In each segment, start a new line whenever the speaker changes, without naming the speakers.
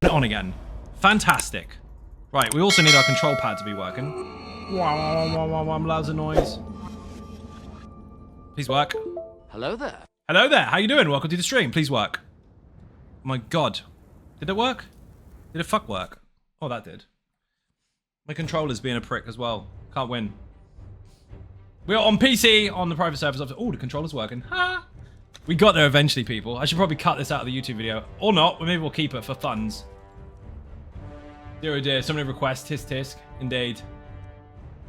it on again. Fantastic. Right, we also need our control pad to be working. Loads of noise. Please work.
Hello there.
Hello there. How you doing? Welcome to the stream. Please work. Oh my god. Did it work? Did it fuck work? Oh, that did. My controller's being a prick as well. Can't win. We are on PC on the private servers. Oh, the controller's working. Ha! We got there eventually, people. I should probably cut this out of the YouTube video. Or not. Maybe we'll keep it for funds. Dear, dear. Somebody request. Tisk, tisk. Indeed.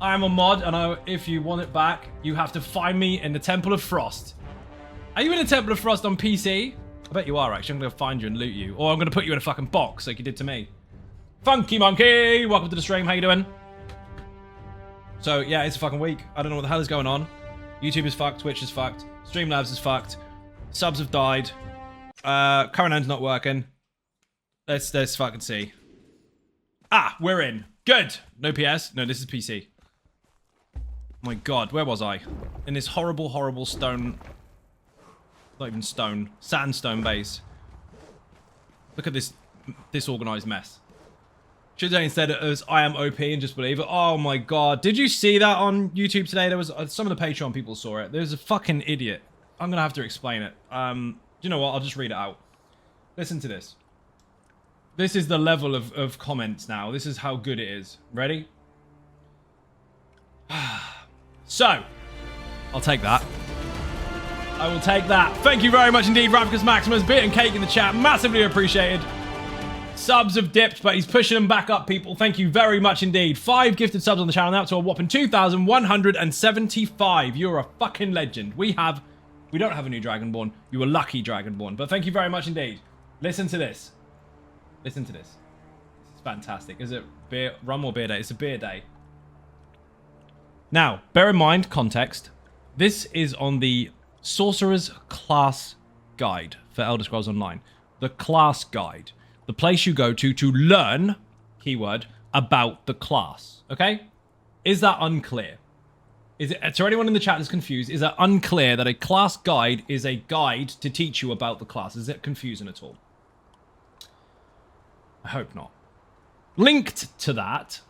I am a mod, and if you want it back, you have to find me in the Temple of Frost. Are you in the Temple of Frost on PC? I bet you are, actually. I'm going to find you and loot you. Or I'm going to put you in a fucking box like you did to me. Funky Monkey! Welcome to the stream. How you doing? So, yeah, it's a fucking week. I don't know what the hell is going on. YouTube is fucked. Twitch is fucked. Streamlabs is fucked. Subs have died. Current end's not working. Let's fucking see. Ah, we're in. Good. No PS. No, this is PC. My god, where was I? In this horrible, horrible stone... Not even stone. Sandstone base. Look at this disorganized mess. Should say instead it was I am OP and just believe it. Oh my god. Did you see that on YouTube today? There was some of the Patreon people saw it. There's a fucking idiot. I'm gonna have to explain it. You know what? I'll just read it out. Listen to this. This is the level of comments now. This is how good it is. Ready? So, I'll take that. I will take that. Thank you very much indeed, Rapicus Maximus. Bit and cake in the chat. Massively appreciated. Subs have dipped, but he's pushing them back up, people. Thank you very much indeed. 5 gifted subs on the channel now to a whopping 2,175. You're a fucking legend. We don't have a new Dragonborn. You were lucky, Dragonborn. But thank you very much indeed. Listen to this. Listen to this. This is fantastic. Is it beer, rum or beer day? It's a beer day. Now, bear in mind, context. This is on the Sorcerer's Class Guide for Elder Scrolls Online. The class guide. The place you go to learn, keyword, about the class. Okay? Is that unclear? Is it, to anyone in the chat that's confused, is that unclear that a class guide is a guide to teach you about the class? Is it confusing at all? I hope not. Linked to that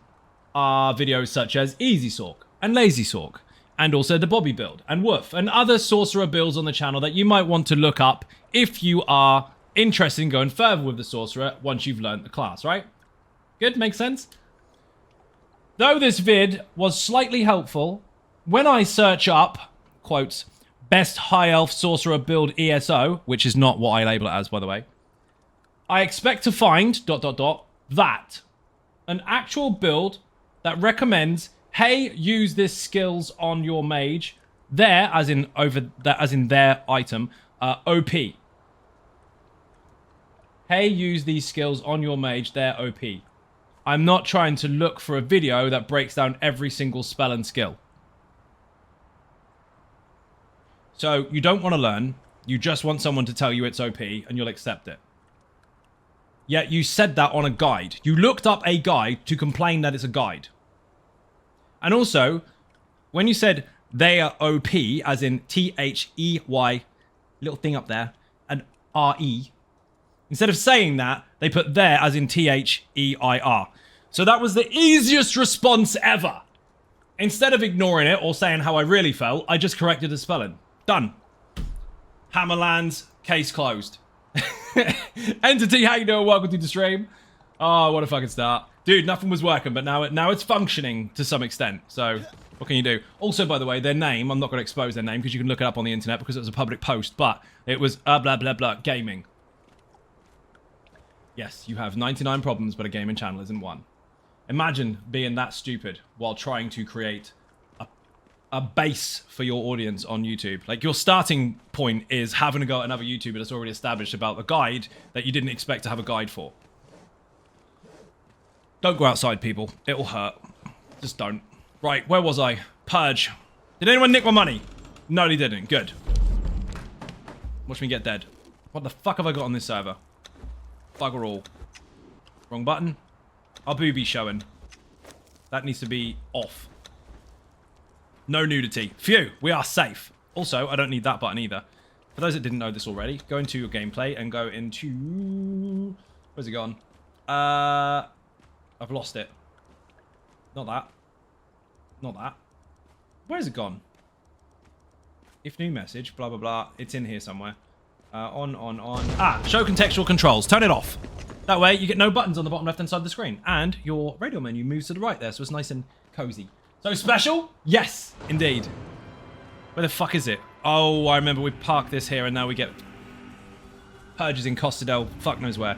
are videos such as Easy Sork and Lazy Sork, and also the Bobby build and Woof, and other sorcerer builds on the channel that you might want to look up if you are interested in going further with the sorcerer once you've learned the class, right? Good? Makes sense? Though this vid was slightly helpful, when I search up, quotes, best high elf sorcerer build ESO, which is not what I label it as, by the way, I expect to find, that, an actual build that recommends, hey, use this skills on your mage, there, as in their item, OP. Hey, use these skills on your mage, they're OP. I'm not trying to look for a video that breaks down every single spell and skill. So, you don't want to learn, you just want someone to tell you it's OP, and you'll accept it. Yet you said that on a guide. You looked up a guide to complain that it's a guide. And also, when you said they are OP, as in T-H-E-Y, little thing up there, and R-E, instead of saying that, they put there as in T-H-E-I-R. So that was the easiest response ever. Instead of ignoring it or saying how I really felt, I just corrected the spelling. Done. Hammerlands, case closed. Entity, how you doing? Welcome to the stream. Oh, what a fucking start. Dude, nothing was working, but now it's functioning to some extent. So, what can you do? Also, by the way, their name, I'm not going to expose their name because you can look it up on the internet because it was a public post, but it was blah, blah, blah, gaming. Yes, you have 99 problems, but a gaming channel isn't one. Imagine being that stupid while trying to create a base for your audience on YouTube. Like, your starting point is having to go at another YouTuber that's already established about the guide that you didn't expect to have a guide for. Don't go outside, people. It will hurt. Just don't. Right, where was I? Purge. Did anyone nick my money? No, they didn't. Good. Watch me get dead. What the fuck have I got on this server? Bugger all. Wrong button. Our boobies showing. That needs to be off. No nudity. Phew, we are safe. Also, I don't need that button either. For those that didn't know this already, go into your gameplay and go into... Where's it gone? I've lost it. Not that. Not that. Where's it gone? If new message, blah, blah, blah. It's in here somewhere. On. Ah, show contextual controls. Turn it off. That way, you get no buttons on the bottom left-hand side of the screen. And your radio menu moves to the right there, so it's nice and cozy. So special? Yes, indeed. Where the fuck is it? Oh, I remember we parked this here, and now we get Purges in Costa del fuck knows where.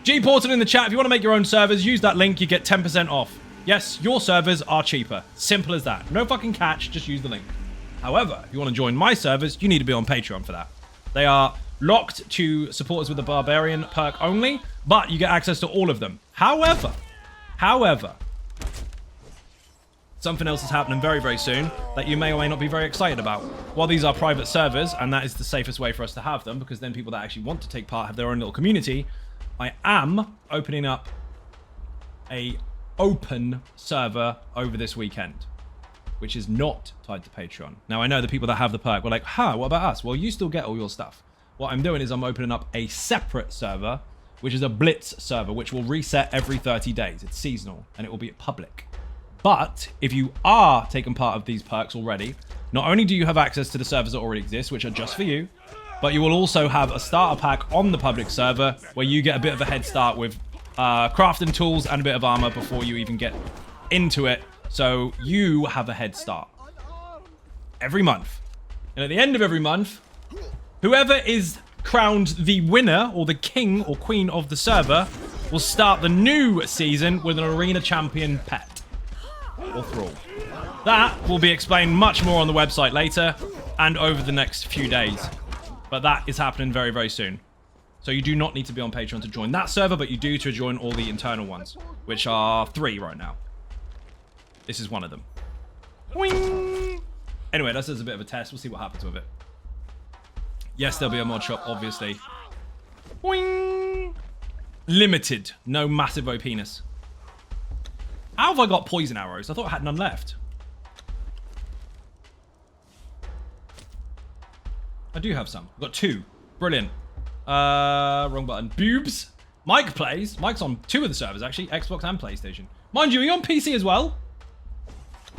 G-Portal in the chat. If you want to make your own servers, use that link. You get 10% off. Yes, your servers are cheaper. Simple as that. No fucking catch. Just use the link. However, if you want to join my servers, you need to be on Patreon for that. They are locked to supporters with the Barbarian perk only, but you get access to all of them. However, something else is happening very, very soon that you may or may not be very excited about. While these are private servers, and that is the safest way for us to have them, because then people that actually want to take part have their own little community, I am opening up a open server over this weekend, which is not tied to Patreon. Now, I know the people that have the perk were like, what about us? Well, you still get all your stuff. What I'm doing is I'm opening up a separate server, which is a Blitz server, which will reset every 30 days. It's seasonal, and it will be public. But if you are taking part of these perks already, not only do you have access to the servers that already exist, which are just for you, but you will also have a starter pack on the public server where you get a bit of a head start with crafting tools and a bit of armor before you even get into it. So you have a head start every month. And at the end of every month, whoever is crowned the winner or the king or queen of the server will start the new season with an arena champion pet or thrall. That will be explained much more on the website later and over the next few days. But that is happening very, very soon. So you do not need to be on Patreon to join that server, but you do to join all the internal ones, which are 3 right now. This is one of them. Wing! Anyway, that's just a bit of a test. We'll see what happens with it. Yes, there'll be a mod shop, obviously. Wing! Limited. No massive OP-ness. How have I got poison arrows? I thought I had none left. I do have some. I've got 2. Brilliant. Wrong button. Boobs. Mike plays. Mike's on 2 of the servers, actually. Xbox and PlayStation. Mind you, are you on PC as well?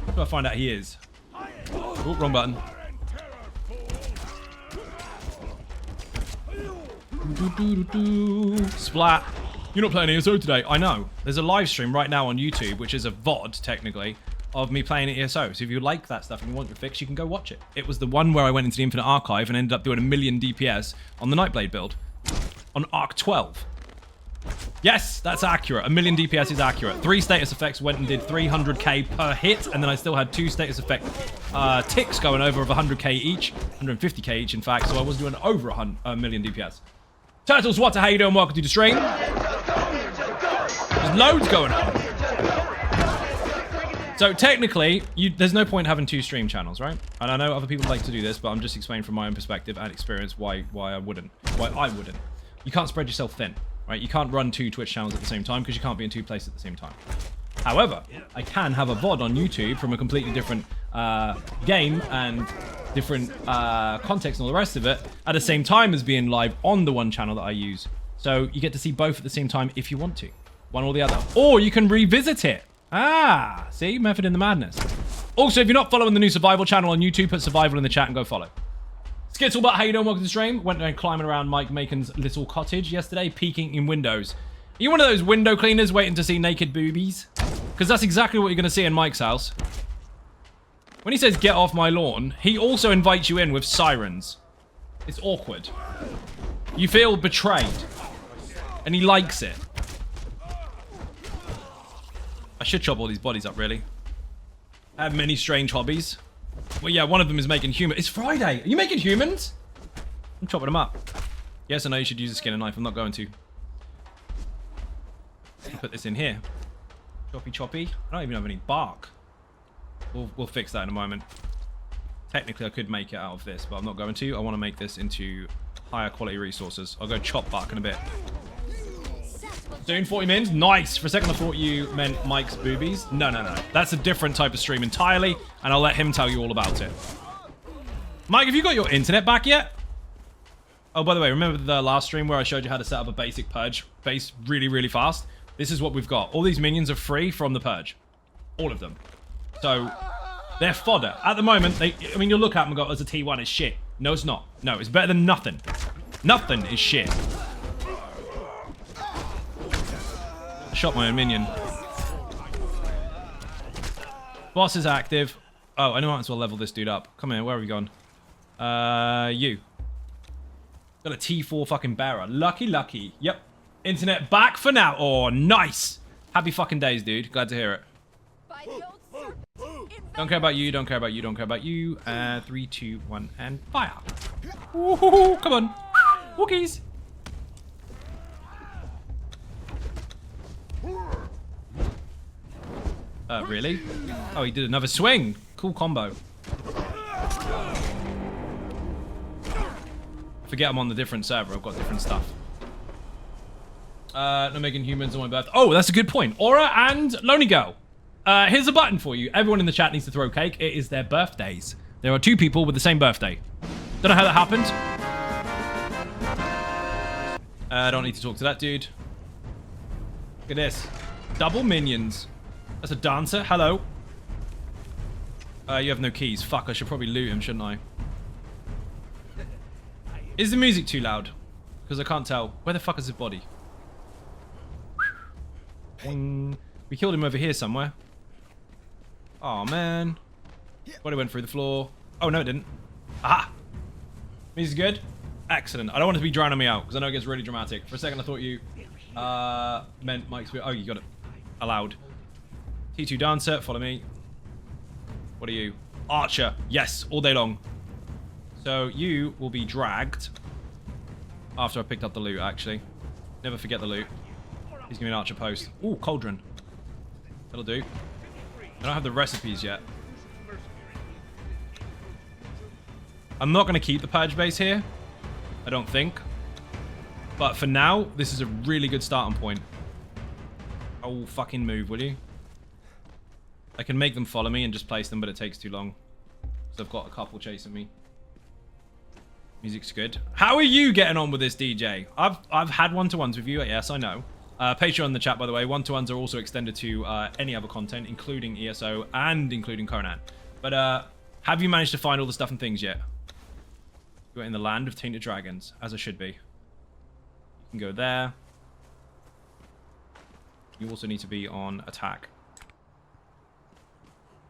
How do I find out he is? Oh, wrong button. Splat. You're not playing ESO today. I know. There's a live stream right now on YouTube, which is a VOD, technically, of me playing ESO. So if you like that stuff and you want your fix, you can go watch it. It was the one where I went into the Infinite Archive and ended up doing 1,000,000 DPS on the Nightblade build. On Arc 12. Yes, that's accurate. 1,000,000 DPS is accurate. 3 status effects went and did 300k per hit, and then I still had 2 status effect ticks going over of 100k each. 150k each, in fact, so I was doing over 1,000,000 DPS. Turtles, what? How you doing? Welcome to the stream. There's loads going on. So technically, there's no point having 2 stream channels, right? And I know other people like to do this, but I'm just explaining from my own perspective and experience why I wouldn't. Why I wouldn't. You can't spread yourself thin, right? You can't run 2 Twitch channels at the same time because you can't be in 2 places at the same time. However, I can have a VOD on YouTube from a completely different game and different context and all the rest of it at the same time as being live on the one channel that I use. So you get to see both at the same time if you want to. One or the other. Or you can revisit it. Ah, see? Method in the madness. Also, if you're not following the new survival channel on YouTube, put survival in the chat and go follow. Skittlebot, how you doing? Welcome to the stream. Went climbing around Mike Macon's little cottage yesterday, peeking in windows. Are you one of those window cleaners waiting to see naked boobies? Because that's exactly what you're going to see in Mike's house. When he says, get off my lawn, he also invites you in with sirens. It's awkward. You feel betrayed. And he likes it. I should chop all these bodies up, really. I have many strange hobbies. Well, yeah, one of them is making humans. It's Friday. Are you making humans? I'm chopping them up. Yes, I know you should use a skinner knife. I'm not going to. Put this in here. Choppy, choppy. I don't even have any bark. We'll fix that in a moment. Technically, I could make it out of this, but I'm not going to. I want to make this into higher quality resources. I'll go chop bark in a bit. Soon, 40 mins. Nice. For a second, I thought you meant Mike's boobies. No. That's a different type of stream entirely, and I'll let him tell you all about it. Mike, have you got your internet back yet? Oh, by the way, remember the last stream where I showed you how to set up a basic Purge base really, really fast? This is what we've got. All these minions are free from the Purge. All of them. So, they're fodder. At the moment, I mean, you'll look at them and go, as a T1, it's shit. No, it's not. No, it's better than nothing. Nothing is shit. I shot my own minion. Boss is active. Oh, I know I might as well level this dude up. Come here, where have you gone? You. Got a T4 fucking bearer. Lucky, lucky. Yep. Internet back for now. Oh, nice. Happy fucking days, dude. Glad to hear it. Don't care about you, don't care about you, don't care about you. 3, 2, 1, and fire. Ooh, come on. Wookies. Really? Oh, he did another swing. Cool combo. I forget I'm on the different server. I've got different stuff. No making humans on my birthday. Oh, that's a good point. Aura and Lonely Girl. Here's a button for you. Everyone in the chat needs to throw cake. It is their birthdays. There are 2 people with the same birthday. Don't know how that happened. I don't need to talk to that dude. Look at this. Double minions. That's a dancer. Hello. You have no keys. Fuck, I should probably loot him, shouldn't I? Is the music too loud? Because I can't tell. Where the fuck is his body? We killed him over here somewhere. Oh man. Body went through the floor. Oh no, it didn't. Aha! Music's good? Excellent. I don't want it to be drowning me out, because I know it gets really dramatic. For a second I thought you meant Mike's... Oh, you got it. Allowed. T2 dancer, follow me. What are you? Archer. Yes, all day long. So you will be dragged after I picked up the loot, actually. Never forget the loot. He's gonna be an archer post. Ooh, cauldron. That'll do. I don't have the recipes yet. I'm not gonna keep the Purge base here. I don't think. But for now, this is a really good starting point. Oh, fucking move, will you? I can make them follow me and just place them, but it takes too long. So I've got a couple chasing me. Music's good. How are you getting on with this, DJ? I've had one-to-ones with you. Yes, I know. Patreon in the chat, by the way. One-to-ones are also extended to any other content, including ESO and including Conan. But have you managed to find all the stuff and things yet? You're in the land of tainted dragons, as I should be. You can go there. You also need to be on attack.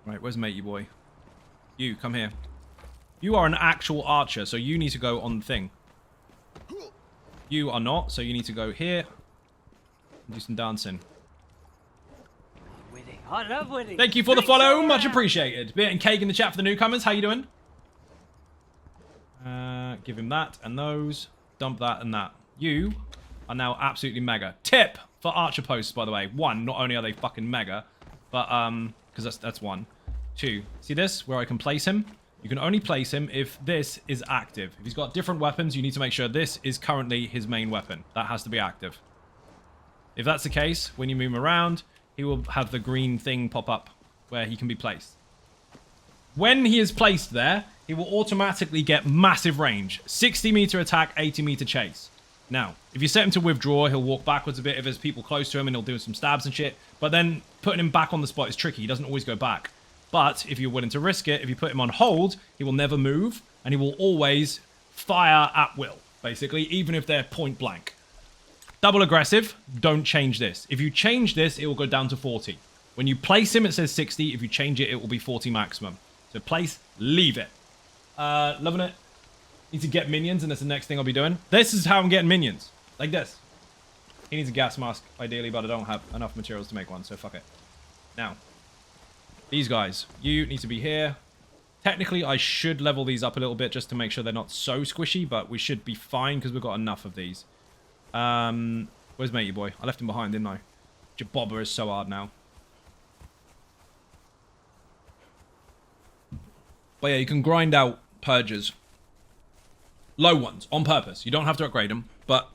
Right, where's matey boy? You, come here. You are an actual archer, so you need to go on the thing. You are not, so you need to go here. And do some dancing.
Winning. I love winning.
Thank you for the follow, much appreciated. Beer and cake in the chat for the newcomers. How you doing? Give him that and those. Dump that and that. You are now absolutely mega. Tip for archer posts, by the way. 1, not only are they fucking mega, but because that's 1. 2, see this where I can place him? You can only place him if this is active. If he's got different weapons, you need to make sure this is currently his main weapon. That has to be active. If that's the case, when you move him around, he will have the green thing pop up where he can be placed. When he is placed there, he will automatically get massive range. 60 meter attack, 80 meter chase. Now, if you set him to withdraw, he'll walk backwards a bit if there's people close to him and he'll do some stabs and shit. But then putting him back on the spot is tricky. He doesn't always go back. But if you're willing to risk it, if you put him on hold, he will never move and he will always fire at will, basically, even if they're point blank. Double aggressive, don't change this. If you change this, it will go down to 40. When you place him, it says 60. If you change it, it will be 40 maximum. So place, leave it. Loving it. Need to get minions, and that's the next thing I'll be doing. This is how I'm getting minions. Like this. He needs a gas mask, ideally, but I don't have enough materials to make one, so fuck it. Now, these guys. You need to be here. Technically, I should level these up a little bit just to make sure they're not so squishy, but we should be fine because we've got enough of these. Where's matey boy? I left him behind, didn't I? Jabobber is so hard now. But yeah, you can grind out purges. Low ones, on purpose. You don't have to upgrade them. But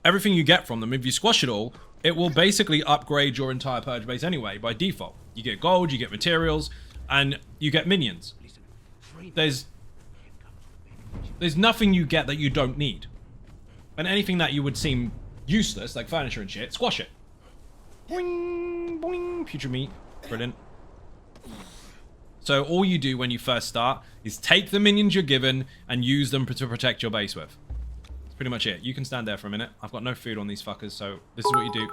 everything you get from them, if you squash it all, it will basically upgrade your entire purge base anyway, by default. You get gold, you get materials, and you get minions. There's nothing you get that you don't need. And anything that you would seem useless, like furniture and shit, squash it. Boing, boing, putrid meat. Brilliant. So all you do when you first start is take the minions you're given and use them to protect your base with. That's pretty much it. You can stand there for a minute. I've got no food on these fuckers, so this is what you do.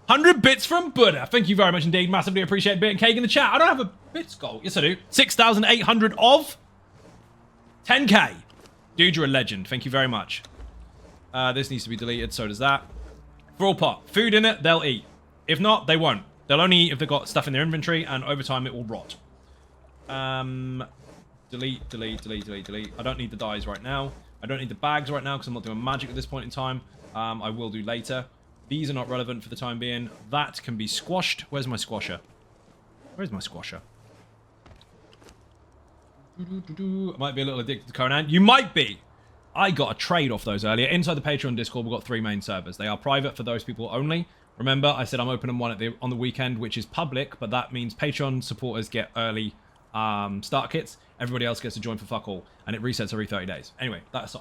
100 bits from Buddha. Thank you very much indeed. Massively appreciate Bit and Cake in the chat. I don't have a bits goal. Yes, I do. 6,800 of 10k. Dude, you're a legend. Thank you very much. This needs to be deleted. So does that. Brawl pot. Food in it, they'll eat. If not, they won't. They'll only eat if they've got stuff in their inventory, and over time it will rot. Delete, delete, delete, delete, delete. I don't need the dyes right now. I don't need the bags right now because I'm not doing magic at this point in time. I will do later. These are not relevant for the time being. That can be squashed. Where's my squasher? Where's my squasher? I might be a little addicted to Conan. You might be. I got a trade off those earlier. Inside the Patreon Discord, we've got 3 main servers. They are private for those people only. Remember, I said I'm opening one on the weekend, which is public, but that means Patreon supporters get early start kits. Everybody else gets to join for fuck all, and it resets every 30 days. Anyway, that's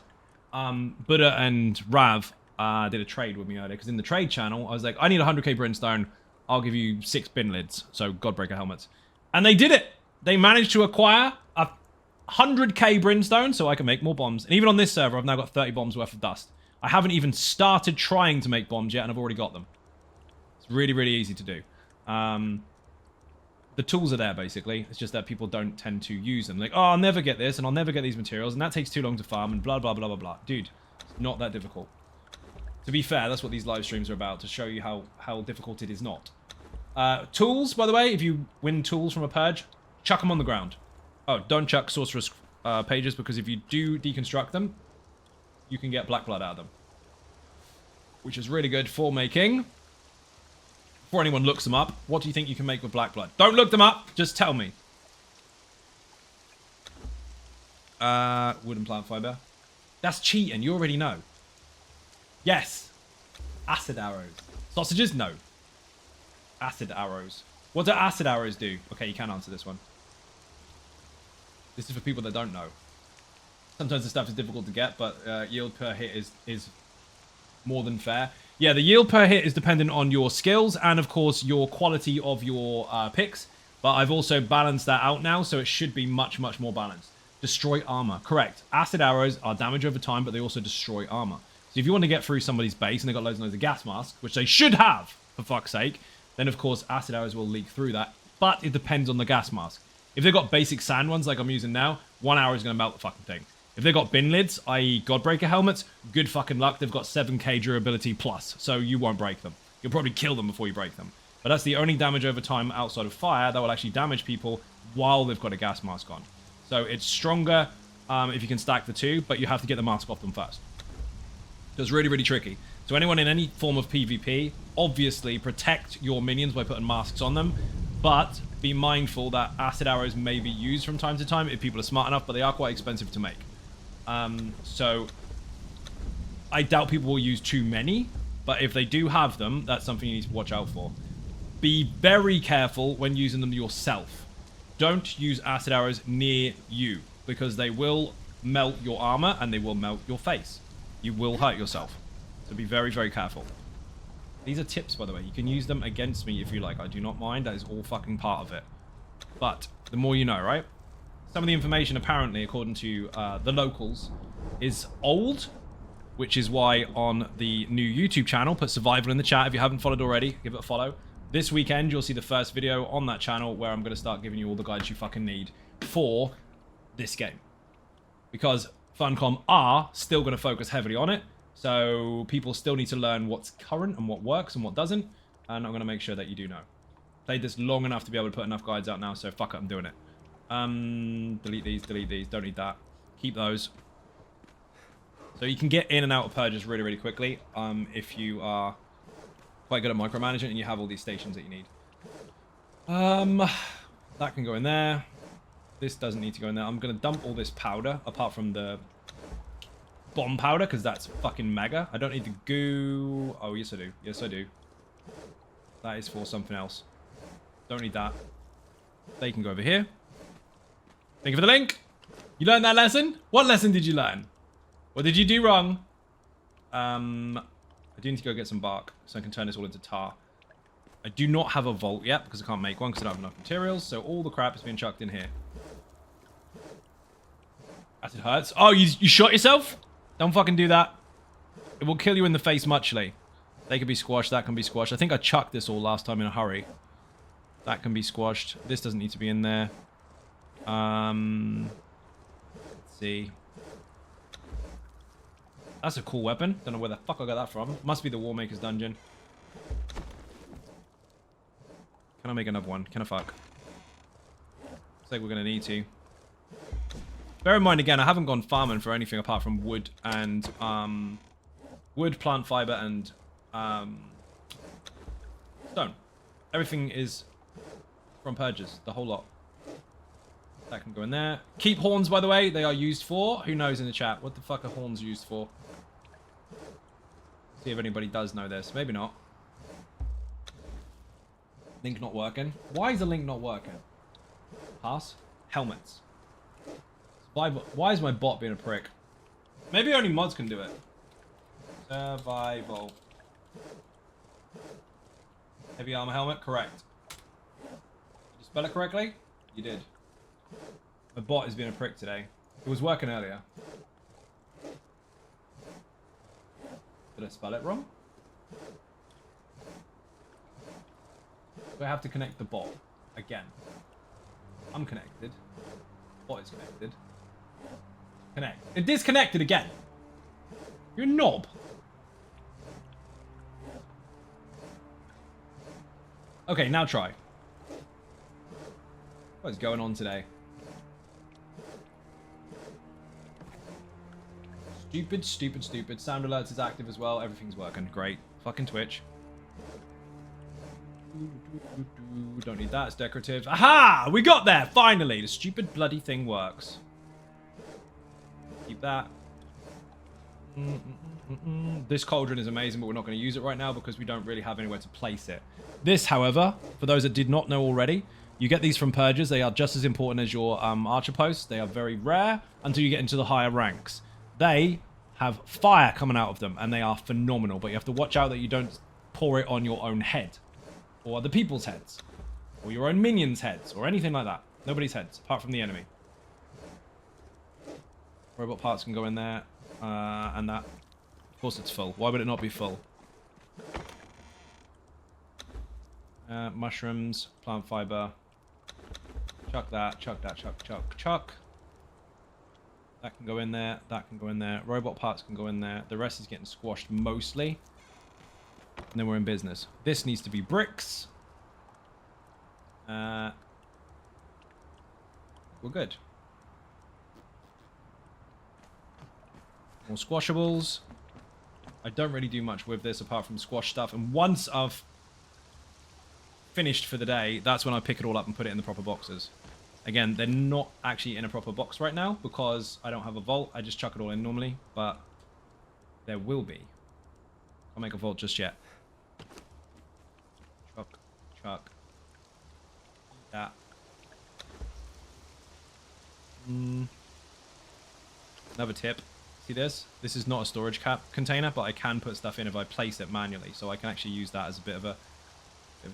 Buddha and Rav did a trade with me earlier, because in the trade channel, I was like, I need 100k brimstone. I'll give you 6 bin lids, so Godbreaker helmets. And they did it. They managed to acquire 100k brimstone so I can make more bombs. And even on this server, I've now got 30 bombs worth of dust. I haven't even started trying to make bombs yet, and I've already got them. It's really, really easy to do. The tools are there, basically. It's just that people don't tend to use them. Like, oh, I'll never get this, and I'll never get these materials, and that takes too long to farm, and blah, blah, blah, blah, blah. Dude, it's not that difficult. To be fair, that's what these live streams are about, to show you how difficult it is not. Tools, by the way, if you win tools from a purge, chuck them on the ground. Oh, don't chuck sorceress pages, because if you do deconstruct them, you can get black blood out of them. Which is really good for making... Before anyone looks them up, what do you think you can make with black blood? Don't look them up, just tell me. Wooden plant fiber. That's cheating, you already know. Yes. Acid arrows. Sausages? No. Acid arrows. What do acid arrows do? Okay, you can answer this one. This is for people that don't know. Sometimes the stuff is difficult to get, but yield per hit is more than fair. Yeah, the yield per hit is dependent on your skills and, of course, your quality of your picks. But I've also balanced that out now, so it should be much, much more balanced. Destroy armor. Correct. Acid arrows are damage over time, but they also destroy armor. So if you want to get through somebody's base and they've got loads and loads of gas masks, which they should have, for fuck's sake, then, of course, acid arrows will leak through that. But it depends on the gas mask. If they've got basic sand ones like I'm using now, 1 hour is going to melt the fucking thing. If they've got bin lids, i.e. Godbreaker helmets, good fucking luck. They've got 7k durability plus, so you won't break them. You'll probably kill them before you break them. But that's the only damage over time outside of fire that will actually damage people while they've got a gas mask on. So it's stronger if you can stack the two, but you have to get the mask off them first. So it's really, really tricky. So anyone in any form of PvP, obviously protect your minions by putting masks on them, but be mindful that acid arrows may be used from time to time if people are smart enough, but they are quite expensive to make. So I doubt people will use too many, but if they do have them, that's something you need to watch out for. Be very careful when using them yourself. Don't use acid arrows near you, because they will melt your armor and they will melt your face. You will hurt yourself. So be very, very careful. These are tips, by the way. You can use them against me if you like. I do not mind. That is all fucking part of it. But the more you know, right? Some of the information, apparently, according to the locals, is old, which is why on the new YouTube channel, put survival in the chat if you haven't followed already, give it a follow. This weekend, you'll see the first video on that channel where I'm going to start giving you all the guides you fucking need for this game. Because Funcom are still going to focus heavily on it, so people still need to learn what's current and what works and what doesn't, and I'm going to make sure that you do know. Played this long enough to be able to put enough guides out now, so fuck it, I'm doing it. Delete these, don't need that. Keep those. So you can get in and out of purges really, really quickly if you are quite good at micromanagement and you have all these stations that you need. That can go in there. This doesn't need to go in there. I'm going to dump all this powder, apart from the bomb powder, because that's fucking mega. I don't need the goo. Oh, yes I do. Yes I do. That is for something else. Don't need that. They can go over here. Thank you for the link. You learned that lesson? What lesson did you learn? What did you do wrong? I do need to go get some bark so I can turn this all into tar. I do not have a vault yet because I can't make one because I don't have enough materials. So all the crap is being chucked in here. Acid hurts. Oh, you shot yourself? Don't fucking do that. It will kill you in the face muchly. They can be squashed. That can be squashed. I think I chucked this all last time in a hurry. That can be squashed. This doesn't need to be in there. Let's see. That's a cool weapon. Don't know where the fuck I got that from. Must be the Warmaker's dungeon. Can I make another one? Can I fuck? Looks like we're going to need to. Bear in mind, again, I haven't gone farming for anything apart from wood and... wood, plant fiber, and... stone. Everything is from Purges. The whole lot. That can go in there. Keep horns, by the way. They are used for... Who knows in the chat? What the fuck are horns used for? See if anybody does know this. Maybe not. Link not working. Why is the link not working? Pass. Helmets. Why is my bot being a prick? Maybe only mods can do it. Survival. Heavy armor helmet. Correct. Did you spell it correctly? You did. My bot is being a prick today. It was working earlier. Did I spell it wrong? Do I have to connect the bot again? I'm connected. Bot is connected. Connect. It disconnected again. You're a knob. Okay, now try. What is going on today? Stupid, stupid, stupid. Sound alerts is active as well. Everything's working. Great. Fucking Twitch. Don't need that. It's decorative. Aha! We got there! Finally! The stupid bloody thing works. Keep that. This cauldron is amazing, but we're not going to use it right now because we don't really have anywhere to place it. This, however, for those that did not know already, you get these from Purges. They are just as important as your archer posts. They are very rare until you get into the higher ranks. They have fire coming out of them, and they are phenomenal. But you have to watch out that you don't pour it on your own head, or other people's heads, or your own minions' heads, or anything like that. Nobody's heads, apart from the enemy. Robot parts can go in there, and that. Of course it's full. Why would it not be full? Mushrooms, plant fiber. Chuck that, chuck that, chuck, chuck, chuck. That can go in there, that can go in there. Robot parts can go in there. The rest is getting squashed mostly. And then we're in business. This needs to be bricks. We're good. More squashables. I don't really do much with this apart from squash stuff. And once I've finished for the day, that's when I pick it all up and put it in the proper boxes. Again, they're not actually in a proper box right now because I don't have a vault. I just chuck it all in normally, but there will be. I'll make a vault just yet. Chuck, chuck. That. Another tip. See this? This is not a storage container, but I can put stuff in if I place it manually, so I can actually use that as a bit of a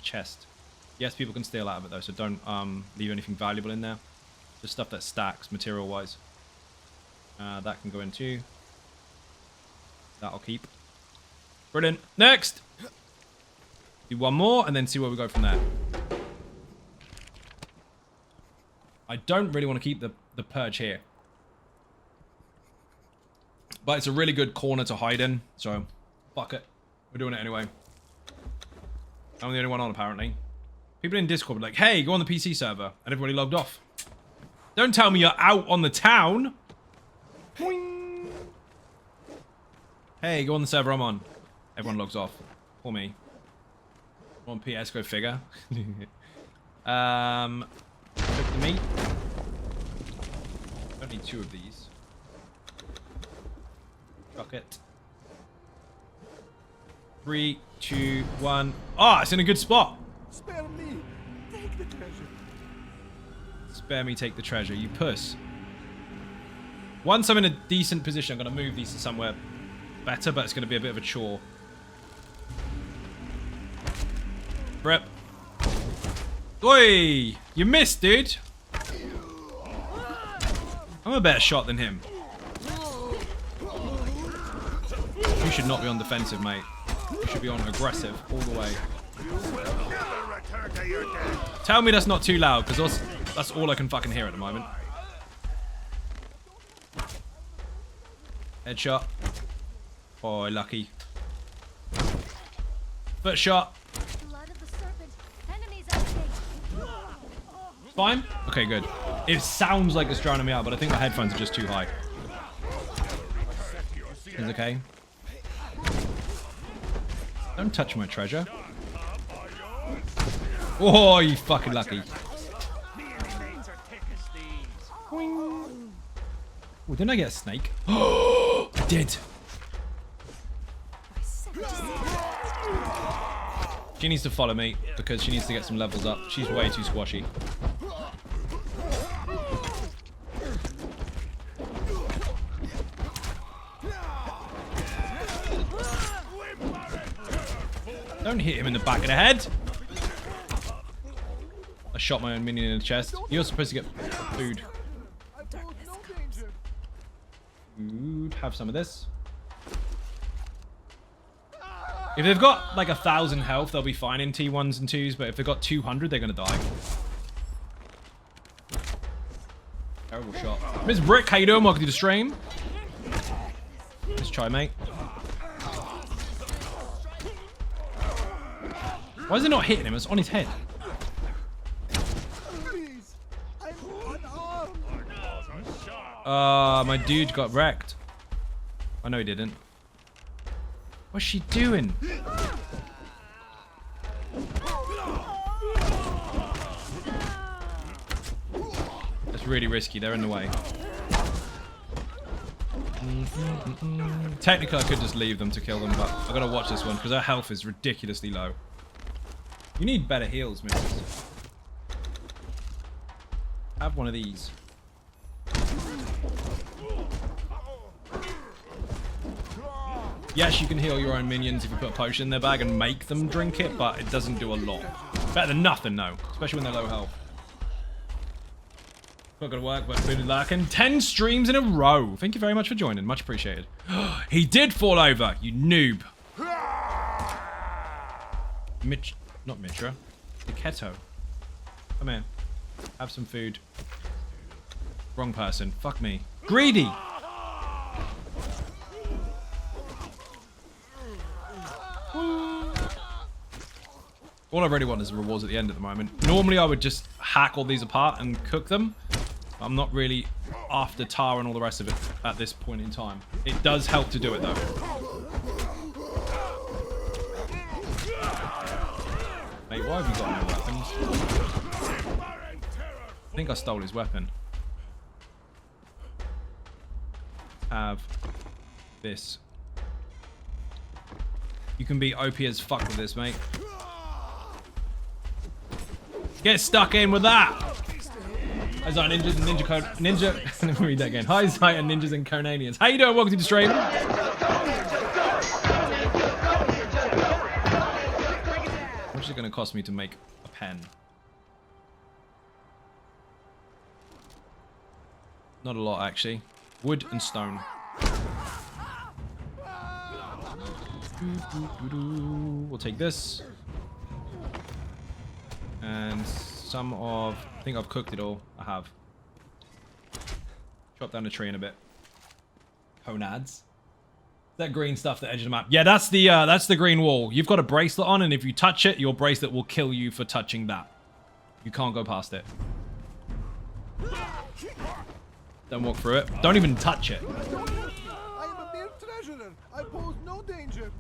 chest. Yes, people can steal out of it though, so don't leave anything valuable in there. Just stuff that stacks material-wise. That can go in too. That I'll keep. Brilliant. Next! Do one more and then see where we go from there. I don't really want to keep the Purge here. But it's a really good corner to hide in, so fuck it. We're doing it anyway. I'm the only one on, apparently. People in Discord were like, hey, go on the PC server. And everybody logged off. Don't tell me you're out on the town. Boing. Hey, go on the server I'm on. Everyone logs off. Poor me. One PS, go figure. Cook the meat. Don't need two of these. Chuck it. 3, 2, 1. Ah, it's in a good spot.
Spare me. Take the treasure.
Spare me, take the treasure. You puss. Once I'm in a decent position, I'm going to move these to somewhere better, but it's going to be a bit of a chore. Rip. Oi! You missed, dude! I'm a better shot than him. You should not be on defensive, mate. You should be on aggressive all the way. Tell me that's not too loud, because that's all I can fucking hear at the moment. Headshot. Oh, lucky. Foot shot. Fine? Okay, good. It sounds like it's drowning me out, but I think my headphones are just too high. It's okay. Don't touch my treasure. Oh, you fucking lucky. Oh, didn't I get a snake? Oh, I did. She needs to follow me because she needs to get some levels up. She's way too squashy. Don't hit him in the back of the head. I shot my own minion in the chest. You're supposed to get food. Food. Have some of this. If they've got like 1,000 health, they'll be fine in T1s and 2s, but if they've got 200, they're gonna die. Terrible shot. Miss Brick, how you doing? Welcome to the stream. Let's try, mate. Why is it not hitting him? It's on his head.
Please, I'm unarmed.
My dude got wrecked. I know he didn't. What's she doing? That's really risky. They're in the way. Technically, I could just leave them to kill them, but I've got to watch this one because her health is ridiculously low. You need better heals, missus. Have one of these. Yes, you can heal your own minions if you put a potion in their bag and make them drink it, but it doesn't do a lot. Better than nothing, though. Especially when they're low health. Not gonna work, but been lurking. 10 streams in a row. Thank you very much for joining. Much appreciated. He did fall over, you noob. Not Mitra. The Keto. Come here. Have some food. Wrong person. Fuck me. Greedy! All I really want is rewards at the end at the moment. Normally I would just hack all these apart and cook them. I'm not really after tar and all the rest of it at this point in time. It does help to do it though. Mate, why have you got no weapons? I think I stole his weapon. Have this. You can be OP as fuck with this, mate. Get stuck in with that! Hi, Zion Ninjas and Ninja... Let me read that again. Hi, Zion Ninjas and Conanians. How you doing? Welcome to the stream. How much is it going to cost me to make a pen? Not a lot, actually. Wood and stone. We'll take this. And some of... I think I've cooked it all. I have. Chop down the tree in a bit. Conads. That green stuff that edge of the map. Yeah, that's the green wall. You've got a bracelet on, and if you touch it, your bracelet will kill you for touching that. You can't go past it. Don't walk through it. Don't even touch it.
I am a mere treasurer. I pose no danger.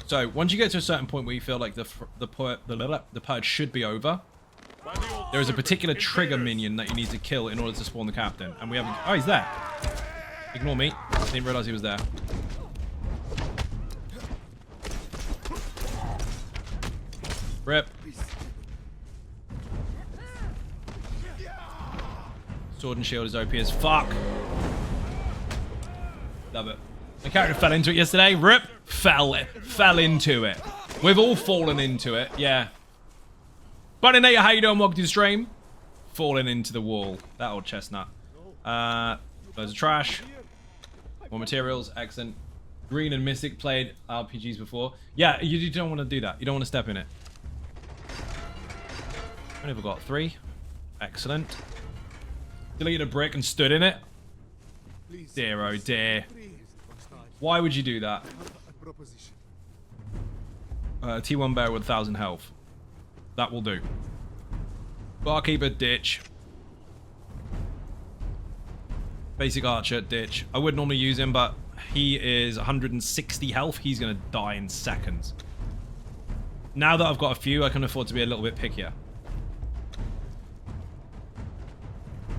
So, once you get to a certain point where you feel like the purge should be over, there is a particular trigger minion that you need to kill in order to spawn the captain. And we haven't... Oh, he's there. Ignore me. Didn't realize he was there. Rip. Sword and shield is OP as fuck. Love it. My character fell into it yesterday. Rip. Fell into it. We've all fallen into it. Yeah. Buddy Nate, how you doing? Welcome to the stream. Falling into the wall. That old chestnut. Loads of trash. More materials. Excellent. Green and Mystic played RPGs before. Yeah, you don't want to do that. You don't want to step in it. I've only got 3. Excellent. Deleted a brick and stood in it. Dear, oh dear. Why would you do that? T1 bear with 1,000 health. That will do. Barkeeper, ditch. Basic archer, ditch. I would normally use him, but he is 160 health. He's going to die in seconds. Now that I've got a few, I can afford to be a little bit pickier.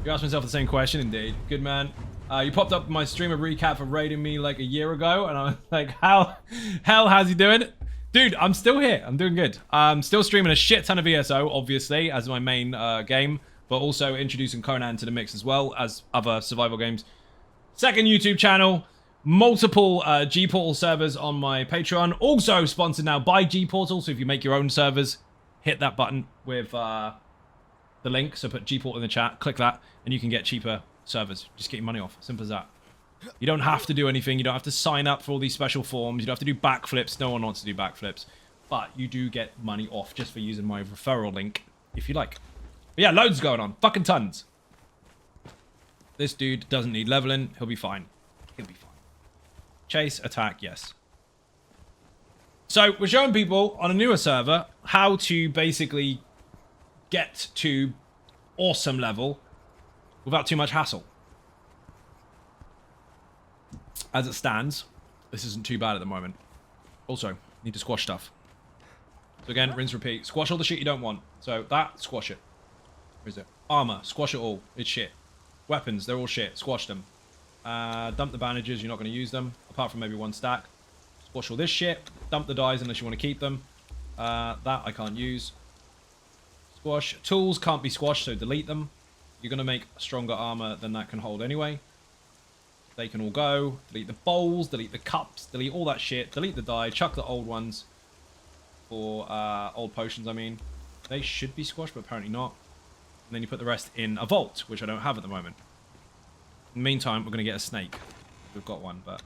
You asked myself the same question, indeed. Good man. You popped up my streamer recap for raiding me like a year ago, and I was like, how's he doing? Dude, I'm still here. I'm doing good. I'm still streaming a shit ton of ESO, obviously, as my main game, but also introducing Conan to the mix as well as other survival games. Second YouTube channel, multiple G-Portal servers on my Patreon. Also sponsored now by G-Portal, so if you make your own servers, hit that button with the link. So put G-Portal in the chat, click that, and you can get cheaper servers. Just get your money off. Simple as that. You don't have to do anything. You don't have to sign up for all these special forms. You don't have to do backflips. No one wants to do backflips. But you do get money off just for using my referral link, if you like. But yeah, loads going on. Fucking tons. This dude doesn't need leveling. He'll be fine. He'll be fine. Chase, attack, yes. So, we're showing people on a newer server how to basically get to awesome level without too much hassle. As it stands, this isn't too bad at the moment. Also, need to squash stuff. So again, rinse, repeat. Squash all the shit you don't want. So that, squash it. Where is it? Armor, squash it all. It's shit. Weapons, they're all shit. Squash them. Dump the bandages, you're not going to use them. Apart from maybe 1 stack. Squash all this shit. Dump the dies unless you want to keep them. That I can't use. Squash. Tools can't be squashed, so delete them. You're going to make stronger armor than that can hold anyway. They can all go. Delete the bowls, delete the cups, delete all that shit. Delete the die, chuck the old ones. Or old potions, I mean. They should be squashed, but apparently not. And then you put the rest in a vault, which I don't have at the moment. In the meantime, we're going to get a snake. We've got one, but...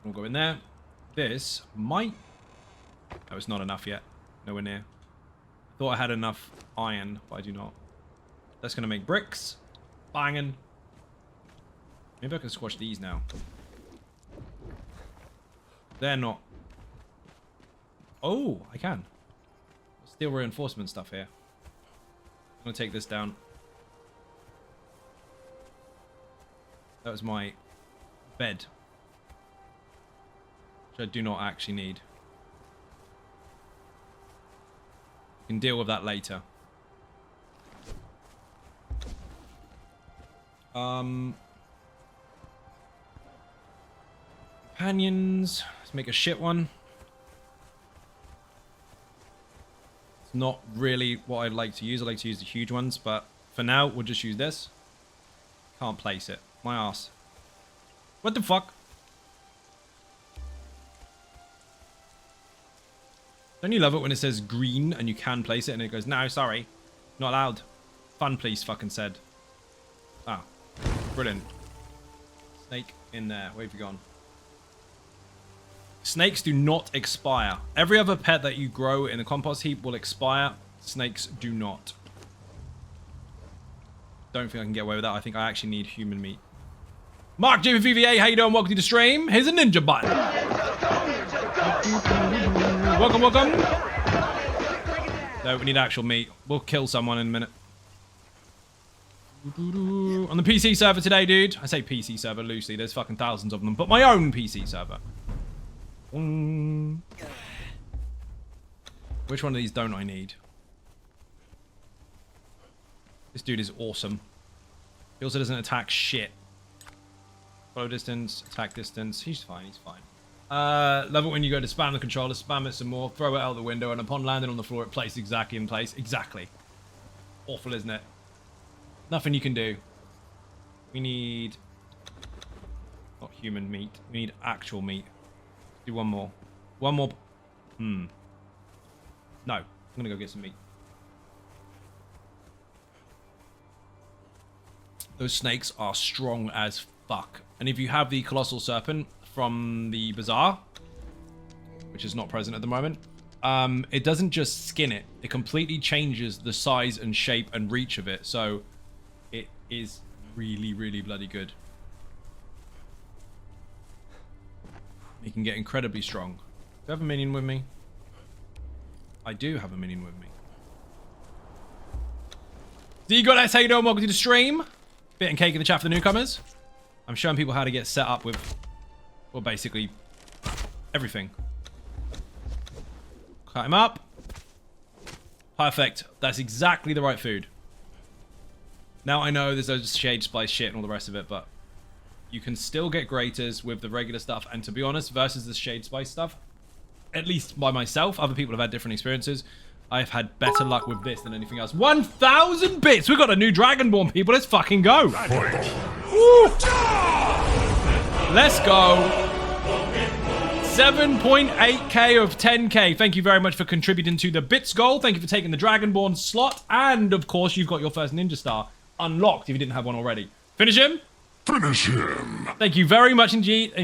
we'll go in there. This might... no, it's not enough yet. Nowhere near. Thought I had enough iron, but I do not. That's going to make bricks. Banging. Maybe I can squash these now. They're not. Oh, I can. Steel reinforcement stuff here. I'm going to take this down. That was my bed. Which I do not actually need. We can deal with that later. Companions. Let's make a shit one. It's not really what I'd like to use. I like to use the huge ones, but for now, we'll just use this. Can't place it. My ass. What the fuck? Don't you love it when it says green and you can place it and it goes, no, sorry. Not allowed. Fun police fucking said. Ah. Brilliant. Snake in there. Where have you gone? Snakes do not expire. Every other pet that you grow in the compost heap will expire. Snakes do not. Don't think I can get away with that. I think I actually need human meat. Mark JVVA, how you doing? Welcome to the stream. Here's a ninja button. Welcome, welcome. No, we need actual meat. We'll kill someone in a minute. On the PC server today, dude. I say PC server loosely. There's fucking thousands of them. But my own PC server. Which one of these don't I need? This dude is awesome. He also doesn't attack shit. Follow distance, attack distance. He's fine, he's fine. Love it when you go to spam the controller, spam it some more, throw it out the window, and upon landing on the floor, it plays exactly in place. Exactly. Awful, isn't it? Nothing you can do. We need Not human meat. We need actual meat. Do one more. One more. No. I'm gonna go get some meat. Those snakes are strong as fuck. And if you have the Colossal Serpent from the Bazaar, which is not present at the moment, it doesn't just skin it. It completely changes the size and shape and reach of it. So it is really, really bloody good. It can get incredibly strong. Do I have a minion with me? I do have a minion with me. So you got that? How you doing? Welcome to the stream. Bit and cake in the chat for the newcomers. I'm showing people how to get set up with, well, basically everything. Cut him up. Perfect. That's exactly the right food. Now I know there's those shade spice shit and all the rest of it, but you can still get graters with the regular stuff. And to be honest, versus the shade spice stuff, at least by myself, other people have had different experiences. I've had better luck with this than anything else. 1,000 bits! We've got a new Dragonborn, people. Let's fucking go. Woo. Let's go. 7.8k of 10k. Thank you very much for contributing to the bits goal. Thank you for taking the Dragonborn slot. And, of course, you've got your first Ninja Star unlocked if you didn't have one already. Finish him.
Finish him.
Thank you very much indeed for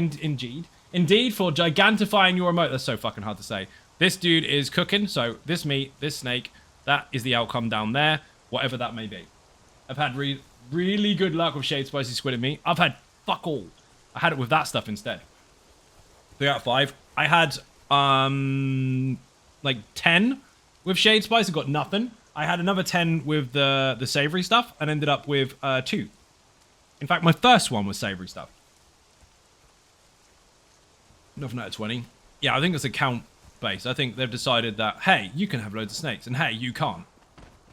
gigantifying your emote. That's so fucking hard to say. This dude is cooking, so this meat, this snake, that is the outcome down there, whatever that may be. I've had really good luck with shade spicy squid and meat. I've had fuck all. I had it with that stuff instead. 3 out of 5. I had like 10 with shade spice and got nothing. I had another 10 with the savory stuff and ended up with 2. In fact, my first one was savory stuff. Nothing out of 20. Yeah, I think it's a count base. I think they've decided that, hey, you can have loads of snakes, and hey, you can't.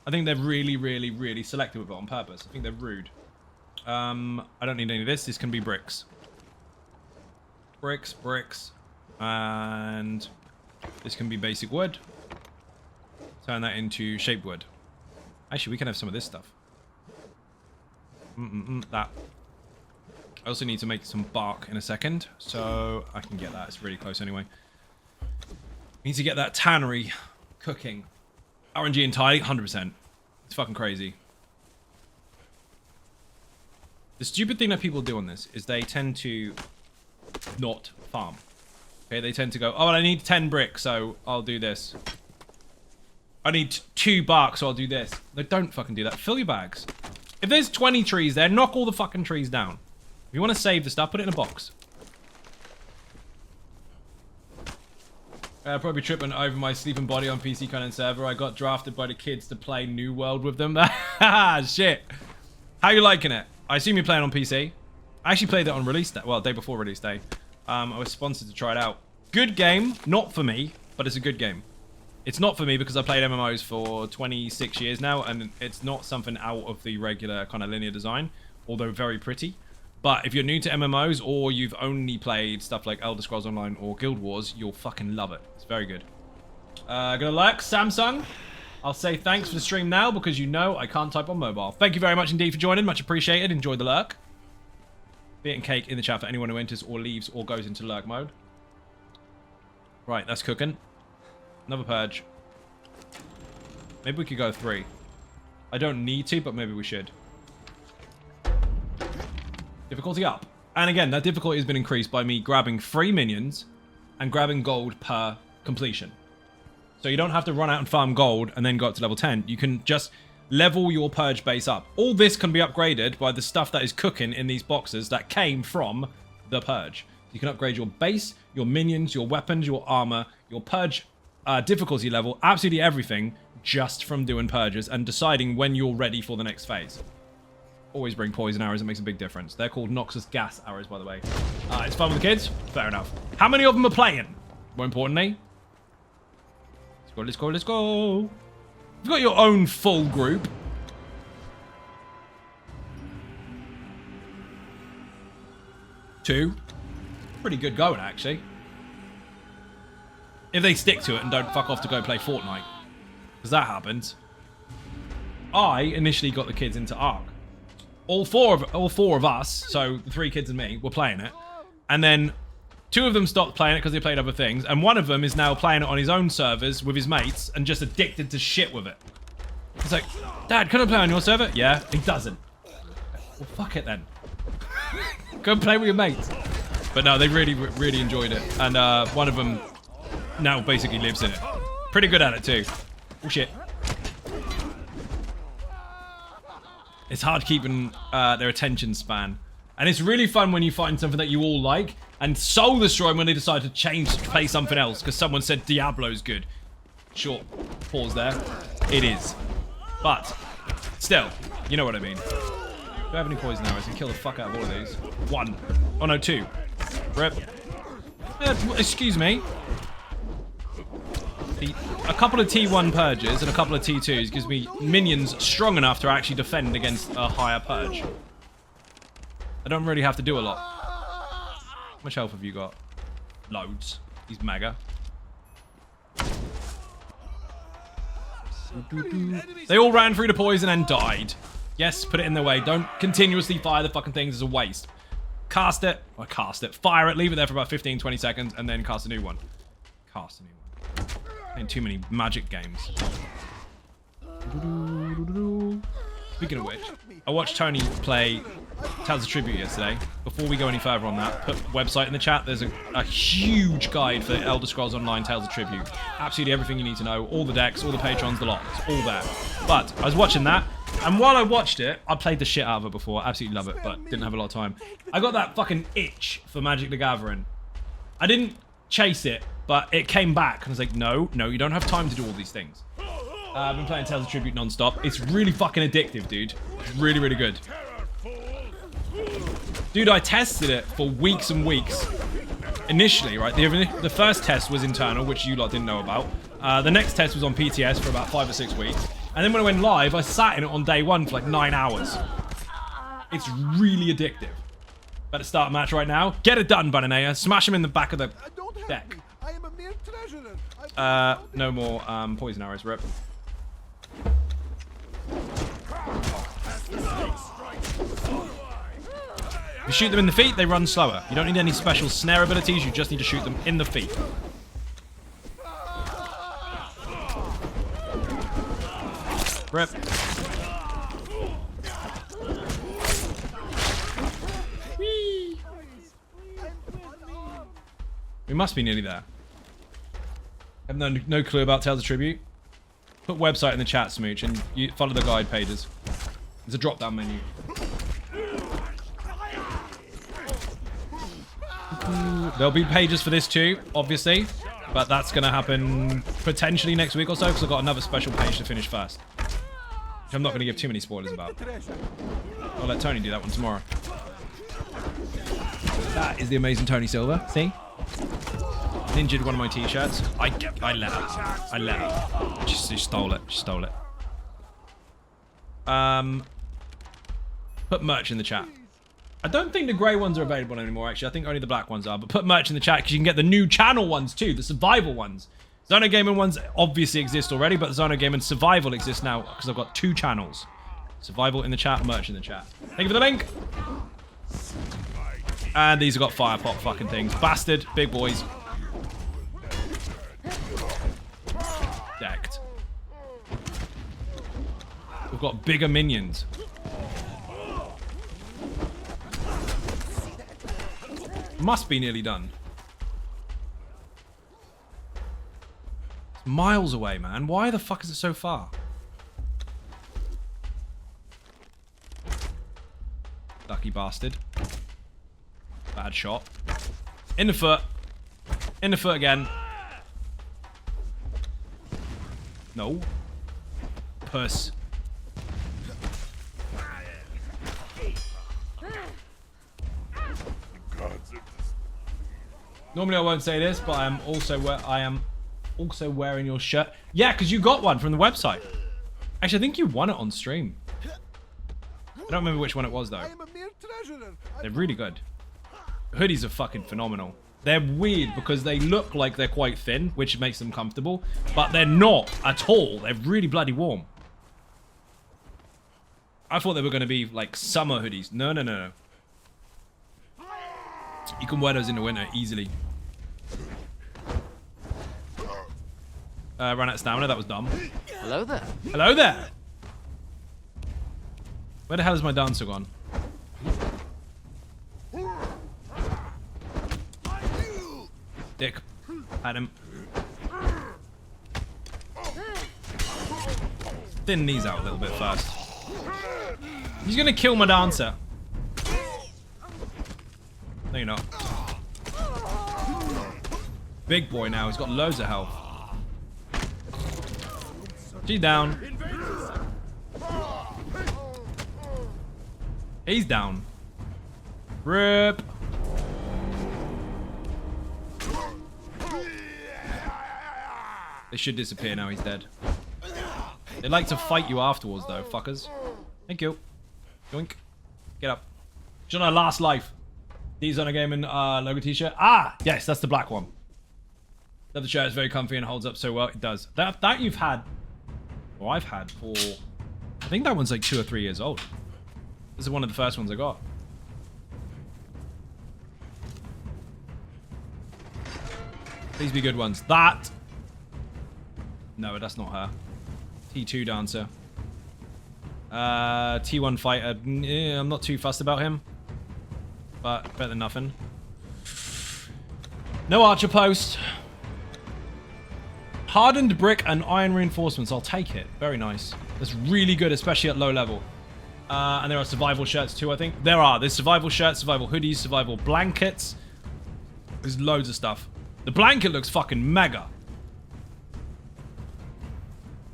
I think they're really selective with it on purpose. I think they're rude. I don't need any of this. This can be bricks. Bricks. And this can be basic wood. Turn that into shape wood. Actually, we can have some of this stuff. That. I also need to make some bark in a second, so I can get that. It's really close anyway. Need to get that tannery cooking. RNG entirely, 100%. It's fucking crazy. The stupid thing that people do on this is they tend to not farm. Okay, they tend to go, oh, I need 10 bricks, so I'll do this. I need 2 bark, so I'll do this. No, don't fucking do that. Fill your bags. If there's 20 trees there, knock all the fucking trees down. If you want to save the stuff, put it in a box. Probably tripping over my sleeping body on PC Conan server. I got drafted by the kids to play New World with them. Shit. How you liking it? I assume you're playing on PC. I actually played it on release day. Well, day before release day. I was sponsored to try it out. Good game. Not for me, but it's a good game. It's not for me because I played MMOs for 26 years now, and it's not something out of the regular kind of linear design, although very pretty. But if you're new to MMOs or you've only played stuff like Elder Scrolls Online or Guild Wars, you'll fucking love it. It's very good. Gonna lurk, Samsung. I'll say thanks for the stream now because you know I can't type on mobile. Thank you very much indeed for joining. Much appreciated. Enjoy the lurk. Bit and cake in the chat for anyone who enters or leaves or goes into lurk mode. Right, that's cooking. Another purge. Maybe we could go 3. I don't need to, but maybe we should. Difficulty up. And again, that difficulty has been increased by me grabbing 3 minions and grabbing gold per completion. So you don't have to run out and farm gold and then go up to level 10. You can just level your purge base up. All this can be upgraded by the stuff that is cooking in these boxes that came from the purge. You can upgrade your base, your minions, your weapons, your armor, your purge difficulty level, absolutely everything just from doing purges and deciding when you're ready for the next phase. Always bring poison arrows. It makes a big difference. They're called noxious gas arrows, by the way. It's fun with the kids. Fair enough. How many of them are playing? More importantly. Let's go. You've got your own full group. Two. Pretty good going, actually. If they stick to it and don't fuck off to go play Fortnite. Because that happens. I initially got the kids into Ark. All four of us, so the 3 kids and me, were playing it. And then 2 of them stopped playing it because they played other things. And one of them is now playing it on his own servers with his mates and just addicted to shit with it. He's like, Dad, can I play on your server? Yeah, he doesn't. Well, fuck it then. Go and play with your mates. But no, they really, really enjoyed it. And one of them now basically lives in it. Pretty good at it too. Oh shit. It's hard keeping their attention span. And it's really fun when you find something that you all like. And soul destroying when they decide to change to play something else. Because someone said Diablo's good. Short pause there. It is. But still, you know what I mean. Do I have any poison arrows? I can kill the fuck out of all of these. 1. Oh no, 2. Rip. Excuse me. A couple of T1 purges and a couple of T2s gives me minions strong enough to actually defend against a higher purge. I don't really have to do a lot. How much health have you got? Loads. He's mega. They all ran through the poison and died. Yes, put it in their way. Don't continuously fire the fucking things. It's a waste. Cast it. Or cast it. Fire it. Leave it there for about 15, 20 seconds. And then cast a new one. Cast a new one. Ain't too many magic games. Speaking of which, I watched Tony play Tales of Tribute yesterday. Before we go any further on that, put website in the chat. There's a huge guide for Elder Scrolls Online Tales of Tribute. Absolutely everything you need to know. All the decks, all the patrons, the lot. It's all there. But I was watching that. And while I watched it, I played the shit out of it before. Absolutely love it, but didn't have a lot of time. I got that fucking itch for Magic the Gathering. I didn't chase it, but it came back. And I was like, no, you don't have time to do all these things. I've been playing Tales of Tribute non-stop. It's really fucking addictive, dude. It's really, really good. Dude, I tested it for weeks and weeks. Initially, right? The first test was internal, which you lot didn't know about. The next test was on PTS for about 5 or 6 weeks. And then when I went live, I sat in it on day 1 for like 9 hours. It's really addictive. Better start a match right now. Get it done, Bananea. Smash him in the back of the deck.
I am a mere treasurer.
No more poison arrows, rip. You shoot them in the feet, they run slower. You don't need any special snare abilities, you just need to shoot them in the feet. Rip. Whee. We must be nearly there. I have no clue about Tales of Tribute. Put website in the chat, Smooch, and you follow the guide pages. There's a drop-down menu. There'll be pages for this too, obviously. But that's going to happen potentially next week or so, because I've got another special page to finish first. Which I'm not going to give too many spoilers about. I'll let Tony do that one tomorrow. That is the amazing Tony Silver. See? Ninja'd one of my t-shirts. I let her. She stole it. She stole it. Put merch in the chat. I don't think the grey ones are available anymore, actually. I think only the black ones are. But put merch in the chat because you can get the new channel ones too. The survival ones. Zono Gaming ones obviously exist already, but the Zono Gaming Survival exists now because I've got 2 channels. Survival in the chat, merch in the chat. Thank you for the link. And these have got fire pop fucking things. Bastard. Big boys. Decked. We've got bigger minions. Must be nearly done. It's miles away, man. Why the fuck is it so far? Lucky bastard. Bad shot. In the foot. In the foot again. No. Puss. Normally I won't say this, but I am also wearing your shirt. Yeah, because you got one from the website. Actually, I think you won it on stream. I don't remember which one it was though. They're really good. Hoodies are fucking phenomenal. They're weird because they look like they're quite thin, which makes them comfortable, but they're not at all. They're really bloody warm. I thought they were going to be like summer hoodies. No. You can wear those in the winter easily. Ran out of stamina. That was dumb.
Hello there.
Hello there. Where the hell is my dancer gone? Dick. Had him. Thin these out a little bit first. He's gonna kill my dancer. No, you're not. Big boy now. He's got loads of health. She's down. He's down. Rip. They should disappear now. He's dead. They like to fight you afterwards, though, fuckers. Thank you. Yoink. Get up. She's on her last life. These on a gaming logo t-shirt. Ah, yes, that's the black one. Love the shirt. It's very comfy and holds up so well. It does. That you've had, or I've had for, I think that one's like 2 or 3 years old. This is one of the first ones I got. Please be good ones. That. No, that's not her. T2 dancer. T1 fighter. I'm not too fussed about him. But better than nothing. No archer post. Hardened brick and iron reinforcements. I'll take it. Very nice. That's really good, especially at low level. And there are survival shirts too, I think. There's survival shirts, survival hoodies, survival blankets. There's loads of stuff. The blanket looks fucking mega.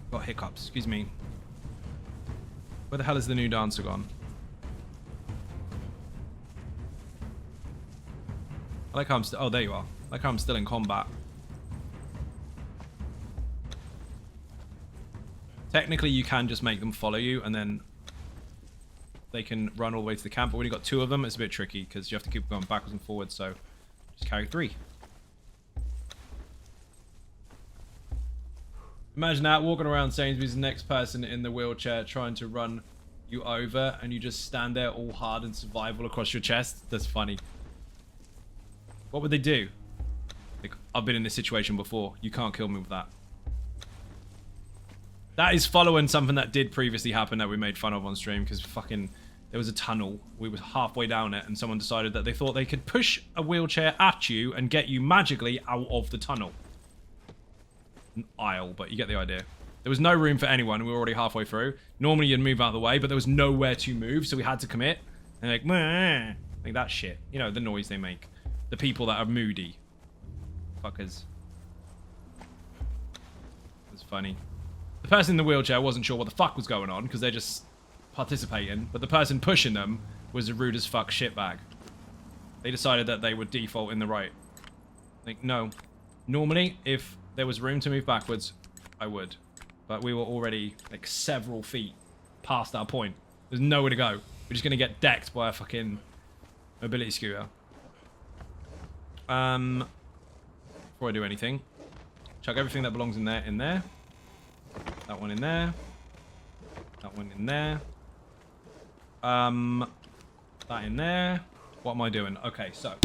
Got hiccups, excuse me. Where the hell is the new dancer gone? I like how I'm still... Oh, there you are. I like how I'm still in combat. Technically, you can just make them follow you, and then they can run all the way to the camp. But when you've got 2 of them, it's a bit tricky, because you have to keep going backwards and forwards, so just carry 3. Imagine that, walking around Sainsbury's, the next person in the wheelchair trying to run you over, and you just stand there all hard and survival across your chest. That's funny. What would they do? Like, I've been in this situation before. You can't kill me with that. That is following something that did previously happen that we made fun of on stream, because fucking there was a tunnel. We were halfway down it, and someone decided that they thought they could push a wheelchair at you and get you magically out of the tunnel. An aisle, but you get the idea. There was no room for anyone. We were already halfway through. Normally you'd move out of the way, but there was nowhere to move, so we had to commit. And like, meh, like that shit. You know, the noise they make. The people that are moody. Fuckers. It's funny. The person in the wheelchair wasn't sure what the fuck was going on, because they're just participating, but the person pushing them was a rude as fuck shitbag. They decided that they would default in the right. Like, no. Normally, if there was room to move backwards, I would. But we were already, like, several feet past our point. There's nowhere to go. We're just gonna get decked by a fucking mobility scooter. Before I do anything, chuck everything that belongs in there in there. That one in there. That one in there. That in there. What am I doing? Okay, so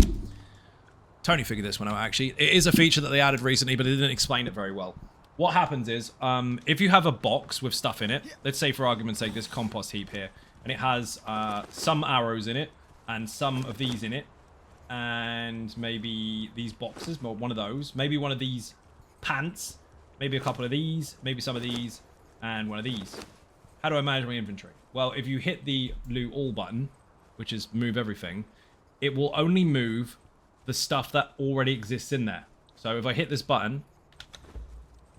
Tony figured this one out, actually. It is a feature that they added recently, but they didn't explain it very well. What happens is, if you have a box with stuff in it, let's say for argument's sake, this compost heap here, and it has some arrows in it, and some of these in it, and maybe these boxes, well, one of those, maybe one of these pants, maybe a couple of these, maybe some of these, and one of these. How do I manage my inventory? Well, if you hit the blue all button, which is move everything, it will only move the stuff that already exists in there. So if I hit this button,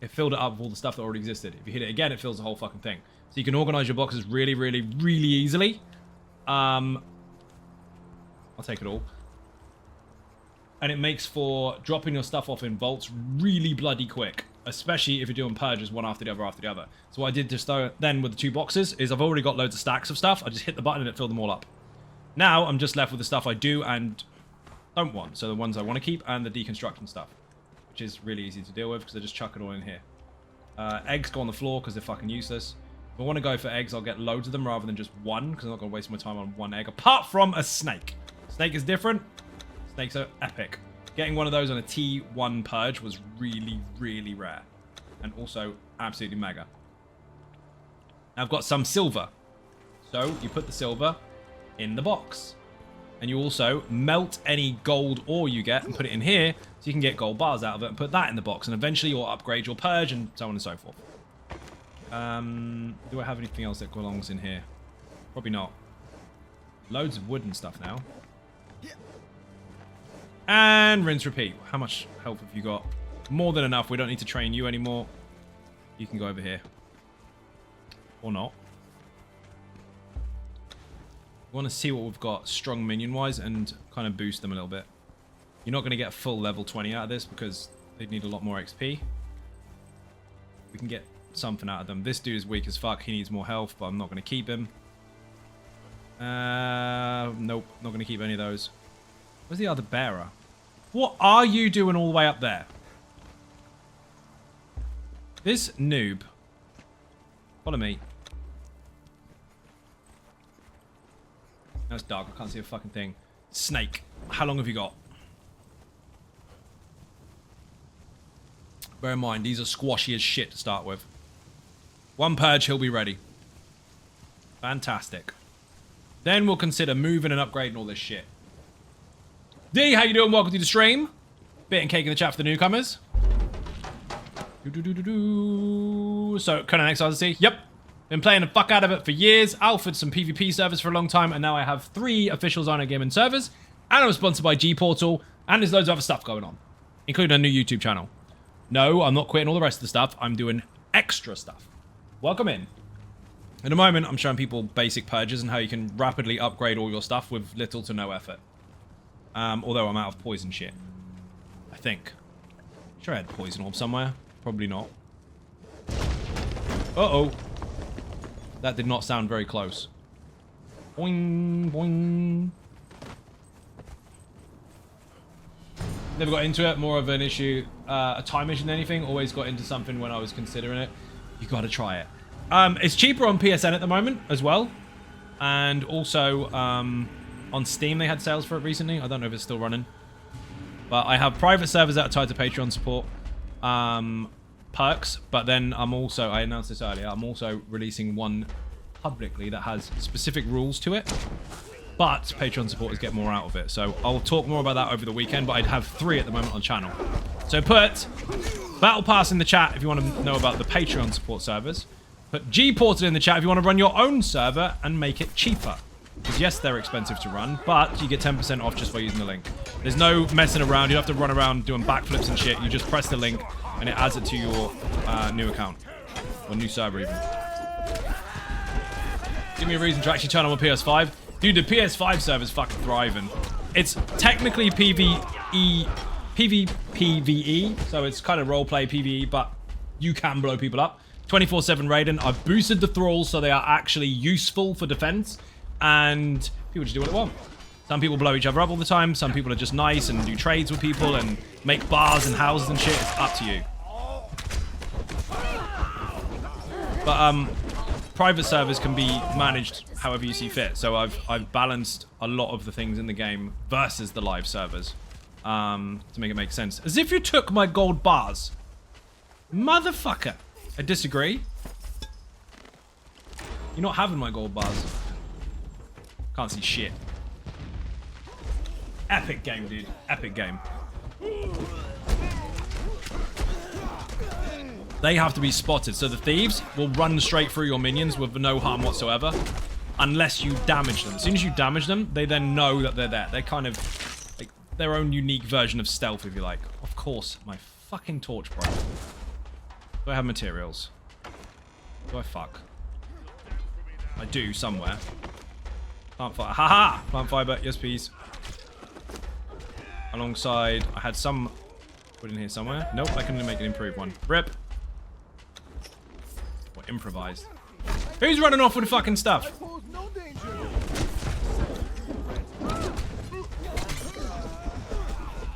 it filled it up with all the stuff that already existed. If you hit it again, it fills the whole fucking thing. So you can organize your boxes really, really, really easily. I'll take it all. And it makes for dropping your stuff off in vaults really bloody quick. Especially if you're doing purges one after the other after the other. So what I did just then with the 2 boxes is I've already got loads of stacks of stuff. I just hit the button and it filled them all up. Now I'm just left with the stuff I do and don't want. So the ones I want to keep and the deconstruction stuff. Which is really easy to deal with because I just chuck it all in here. Eggs go on the floor because they're fucking useless. If I want to go for eggs, I'll get loads of them rather than just one because I'm not going to waste my time on one egg. Apart from a snake. Snake is different. Snakes are epic. Getting one of those on a T1 Purge was really, really rare. And also absolutely mega. Now I've got some silver. So you put the silver in the box. And you also melt any gold ore you get and put it in here so you can get gold bars out of it and put that in the box. And eventually you'll upgrade your Purge and so on and so forth. Do I have anything else that belongs in here? Probably not. Loads of wood and stuff now. And rinse repeat. How much health have you got? More than enough. We don't need to train you anymore. You can go over here. Or not. We want to see what we've got strong minion-wise and kind of boost them a little bit. You're not going to get a full level 20 out of this because they'd need a lot more XP. We can get something out of them. This dude is weak as fuck. He needs more health, but I'm not going to keep him. Nope. Not going to keep any of those. Where's the other bearer? What are you doing all the way up there? This noob. Follow me. Now it's dark. I can't see a fucking thing. Snake. How long have you got? Bear in mind, these are squashy as shit to start with. One Purge, he'll be ready. Fantastic. Then we'll consider moving and upgrading all this shit. D, how you doing? Welcome to the stream. Bit and cake in the chat for the newcomers. So, Conan Exiles, yep. Been playing the fuck out of it for years. Alphaed some PvP servers for a long time, and now I have 3 official Zyno Gaming servers. And I'm sponsored by G-Portal, and there's loads of other stuff going on, including a new YouTube channel. No, I'm not quitting all the rest of the stuff. I'm doing extra stuff. Welcome in. At the moment, I'm showing people basic purges and how you can rapidly upgrade all your stuff with little to no effort. Although I'm out of poison shit. I think. Sure I had poison orb somewhere. Probably not. Uh-oh. That did not sound very close. Boing, boing. Never got into it. More of an issue, a time issue than anything. Always got into something when I was considering it. You got to try it. It's cheaper on PSN at the moment as well. And also on Steam they had sales for it recently. I don't know if it's still running. But I have private servers that are tied to Patreon support. Perks, but then I'm also, I announced this earlier, I'm also releasing one publicly that has specific rules to it, but Patreon supporters get more out of it. So I'll talk more about that over the weekend, but I'd have 3 at the moment on channel. So put Battle Pass in the chat if you want to know about the Patreon support servers. Put G-Portal in the chat if you want to run your own server and make it cheaper. Because yes, they're expensive to run, but you get 10% off just by using the link. There's no messing around. You don't have to run around doing backflips and shit. You just press the link and it adds it to your new account. Or new server even. Give me a reason to actually turn on my PS5. Dude, the PS5 server's fucking thriving. It's technically PvPvE, so it's kind of roleplay PvE, but you can blow people up. 24/7 raiding. I've boosted the thralls so they are actually useful for defense. And people just do what they want. Some people blow each other up all the time. Some people are just nice and do trades with people and make bars and houses and shit. It's up to you. But private servers can be managed however you see fit. So I've balanced a lot of the things in the game versus the live servers to make it make sense. As if you took my gold bars. Motherfucker. I disagree. You're not having my gold bars. Can't see shit. Epic game, dude. Epic game. They have to be spotted. So the thieves will run straight through your minions with no harm whatsoever. Unless you damage them. As soon as you damage them, they then know that they're there. They're kind of like their own unique version of stealth, if you like. Of course, my fucking torch, bro. Do I have materials? Do I fuck? I do, somewhere. Plant fiber. Haha! Plant fiber. Yes, please. Alongside, I had some put in here somewhere. Nope, I can make an improved one. Rip. Or improvised. Who's running off with the fucking stuff?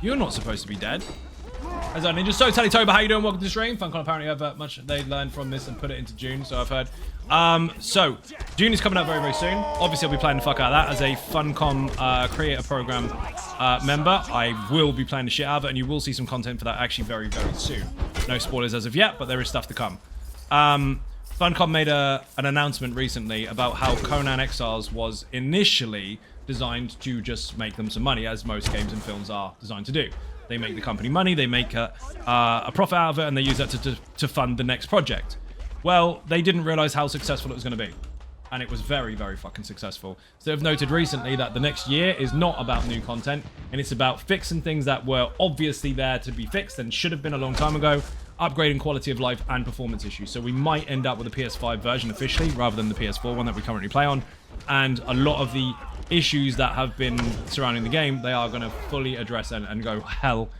You're not supposed to be dead. As Ninja, so Tally Toba, how you doing? Welcome to the stream. Funcom apparently have much they learned from this and put it into June, so I've heard. So June is coming up very, very soon. Obviously, I'll be playing the fuck out of that as a Funcom creator program member. I will be playing the shit out of it, and you will see some content for that actually very, very soon. No spoilers as of yet, but there is stuff to come. Funcom made an announcement recently about how Conan Exiles was initially designed to just make them some money, as most games and films are designed to do. They make the company money, they make a profit out of it, and they use that to fund the next project. Well, they didn't realize how successful it was going to be. And it was very, very fucking successful. So they've noted recently that the next year is not about new content, and it's about fixing things that were obviously there to be fixed and should have been a long time ago, upgrading quality of life and performance issues. So we might end up with a PS5 version officially, rather than the PS4 one that we currently play on. And a lot of the issues that have been surrounding the game, they are going to fully address and go hell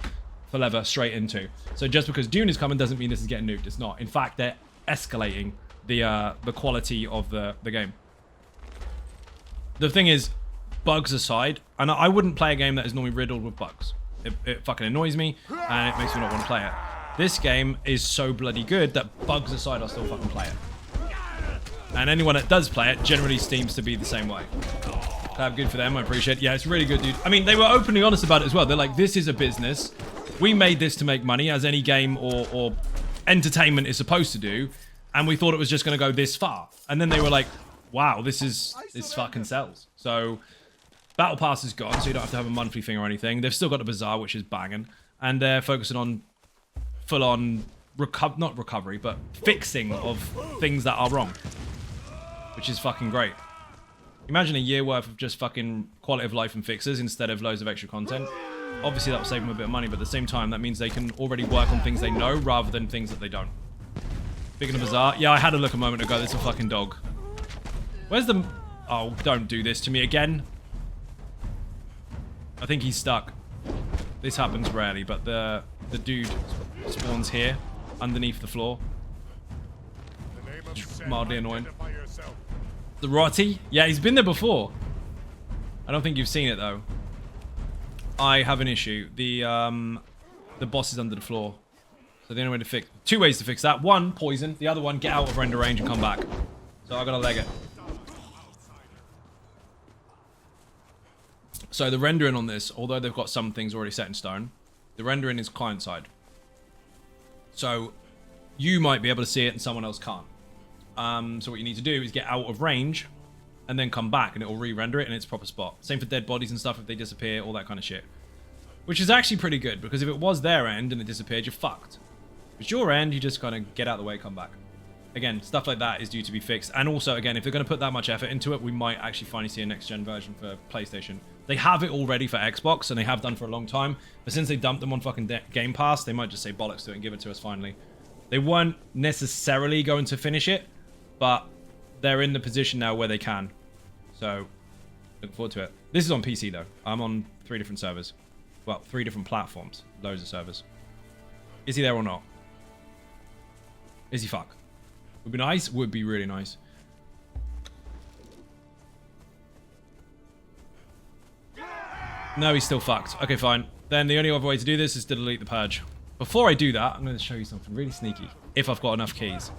for leather straight into. So just because Dune is coming doesn't mean this is getting nuked. It's not. In fact, they're escalating the quality of the game. The thing is, bugs aside, and I wouldn't play a game that is normally riddled with bugs. It fucking annoys me, and it makes me not want to play it. This game is so bloody good that bugs aside, I'll still fucking play it. And anyone that does play it generally seems to be the same way. Good for them, I appreciate it. Yeah, it's really good, dude. I mean, they were openly honest about it as well. They're like, this is a business. We made this to make money, as any game or entertainment is supposed to do. And we thought it was just going to go this far. And then they were like, wow, this fucking sells. So, Battle Pass is gone, so you don't have to have a monthly thing or anything. They've still got the Bazaar, which is banging. And they're focusing on full-on, not recovery, but fixing of things that are wrong. Which is fucking great. Imagine a year worth of just fucking quality of life and fixes instead of loads of extra content. Obviously that will save them a bit of money, but at the same time that means they can already work on things they know rather than things that they don't. Speaking of Bazaar, yeah, I had a look a moment ago. There's a fucking dog. Where's the... Oh, don't do this to me again. I think he's stuck. This happens rarely, but the dude spawns here, underneath the floor. Mildly annoying. The Rotty? Yeah, he's been there before. I don't think you've seen it, though. I have an issue. The boss is under the floor. So the only way to fix... Two ways to fix that. One, poison. The other one, get out of render range and come back. So I gotta leg it. So the rendering on this, although they've got some things already set in stone, the rendering is client-side. So you might be able to see it and someone else can't. So what you need to do is get out of range and then come back and it will re-render it in its proper spot. Same for dead bodies and stuff if they disappear, all that kind of shit. Which is actually pretty good because if it was their end and it disappeared, you're fucked. If it's your end, you just kind of get out of the way, come back. Again, stuff like that is due to be fixed. And also, again, if they're going to put that much effort into it, we might actually finally see a next-gen version for PlayStation. They have it already for Xbox, and they have done for a long time. But since they dumped them on fucking Game Pass, they might just say bollocks to it and give it to us finally. They weren't necessarily going to finish it, but they're in the position now where they can. So, look forward to it. This is on PC, though. I'm on 3 different servers. Well, 3 different platforms. Loads of servers. Is he there or not? Is he fuck? Would be nice. Would be really nice. No, he's still fucked. Okay, fine. Then the only other way to do this is to delete the Purge. Before I do that, I'm going to show you something really sneaky. If I've got enough keys.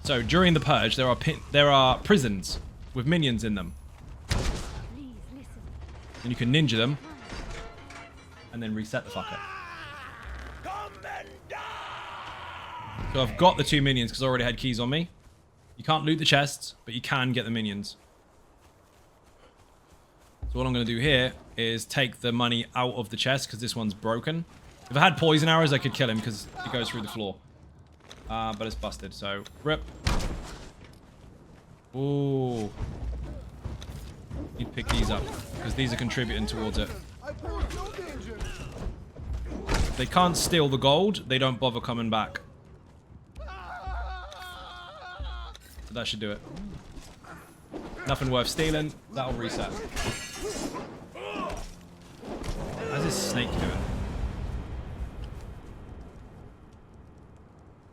So, during the Purge, there are prisons with minions in them. And you can ninja them. And then reset the fucker. So I've got the 2 minions because I already had keys on me. You can't loot the chests, but you can get the minions. So what I'm going to do here is take the money out of the chest because this one's broken. If I had poison arrows, I could kill him because it goes through the floor. But it's busted, so rip. Ooh. You'd pick these up because these are contributing towards it. If they can't steal the gold, they don't bother coming back. So that should do it. Nothing worth stealing. That'll reset. How's this snake doing?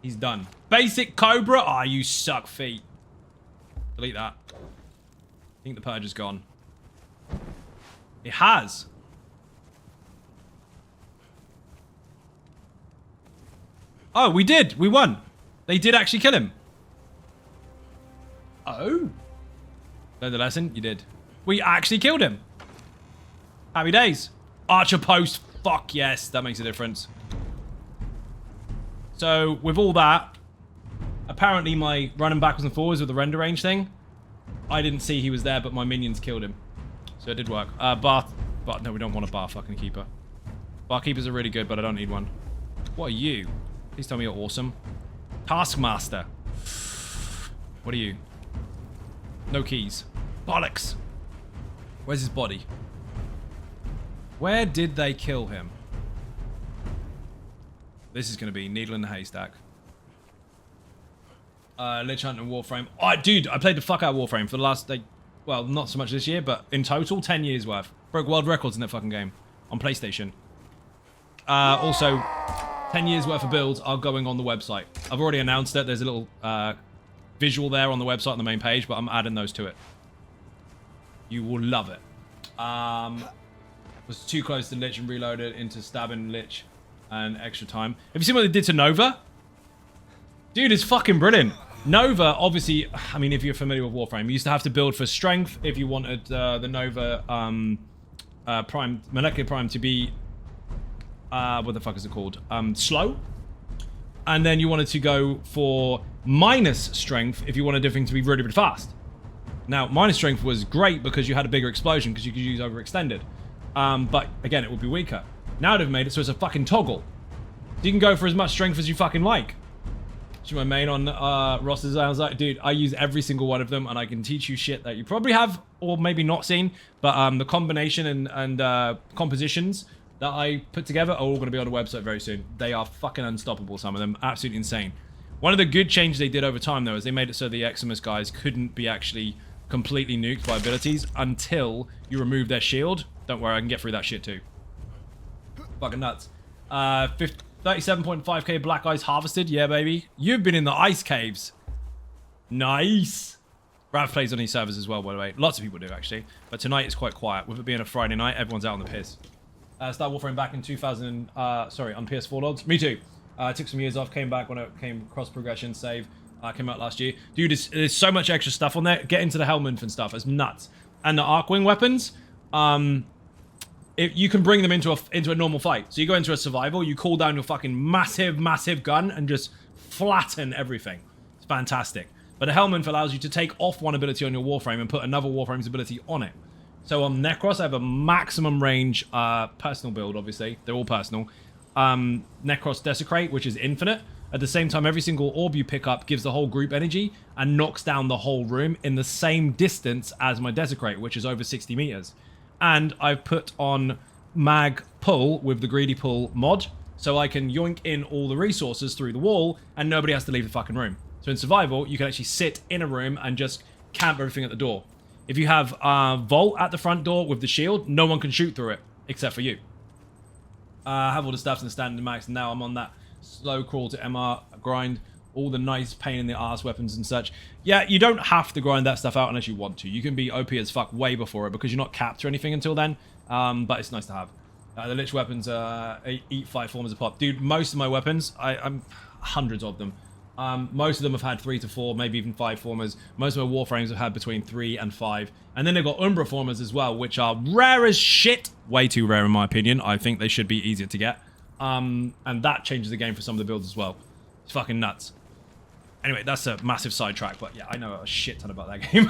He's done. Basic Cobra? Ah, oh, you suck feet. Delete that. I think the Purge is gone. It has. Oh, we did. We won. They did actually kill him. Oh. Learn the lesson? You did. We actually killed him. Happy days. Archer post. Fuck yes. That makes a difference. So, with all that, apparently my running backwards and forwards with the render range thing, I didn't see he was there, but my minions killed him. So it did work. Bar... No, we don't want a bar fucking keeper. Bar keepers are really good, but I don't need one. What are you? Please tell me you're awesome. Taskmaster. What are you? No keys. Bollocks. Where's his body? Where did they kill him? This is going to be needle in the haystack. Lich Hunt and Warframe. Oh, dude, I played the fuck out of Warframe for the last, like, well, not so much this year, but in total, 10 years worth. Broke world records in that fucking game on PlayStation. Also, 10 years worth of builds are going on the website. I've already announced it. There's a little visual there on the website on the main page, but I'm adding those to it. You will love it. Was too close to Lich and reloaded into stabbing Lich and extra time. Have you seen what they did to Nova? Dude, it's fucking brilliant. Nova, obviously, I mean, if you're familiar with Warframe, you used to have to build for strength if you wanted the Nova prime, molecular prime to be, what the fuck is it called? Slow. And then you wanted to go for minus strength if you wanted everything to be really, really fast. Now, minus strength was great because you had a bigger explosion because you could use overextended. But again, it would be weaker. Now they've made it so it's a fucking toggle. So you can go for as much strength as you fucking like. So my main on rosters, I was like, dude, I use every single one of them, and I can teach you shit that you probably have or maybe not seen. But the combination and compositions that I put together are all going to be on the website very soon. They are fucking unstoppable, some of them. Absolutely insane. One of the good changes they did over time, though, is they made it so the Eximus guys couldn't be actually completely nuked by abilities until you remove their shield. Don't worry, I can get through that shit too. Fucking nuts. 37.5k black ice harvested. Yeah, baby. You've been in the ice caves. Nice. Rav plays on these servers as well, by the way. Lots of people do, actually. But tonight it's quite quiet. With it being a Friday night, everyone's out on the piss. Started Warframe back in 2000... on PS4 logs. Me too. Took some years off. Came back when it came cross progression save. Came out last year. Dude, there's so much extra stuff on there. Get into the Helminth and stuff. It's nuts. And the Arcwing weapons... you can bring them into a normal fight. So you go into a survival, you call down your fucking massive gun and just flatten everything. It's fantastic. But the Helminth allows you to take off one ability on your Warframe and put another Warframe's ability on it. So on Necros, I have a maximum range personal build, obviously. They're all personal. Necros Desecrate, which is infinite. At the same time, every single orb you pick up gives the whole group energy and knocks down the whole room in the same distance as my Desecrate, which is over 60 meters. And I've put on mag pull with the greedy pull mod, so I can yoink in all the resources through the wall and nobody has to leave the fucking room. So in survival, you can actually sit in a room and just camp everything at the door. If you have Vault at the front door with the shield, no one can shoot through it except for you. I have all the stuff in the standard max, and now I'm on that slow crawl to MR grind. All the nice pain in the ass weapons and such. Yeah, you don't have to grind that stuff out unless you want to. You can be OP as fuck way before it because you're not capped or anything until then. But it's nice to have. The Lich weapons eat 5 forms a pop. Dude, most of my weapons, I'm hundreds of them. Most of them have had 3 to 4, maybe even 5 formers. Most of my Warframes have had between 3 and 5. And then they've got Umbra formers as well, which are rare as shit. Way too rare in my opinion. I think they should be easier to get. And that changes the game for some of the builds as well. It's fucking nuts. Anyway, that's a massive sidetrack, but yeah, I know a shit ton about that game.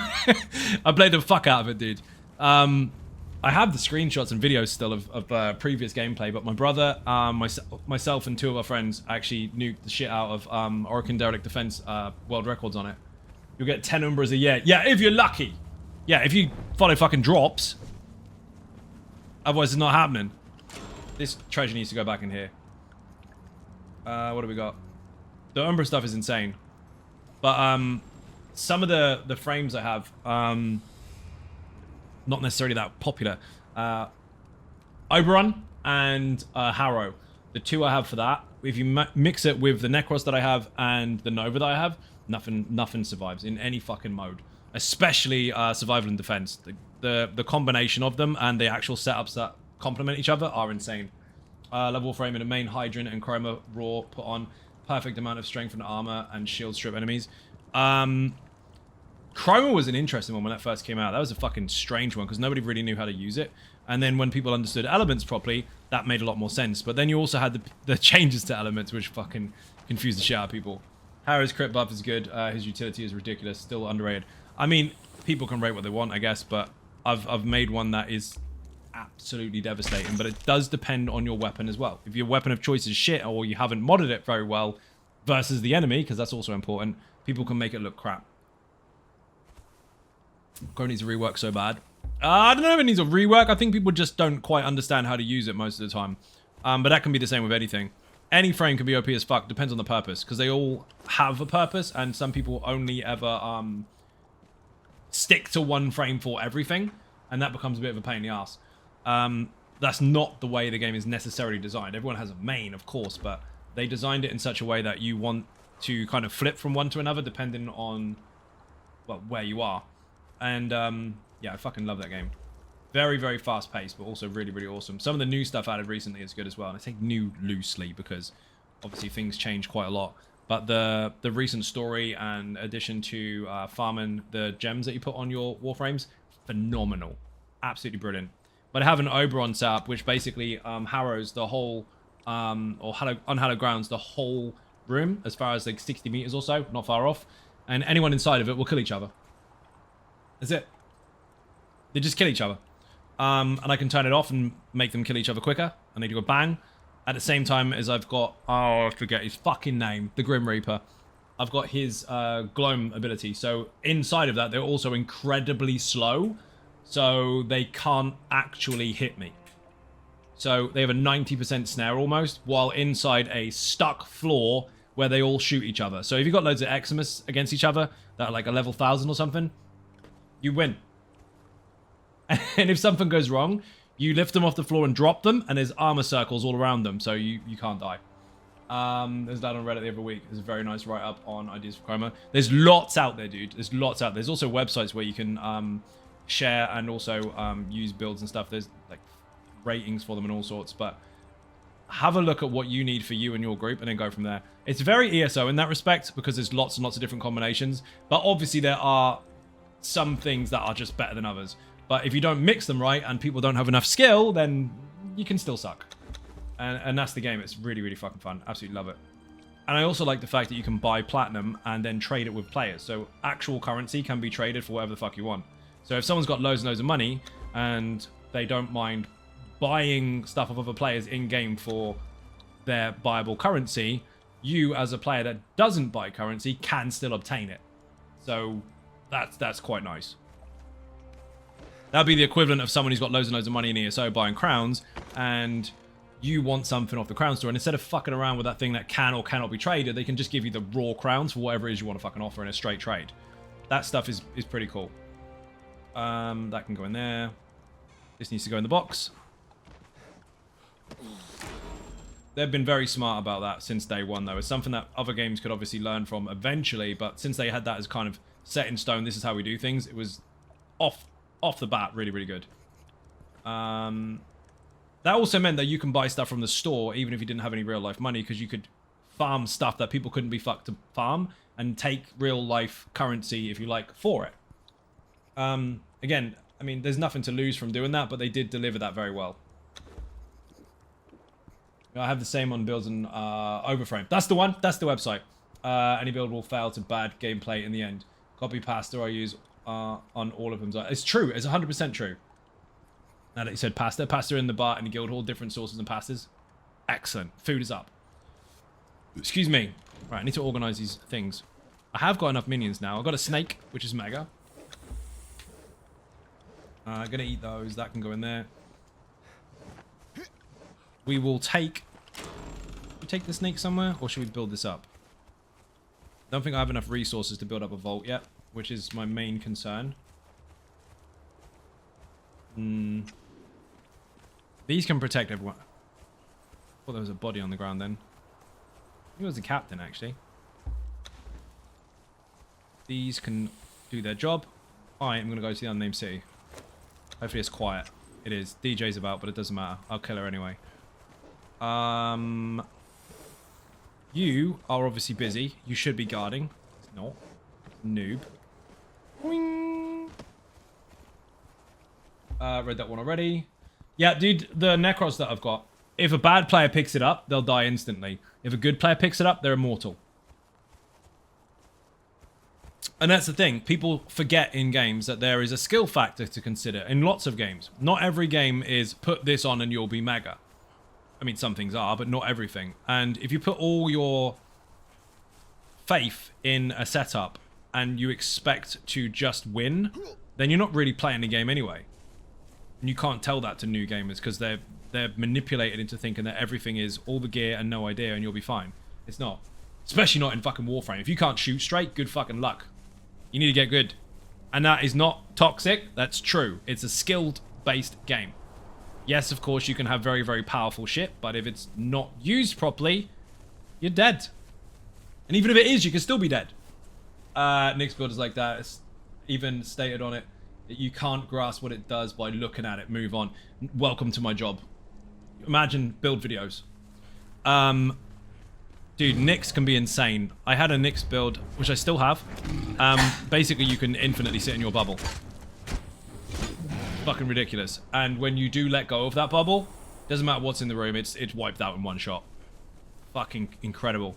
I played the fuck out of it, dude. I have the screenshots and videos still of previous gameplay, but my brother, myself, and 2 of our friends actually nuked the shit out of Orokin Derelict Defense world records on it. You'll get 10 Umbras a year. Yeah, if you're lucky. Yeah, if you follow fucking drops. Otherwise, it's not happening. This treasure needs to go back in here. What do we got? The Umbra stuff is insane. But some of the frames I have, not necessarily that popular. Oberon and Harrow. The 2 I have for that. If you mix it with the Necros that I have and the Nova that I have, nothing survives in any fucking mode. Especially survival and defense. The combination of them and the actual setups that complement each other are insane. Level frame and a main hydrant and chroma raw put on. perfect amount of strength and armor and shield strip enemies. Chroma was an interesting one when that first came out. That was a fucking strange one because nobody really knew how to use it. And then when people understood elements properly, that made a lot more sense. But then you also had the changes to elements, which fucking confused the shit out of people. Harrow's crit buff is good. His utility is ridiculous. Still underrated. I mean, people can rate what they want, I guess, but I've made one that is absolutely devastating. But it does depend on your weapon as well. If your weapon of choice is shit or you haven't modded it very well versus the enemy, because that's also important, people can make it look crap. Chrome needs a rework so bad. I don't know if it needs a rework. I think people just don't quite understand how to use it most of the time. But that can be the same with anything. Any frame can be OP as fuck. Depends on the purpose. Because they all have a purpose. And some people only ever stick to one frame for everything. And that becomes a bit of a pain in the ass. That's not the way the game is necessarily designed. Everyone has a main, of course. But they designed it in such a way that you want to kind of flip from one to another. Depending on, well, where you are. And yeah, I fucking love that game. Very, very fast paced, but also really, really awesome. Some of the new stuff added recently is good as well. And I say new loosely because obviously things change quite a lot. But the recent story and addition to farming the gems that you put on your warframes, phenomenal. Absolutely brilliant. But I have an Oberon setup, which basically harrows the whole, unhallowed grounds, the whole room as far as like 60 meters or so, not far off. And anyone inside of it will kill each other. That's it. They just kill each other. And I can turn it off and make them kill each other quicker. And they do a bang. At the same time as I've got... Oh, I forget his fucking name. The Grim Reaper. I've got his Gloam ability. So inside of that, they're also incredibly slow. So they can't actually hit me. So they have a 90% snare almost. While inside a stuck floor where they all shoot each other. So if you've got loads of Eximus against each other, that are like a level 1000 or something, you win. And if something goes wrong, you lift them off the floor and drop them, and there's armor circles all around them, so you can't die. There's that on Reddit the other week. There's a very nice write-up on ideas for Chroma. There's lots out there, dude. There's lots out there. There's also websites where you can share and also use builds and stuff. There's like ratings for them and all sorts, but have a look at what you need for you and your group and then go from there. It's very ESO in that respect because there's lots and lots of different combinations, but obviously there are some things that are just better than others. But if you don't mix them right and people don't have enough skill, then you can still suck. And that's the game. It's really, really fucking fun. Absolutely love it. And I also like the fact that you can buy platinum and then trade it with players. So actual currency can be traded for whatever the fuck you want. So if someone's got loads and loads of money and they don't mind buying stuff of other players in-game for their buyable currency, you as a player that doesn't buy currency can still obtain it. So that's quite nice. That'd be the equivalent of someone who's got loads and loads of money in ESO buying crowns, and you want something off the crown store, and instead of fucking around with that thing that can or cannot be traded, they can just give you the raw crowns for whatever it is you want to fucking offer in a straight trade. That stuff is pretty cool. That can go in there. This needs to go in the box. They've been very smart about that since day one, though. It's something that other games could obviously learn from eventually, but since they had that as kind of set in stone, this is how we do things, it was off the bat really, really good. That also meant that you can buy stuff from the store even if you didn't have any real life money, because you could farm stuff that people couldn't be fucked to farm and take real life currency, if you like, for it. Again, I mean, there's nothing to lose from doing that, but they did deliver that very well. I have the same on builds and Overframe. That's the one. That's the website. Any build will fail to bad gameplay in the end. Copy pasta I use on all of them. It's true. It's 100% true. Now that you said pasta in the bar and the guild hall, different sauces and pastas. Excellent. Food is up. Excuse me. Right, I need to organize these things. I have got enough minions now. I've got a snake, which is mega. I'm gonna eat those. That can go in there. We will take... we take the snake somewhere, or should we build this up? I don't think I have enough resources to build up a vault yet, which is my main concern. These can protect everyone. I thought there was a body on the ground then. I think it was the captain, actually. These can do their job. I am going to go to the unnamed city. Hopefully it's quiet. It is. DJ's about, but it doesn't matter. I'll kill her anyway. You are obviously busy. You should be guarding. It's not. Noob. Boing. Read that one already. Yeah, dude, the Necros that I've got, if a bad player picks it up, they'll die instantly. If a good player picks it up, they're immortal. And that's the thing. People forget in games that there is a skill factor to consider in lots of games. Not every game is put this on and you'll be mega. I mean, some things are, but not everything. And if you put all your faith in a setup and you expect to just win, then you're not really playing the game anyway. And you can't tell that to new gamers because they're manipulated into thinking that everything is all the gear and no idea and you'll be fine. It's not. Especially not in fucking Warframe. If you can't shoot straight, good fucking luck. You need to get good. And that is not toxic. That's true. It's a skilled-based game. Yes, of course, you can have very, very powerful shit, but if it's not used properly, you're dead. And even if it is, you can still be dead. Nick's build is like that. It's even stated on it that you can't grasp what it does by looking at it. Move on. Welcome to my job. Imagine build videos. Dude, Nyx can be insane. I had a Nyx build, which I still have. Basically, you can infinitely sit in your bubble. Fucking ridiculous. And when you do let go of that bubble, doesn't matter what's in the room, it's wiped out in one shot. Fucking incredible.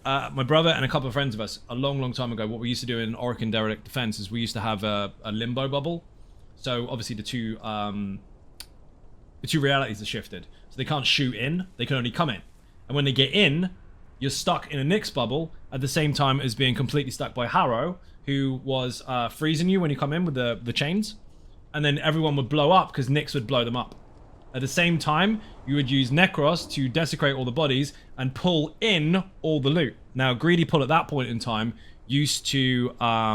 My brother and a couple of friends of us, a long, long time ago, what we used to do in Orokin Derelict Defense is we used to have a limbo bubble. So obviously the two realities are shifted. So they can't shoot in, they can only come in. And when they get in, you're stuck in a Nyx bubble at the same time as being completely stuck by Harrow, who was freezing you when you come in with the chains. And then everyone would blow up because Nyx would blow them up. At the same time, you would use Necros to desecrate all the bodies and pull in all the loot. Now, Greedy Pull at that point in time used to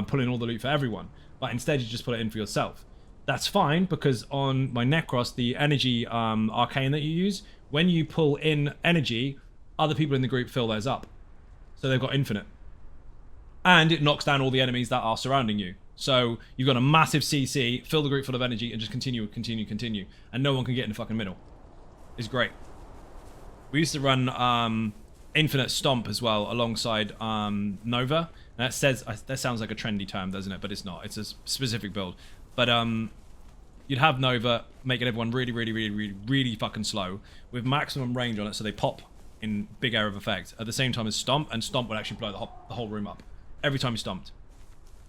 pull in all the loot for everyone, but instead you just put it in for yourself. That's fine because on my Necros, the energy arcane that you use, when you pull in energy, other people in the group fill theirs up. So they've got infinite. And it knocks down all the enemies that are surrounding you. So you've got a massive CC, fill the group full of energy, and just continue. And no one can get in the fucking middle. It's great. We used to run Infinite Stomp as well, alongside Nova. And that sounds like a trendy term, doesn't it? But it's not. It's a specific build. But you'd have Nova, making everyone really, really, really, really, really fucking slow, with maximum range on it, so they pop in big area of effect. At the same time as Stomp, and Stomp would actually blow the whole room up. Every time you stomped.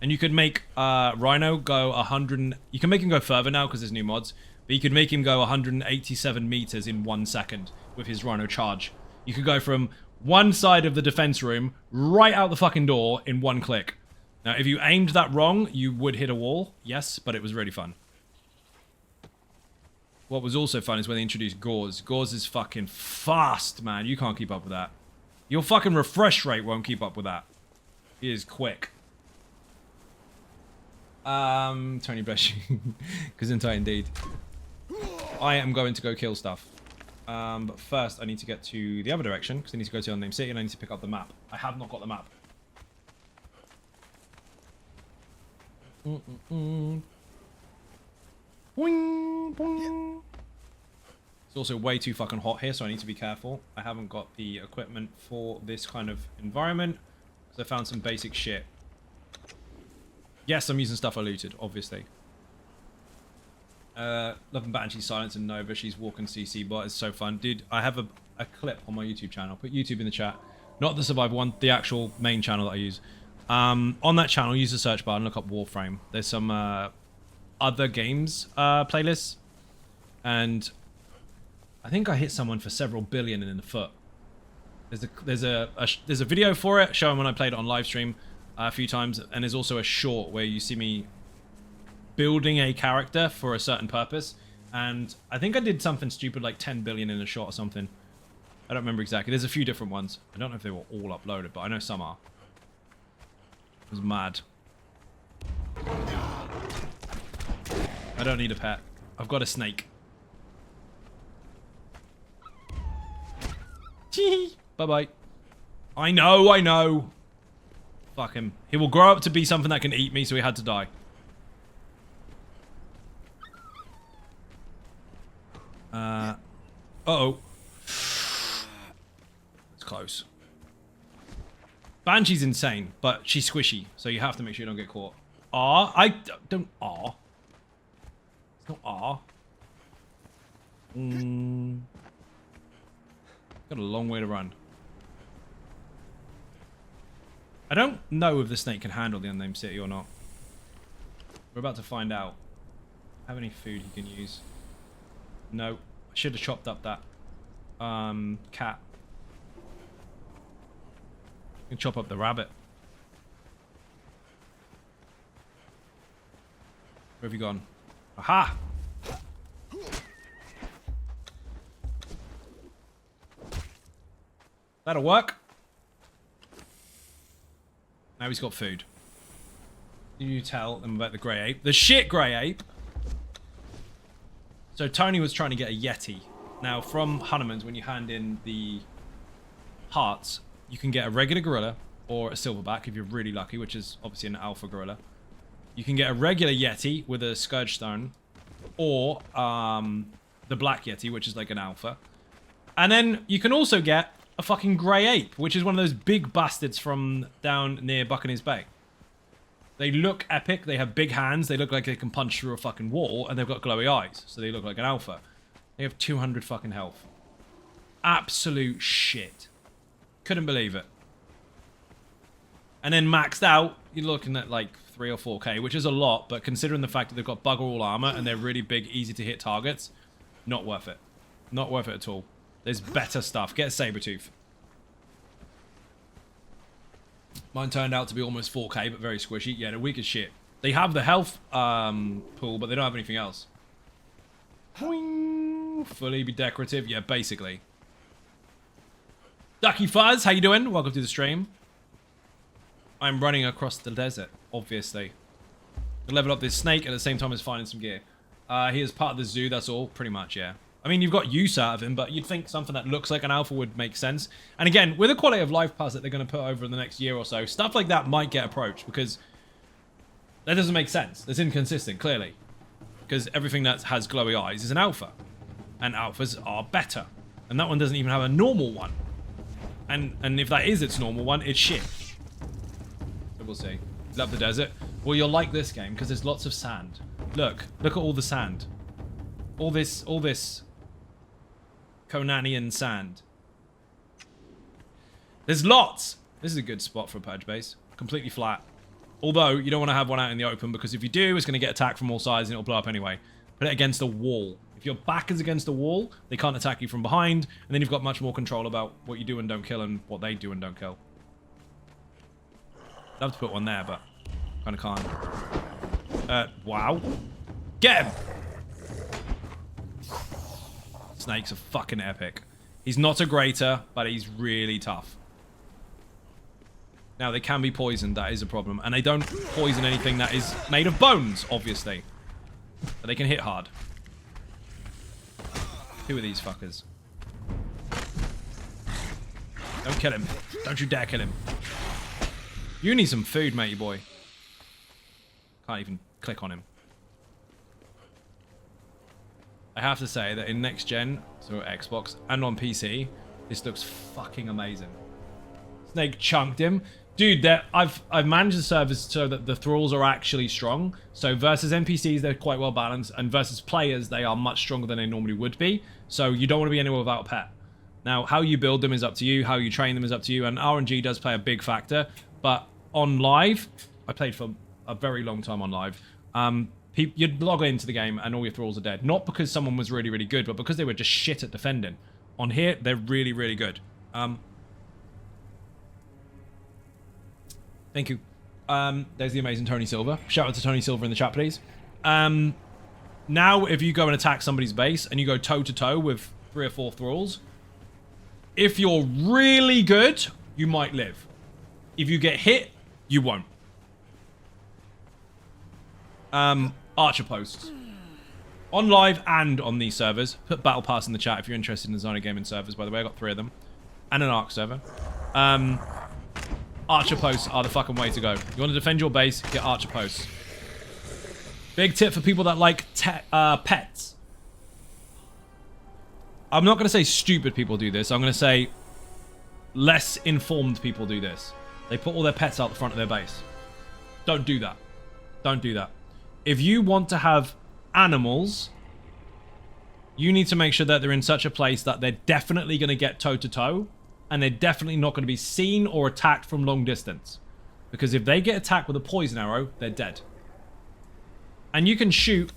And you could make Rhino go 100... You can make him go further now because there's new mods. But you could make him go 187 meters in 1 second with his Rhino charge. You could go from one side of the defense room right out the fucking door in 1 click. Now, if you aimed that wrong, you would hit a wall. Yes, but it was really fun. What was also fun is when they introduced Gauze. Gauze is fucking fast, man. You can't keep up with that. Your fucking refresh rate won't keep up with that. He is quick. Tony, bless you. Gesundheit indeed. I am going to go kill stuff. But first I need to get to the other direction, because I need to go to Unnamed City and I need to pick up the map. I have not got the map. Boing, boing. It's also way too fucking hot here, so I need to be careful. I haven't got the equipment for this kind of environment, so I found some basic shit. Yes, I'm using stuff I looted, obviously. Love and Banshee Silence and Nova. She's walking CC bot. It's so fun. Dude, I have a clip on my YouTube channel. Put YouTube in the chat. Not the survival one, the actual main channel that I use. On that channel, use the search bar and look up Warframe. There's some other games playlists. And I think I hit someone for several billion in the foot. There's a video for it showing when I played it on live stream a few times, and there's also a short where you see me building a character for a certain purpose, and I think I did something stupid like 10 billion in a shot or something. I don't remember exactly. There's a few different ones. I don't know if they were all uploaded, but I know some are. It was mad. I don't need a pet. I've got a snake. Bye-bye. I know. Fuck him. He will grow up to be something that can eat me, so he had to die. Uh-oh. It's close. Banshee's insane, but she's squishy, so you have to make sure you don't get caught. I don't It's not R. Got a long way to run. I don't know if the snake can handle the unnamed city or not. We're about to find out. Have any food he can use? No. I should have chopped up that cat. I can chop up the rabbit. Where have you gone? Aha! That'll work. Now he's got food. Did you tell them about the grey ape? The shit grey ape! So Tony was trying to get a Yeti. Now from Hanuman's, when you hand in the hearts, you can get a regular gorilla or a silverback if you're really lucky, which is obviously an alpha gorilla. You can get a regular Yeti with a Scourge Stone, or the Black Yeti, which is like an alpha. And then you can also get a fucking grey ape, which is one of those big bastards from down near Buccaneers Bay. They look epic, they have big hands, they look like they can punch through a fucking wall, and they've got glowy eyes, so they look like an alpha. They have 200 fucking health. Absolute shit. Couldn't believe it. And then maxed out, you're looking at like 3 or 4k, which is a lot, but considering the fact that they've got bugger all armor and they're really big, easy to hit targets, not worth it. Not worth it at all. There's better stuff. Get a Sabretooth. Mine turned out to be almost 4k, but very squishy. Yeah, they're weak as shit. They have the health pool, but they don't have anything else. Boing. Fully be decorative. Yeah, basically. Ducky Fuzz, how you doing? Welcome to the stream. I'm running across the desert, obviously. To level up this snake at the same time as finding some gear. He is part of the zoo, that's all. Pretty much, yeah. I mean, you've got use out of him, but you'd think something that looks like an alpha would make sense. And again, with the quality of life pass that they're going to put over in the next year or so, stuff like that might get approached, because that doesn't make sense. It's inconsistent, clearly. Because everything that has glowy eyes is an alpha. And alphas are better. And that one doesn't even have a normal one. And if that is its normal one, it's shit. So we'll see. Love the desert. Well, you'll like this game, because there's lots of sand. Look at all the sand. All this Conanian sand. There's lots. This is a good spot for a Purge base. Completely flat. Although, you don't want to have one out in the open, because if you do, it's going to get attacked from all sides and it'll blow up anyway. Put it against a wall. If your back is against a wall, they can't attack you from behind, and then you've got much more control about what you do and don't kill and what they do and don't kill. Love to put one there, but kind of can't. Wow. Get him! Snakes are fucking epic. He's not a greater, but he's really tough. Now, they can be poisoned. That is a problem. And they don't poison anything that is made of bones, obviously. But they can hit hard. Who are these fuckers? Don't kill him. Don't you dare kill him. You need some food, matey boy. Can't even click on him. I have to say that in next gen, so Xbox and on PC, this looks fucking amazing. Snake chunked him. Dude, I've managed the servers so that the thralls are actually strong. So versus NPCs, they're quite well balanced. And versus players, they are much stronger than they normally would be. So you don't want to be anywhere without a pet. Now, how you build them is up to you. How you train them is up to you. And RNG does play a big factor. But on live, I played for a very long time on live. You'd log into the game and all your thralls are dead. Not because someone was really, really good, but because they were just shit at defending. On here, they're really, really good. Thank you. There's the amazing Tony Silver. Shout out to Tony Silver in the chat, please. Now, if you go and attack somebody's base and you go toe-to-toe with 3 or 4 thralls, if you're really good, you might live. If you get hit, you won't. Archer posts. On live and on these servers. Put Battle Pass in the chat if you're interested in designing gaming servers, by the way. I got 3 of them. And an Arc server. Archer posts are the fucking way to go. You want to defend your base, get Archer posts. Big tip for people that like pets. I'm not going to say stupid people do this. I'm going to say less informed people do this. They put all their pets out the front of their base. Don't do that. Don't do that. If you want to have animals, you need to make sure that they're in such a place that they're definitely going to get toe-to-toe, and they're definitely not going to be seen or attacked from long distance. Because if they get attacked with a poison arrow, they're dead. And you can shoot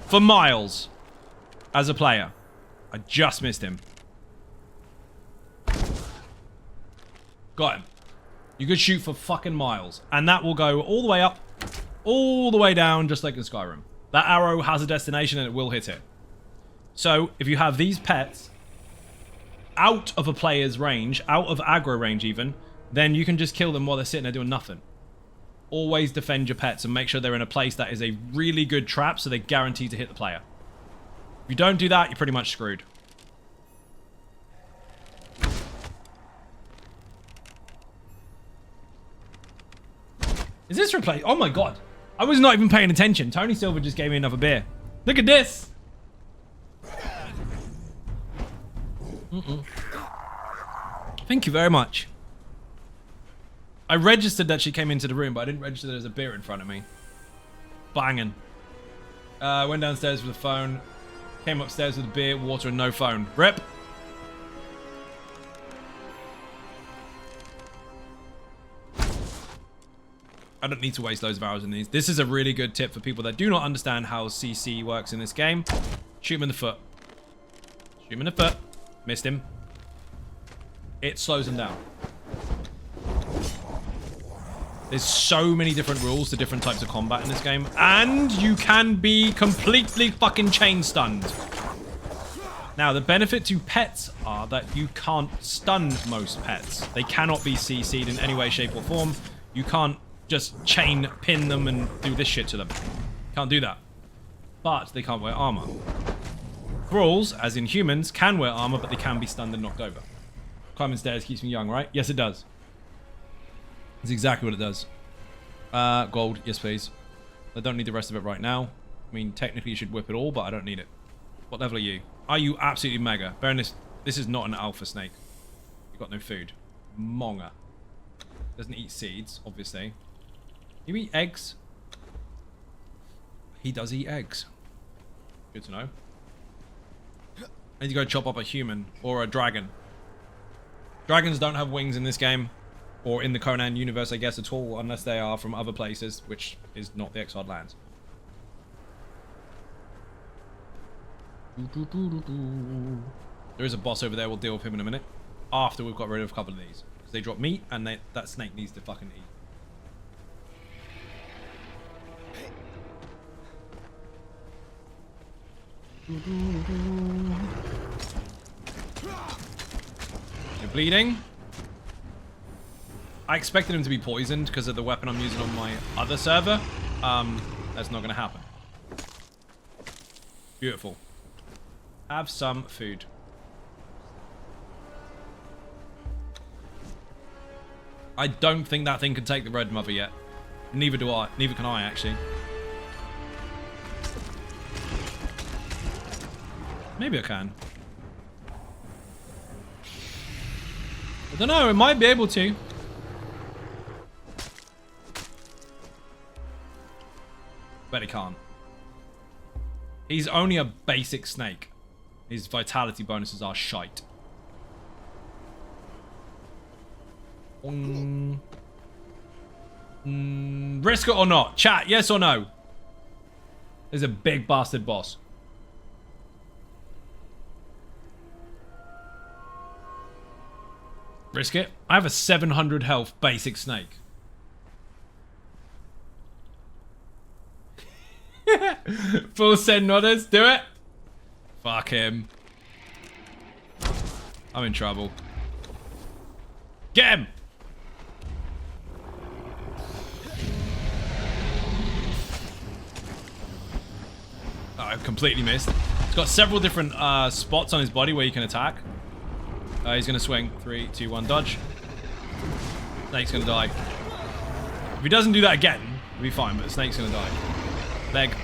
for miles as a player. I just missed him. Got him. You could shoot for fucking miles. And that will go all the way up, all the way down, just like in Skyrim. That arrow has a destination and it will hit it. So, if you have these pets out of a player's range, out of aggro range even, then you can just kill them while they're sitting there doing nothing. Always defend your pets and make sure they're in a place that is a really good trap so they're guaranteed to hit the player. If you don't do that, you're pretty much screwed. Is this replaced? Oh my god. I was not even paying attention. Tony Silver just gave me another beer. Look at this. Thank you very much. I registered that she came into the room, but I didn't register that there's a beer in front of me. Banging. Went downstairs with the phone. Came upstairs with a beer, water, and no phone. Rip. I don't need to waste loads of hours in these. This is a really good tip for people that do not understand how CC works in this game. Shoot him in the foot. Shoot him in the foot. Missed him. It slows him down. There's so many different rules to different types of combat in this game. And you can be completely fucking chain stunned. Now, the benefit to pets are that you can't stun most pets. They cannot be CC'd in any way, shape, or form. You can't just chain pin them and do this shit to them. Can't do that. But they can't wear armor. Thralls, as in humans, can wear armor, but they can be stunned and knocked over. Climbing stairs keeps me young, right? Yes, it does. That's exactly what it does. Gold, yes please. I don't need the rest of it right now. I mean, technically you should whip it all, but I don't need it. What level are you? Are you absolutely mega? Bear in this is not an alpha snake. You've got no food. Monga. Doesn't eat seeds, obviously. You eat eggs? He does eat eggs. Good to know. I need to go chop up a human or a dragon. Dragons don't have wings in this game. Or in the Conan universe, I guess, at all, unless they are from other places, which is not the Exiled Lands. There is a boss over there, we'll deal with him in a minute. After we've got rid of a couple of these. Because they drop meat, and that snake needs to fucking eat. You're bleeding. I expected him to be poisoned because of the weapon I'm using on my other server. That's not going to happen. Beautiful. Have some food. I don't think that thing can take the Red Mother yet. Neither do I. Neither can I, actually. Maybe I can. I don't know. It might be able to. But he can't. He's only a basic snake. His vitality bonuses are shite. Risk it or not? Chat, yes or no? There's a big bastard boss. Risk it? I have a 700 health basic snake. Full send nodders, do it. Fuck him. I'm in trouble. Get him! Oh, I've completely missed. It's got several different spots on his body where you can attack. He's gonna swing. 3, 2, 1, dodge. Snake's gonna die. If he doesn't do that again, he'll be fine, but the snake's gonna die. Leg.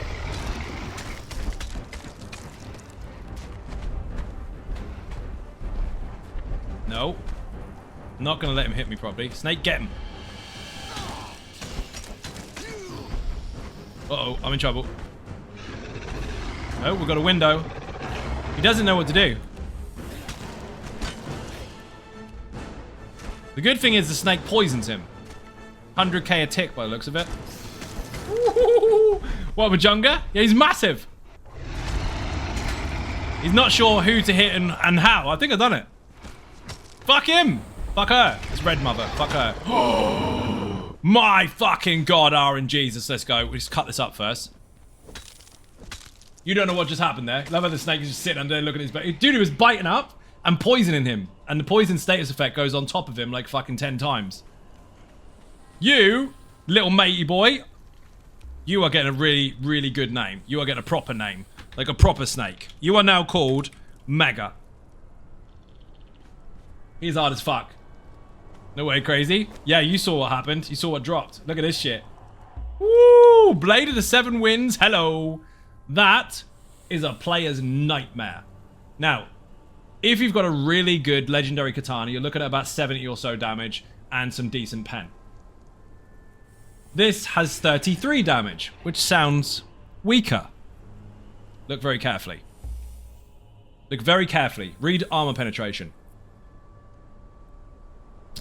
No. Not going to let him hit me properly. Snake, get him. Uh-oh, I'm in trouble. Oh, we've got a window. He doesn't know what to do. The good thing is the snake poisons him. 100k a tick by the looks of it. Ooh, what, Majunga? Yeah, he's massive. He's not sure who to hit and how. I think I've done it. Fuck him. Fuck her. It's Red Mother. Fuck her. My fucking God, RNGesus. Let's go. We just cut this up first. You don't know what just happened there. Love how the snake is just sitting under there looking at his back. Dude, he was biting up and poisoning him. And the poison status effect goes on top of him like fucking 10 times. You, little matey boy, you are getting a really, really good name. You are getting a proper name. Like a proper snake. You are now called Mega. He's hard as fuck. No way, crazy. Yeah, you saw what happened. You saw what dropped. Look at this shit. Woo! Blade of the Seven Winds. Hello. That is a player's nightmare. Now, if you've got a really good legendary katana, you're looking at about 70 or so damage and some decent pen. This has 33 damage, which sounds weaker. Look very carefully. Look very carefully. Read armor penetration.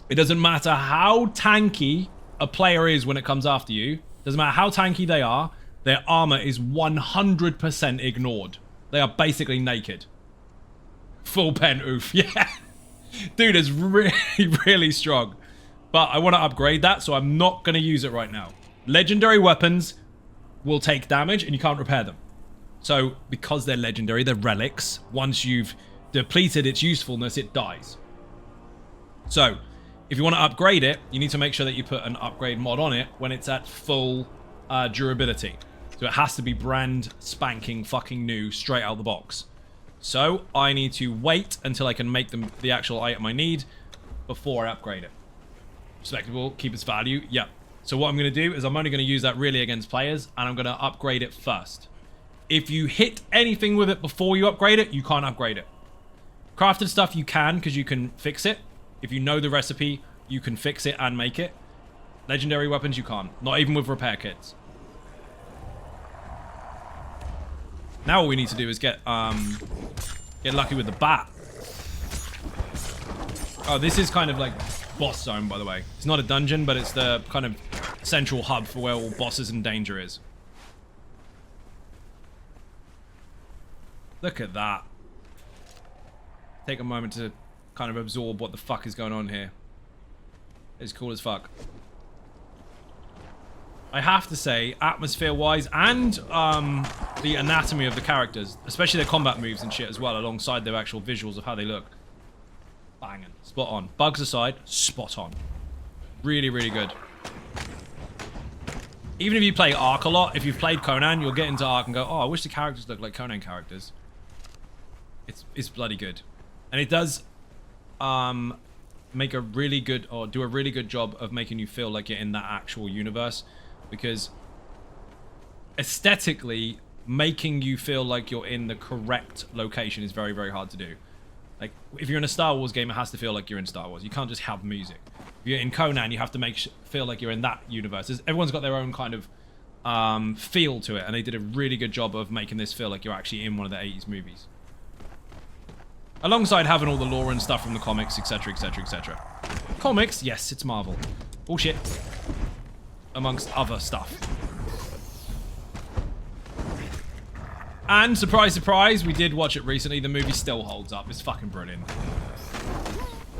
It doesn't matter how tanky a player is when it comes after you. Doesn't matter how tanky they are. Their armor is 100% ignored. They are basically naked. Full pen oof. Yeah. Dude is really, really strong. But I want to upgrade that, so I'm not going to use it right now. Legendary weapons will take damage and you can't repair them. So, because they're legendary, they're relics. Once you've depleted its usefulness, it dies. So, if you want to upgrade it, you need to make sure that you put an upgrade mod on it when it's at full durability. So it has to be brand spanking fucking new straight out the box. So I need to wait until I can make them the actual item I need before I upgrade it. Respectable, keep its value, yep. So what I'm going to do is I'm only going to use that really against players and I'm going to upgrade it first. If you hit anything with it before you upgrade it, you can't upgrade it. Crafted stuff you can because you can fix it. If you know the recipe, you can fix it and make it. Legendary weapons you can't, not even with repair kits. Now all we need to do is get lucky with the bat. Oh, this is kind of like boss zone, by the way. It's not a dungeon, but it's the kind of central hub for where all bosses and danger is. Look at that. Take a moment to kind of absorb what the fuck is going on here. It's cool as fuck. I have to say, atmosphere-wise, and the anatomy of the characters, especially their combat moves and shit as well, alongside their actual visuals of how they look. Banging. Spot on. Bugs aside, spot on. Really, really good. Even if you play Ark a lot, if you've played Conan, you'll get into Ark and go, oh, I wish the characters looked like Conan characters. It's bloody good. And it does make a really good, or do a really good job of making you feel like you're in that actual universe. Because aesthetically, making you feel like you're in the correct location is very, very hard to do. Like, if you're in a Star Wars game, it has to feel like you're in Star Wars. You can't just have music. If you're in Conan, you have to feel like you're in that universe. Everyone's got their own kind of feel to it, and they did a really good job of making this feel like you're actually in one of the 80s movies. Alongside having all the lore and stuff from the comics, etc, etc, etc. Comics? Yes, it's Marvel. Bullshit. Amongst other stuff. And, surprise, surprise, we did watch it recently. The movie still holds up. It's fucking brilliant.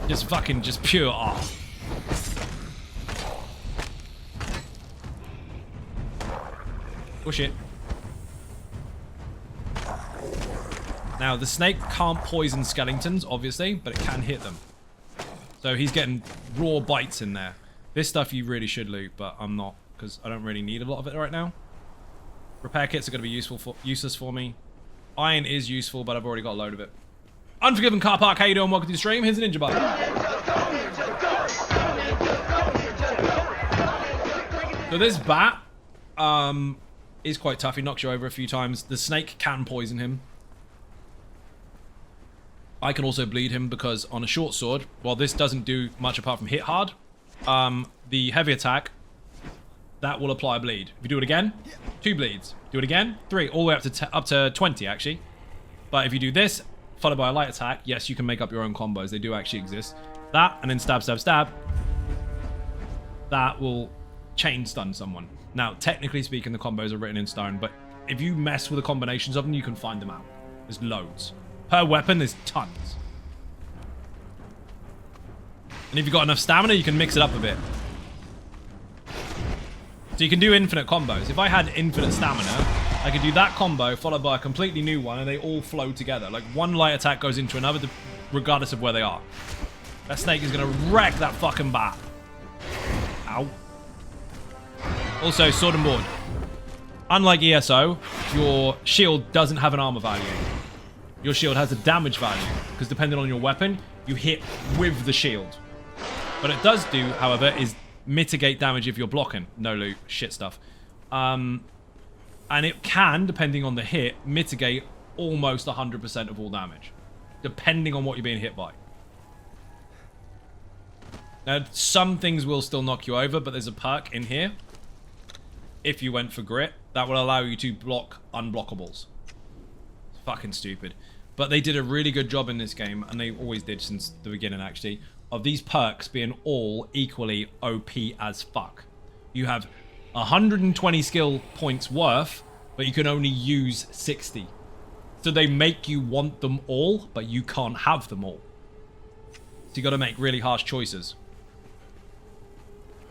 Just pure art. Bullshit. Now, the snake can't poison skeletons, obviously, but it can hit them. So he's getting raw bites in there. This stuff you really should loot, but I'm not, because I don't really need a lot of it right now. Repair kits are going to be useless for me. Iron is useful, but I've already got a load of it. Unforgiven Car Park, how you doing? Welcome to the stream. Here's a ninja button. So this bat is quite tough. He knocks you over a few times. The snake can poison him. I can also bleed him because on a short sword, while this doesn't do much apart from hit hard, the heavy attack, that will apply a bleed. If you do it again, 2 bleeds. Do it again, 3, all the way up to 20 actually. But if you do this, followed by a light attack, yes, you can make up your own combos. They do actually exist. That, and then stab, stab, stab. That will chain stun someone. Now, technically speaking, the combos are written in stone, but if you mess with the combinations of them, you can find them out. There's loads. Per weapon, there's tons. And if you've got enough stamina, you can mix it up a bit. So you can do infinite combos. If I had infinite stamina, I could do that combo followed by a completely new one, and they all flow together. Like one light attack goes into another, regardless of where they are. That snake is going to wreck that fucking bat. Ow. Also, sword and board. Unlike ESO, your shield doesn't have an armor value. Your shield has a damage value, because depending on your weapon, you hit with the shield. What it does do, however, is mitigate damage if you're blocking. No loot, shit stuff. And it can, depending on the hit, mitigate almost 100% of all damage, depending on what you're being hit by. Now, some things will still knock you over, but there's a perk in here, if you went for grit, that will allow you to block unblockables. It's fucking stupid. But they did a really good job in this game, and they always did since the beginning, actually, of these perks being all equally OP as fuck. You have 120 skill points worth, but you can only use 60. So they make you want them all, but you can't have them all. So you got to make really harsh choices.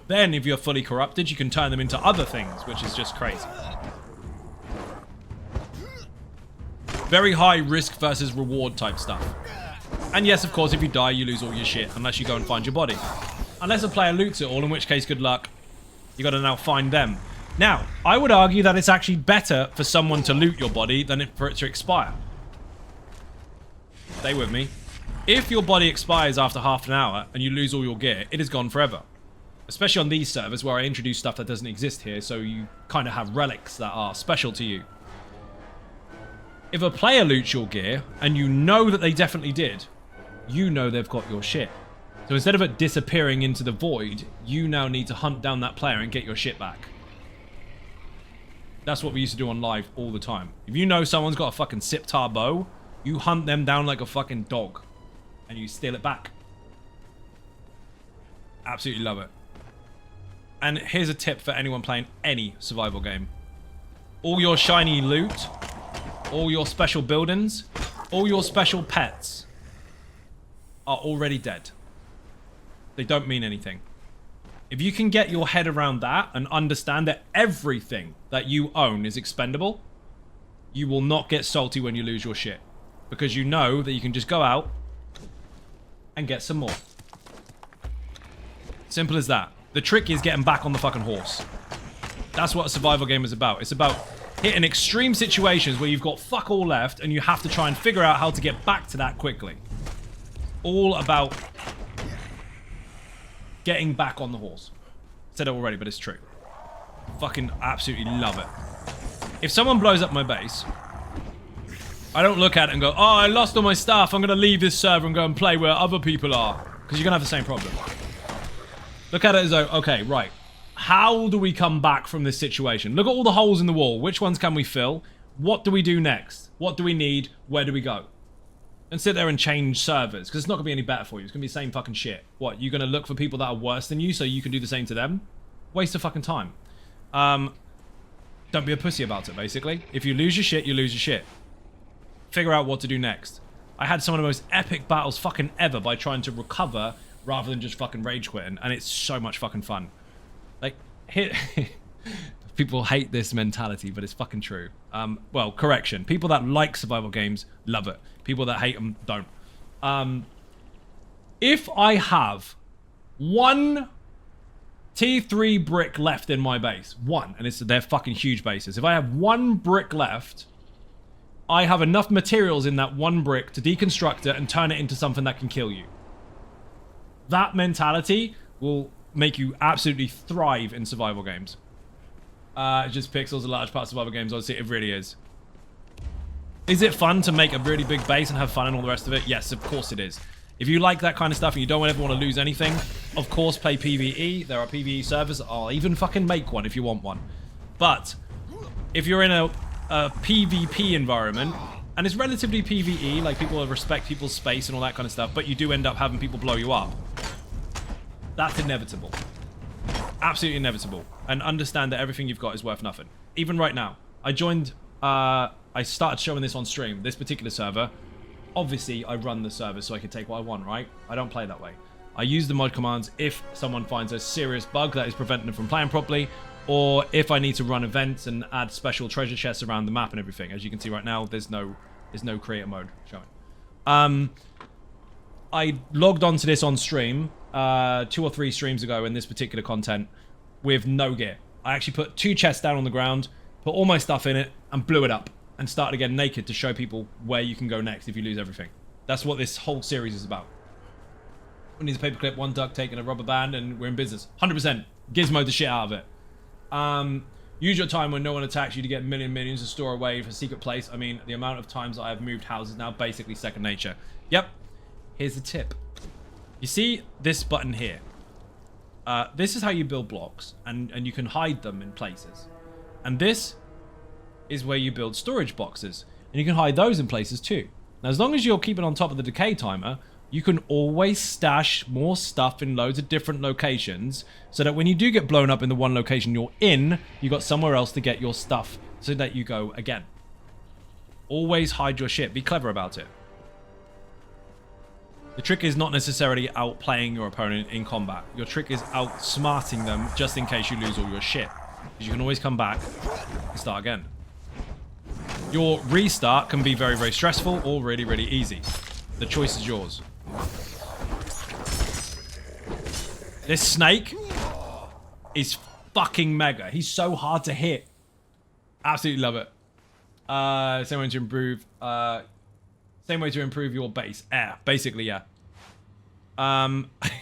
Then, if you're fully corrupted, you can turn them into other things, which is just crazy. Very high risk versus reward type stuff. And yes, of course, if you die, you lose all your shit, unless you go and find your body. Unless a player loots it all, in which case, good luck. You got to now find them. Now, I would argue that it's actually better for someone to loot your body than for it to expire. Stay with me. If your body expires after half an hour and you lose all your gear, it is gone forever. Especially on these servers where I introduce stuff that doesn't exist here, so you kind of have relics that are special to you. If a player loots your gear, and you know that they definitely did, you know they've got your shit. So instead of it disappearing into the void, you now need to hunt down that player and get your shit back. That's what we used to do on live all the time. If you know someone's got a fucking Siptar bow, you hunt them down like a fucking dog. And you steal it back. Absolutely love it. And here's a tip for anyone playing any survival game. All your shiny loot, all your special buildings, all your special pets are already dead. They don't mean anything. If you can get your head around that and understand that everything that you own is expendable, you will not get salty when you lose your shit. Because you know that you can just go out and get some more. Simple as that. The trick is getting back on the fucking horse. That's what a survival game is about. It's about hitting extreme situations where you've got fuck all left and you have to try and figure out how to get back to that quickly. All about getting back on the horse. Said it already, but it's true. Fucking absolutely love it. If someone blows up my base, I don't look at it and go, oh, I lost all my stuff. I'm going to leave this server and go and play where other people are. Because you're going to have the same problem. Look at it as though, okay, right. How do we come back from this situation? Look at all the holes in the wall. Which ones can we fill? What do we do next? What do we need? Where do we go? And sit there and change servers. Because it's not going to be any better for you. It's going to be the same fucking shit. What, you're going to look for people that are worse than you so you can do the same to them? Waste of fucking time. Don't be a pussy about it, basically. If you lose your shit, you lose your shit. Figure out what to do next. I had some of the most epic battles fucking ever by trying to recover rather than just fucking rage quitting, and it's so much fucking fun. Like, people hate this mentality, but it's fucking true. Well, correction. People that like survival games love it. People that hate them don't. If I have one T3 brick left in my base, one, and they're fucking huge bases. If I have one brick left, I have enough materials in that one brick to deconstruct it and turn it into something that can kill you. That mentality will make you absolutely thrive in survival games. Just pixels are large part of survival games, honestly, it really is. Is it fun to make a really big base and have fun and all the rest of it? Yes, of course it is. If you like that kind of stuff and you don't ever want to lose anything, of course play PvE. There are PvE servers. I'll even fucking make one if you want one. But if you're in a PvP environment, and it's relatively PvE, like people respect people's space and all that kind of stuff, but you do end up having people blow you up, that's inevitable. Absolutely inevitable. And understand that everything you've got is worth nothing. Even right now. I joined... I started showing this on stream, this particular server. Obviously, I run the server so I can take what I want, right? I don't play that way. I use the mod commands if someone finds a serious bug that is preventing them from playing properly, or if I need to run events and add special treasure chests around the map and everything. As you can see right now, there's no creator mode showing. I logged onto this on stream 2 or 3 streams ago in this particular content with no gear. I actually put 2 chests down on the ground, put all my stuff in it, and blew it up. And started again naked to show people where you can go next if you lose everything. That's what this whole series is about. We need a paperclip, 1 duct tape, and a rubber band, and we're in business. 100%. Gizmo the shit out of it. Use your time when no one attacks you to get millions to store away for a secret place. I mean, the amount of times I have moved houses now, basically second nature. Yep. Here's the tip. You see this button here? This is how you build blocks, and you can hide them in places. And this is where you build storage boxes, and you can hide those in places too. Now, as long as you're keeping on top of the decay timer, you can always stash more stuff in loads of different locations, so that when you do get blown up in the one location you're in, you got somewhere else to get your stuff so that you go again. Always hide your shit. Be clever about it. The trick is not necessarily outplaying your opponent in combat. Your trick is outsmarting them just in case you lose all your shit, because you can always come back and start again. Your restart can be very, very stressful or really, really easy. The choice is yours. This snake is fucking mega. He's so hard to hit. Absolutely love it. Same way to improve. Same way to improve your base. Air. Basically, yeah.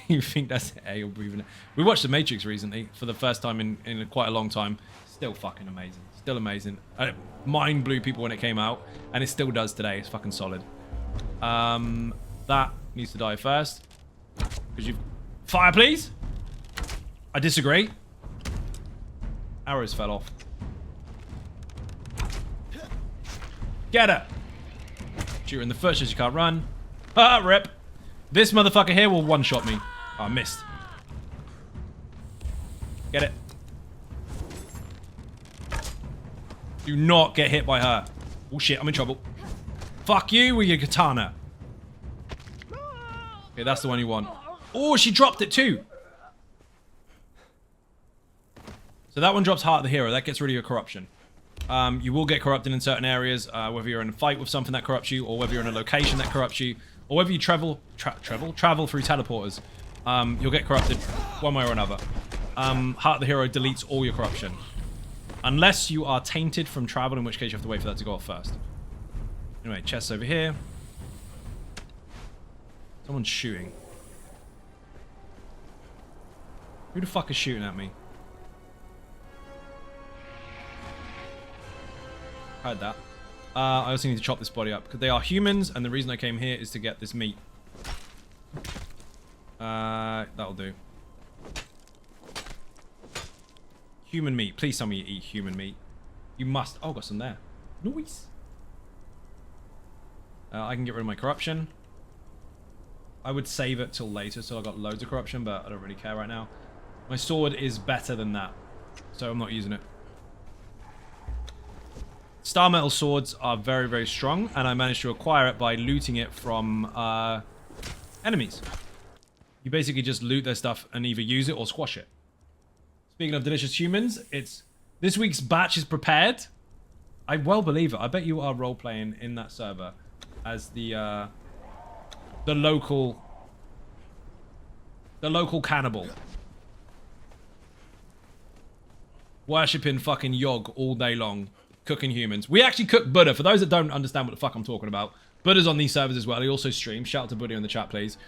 You think that's air you're breathing? We watched The Matrix recently for the first time in quite a long time. Still fucking amazing. Still amazing. It mind blew people when it came out, and it still does today. It's fucking solid. That needs to die first. Because you... Fire, please! I disagree. Arrows fell off. Get her! Shoot her in the foot so she can't run. Ah, rip! This motherfucker here will one-shot me. Oh, I missed. Get it. Do not get hit by her. Oh shit, I'm in trouble. Fuck you with your katana. Okay, that's the one you want. Oh, she dropped it too. So that one drops Heart of the Hero. That gets rid of your corruption. You will get corrupted in certain areas, whether you're in a fight with something that corrupts you, or whether you're in a location that corrupts you, or whether you travel through teleporters. You'll get corrupted one way or another. Heart of the Hero deletes all your corruption. Unless you are tainted from travel, in which case you have to wait for that to go off first. Anyway, chests over here. Someone's shooting. Who the fuck is shooting at me? Heard that. I also need to chop this body up, because they are humans, and the reason I came here is to get this meat. That'll do. Human meat. Please tell me you eat human meat. You must. Oh, got some there. Nice. I can get rid of my corruption. I would save it till later, so I got loads of corruption, but I don't really care right now. My sword is better than that, so I'm not using it. Star metal swords are very, very strong, and I managed to acquire it by looting it from enemies. You basically just loot their stuff and either use it or squash it. Speaking of delicious humans, it's this week's batch is prepared. I well believe it. I bet you are role-playing in that server as the local cannibal. Worshipping fucking Yog all day long. Cooking humans. We actually cook Buddha. For those that don't understand what the fuck I'm talking about, Buddha's on these servers as well. He also streams. Shout out to Buddha in the chat, please.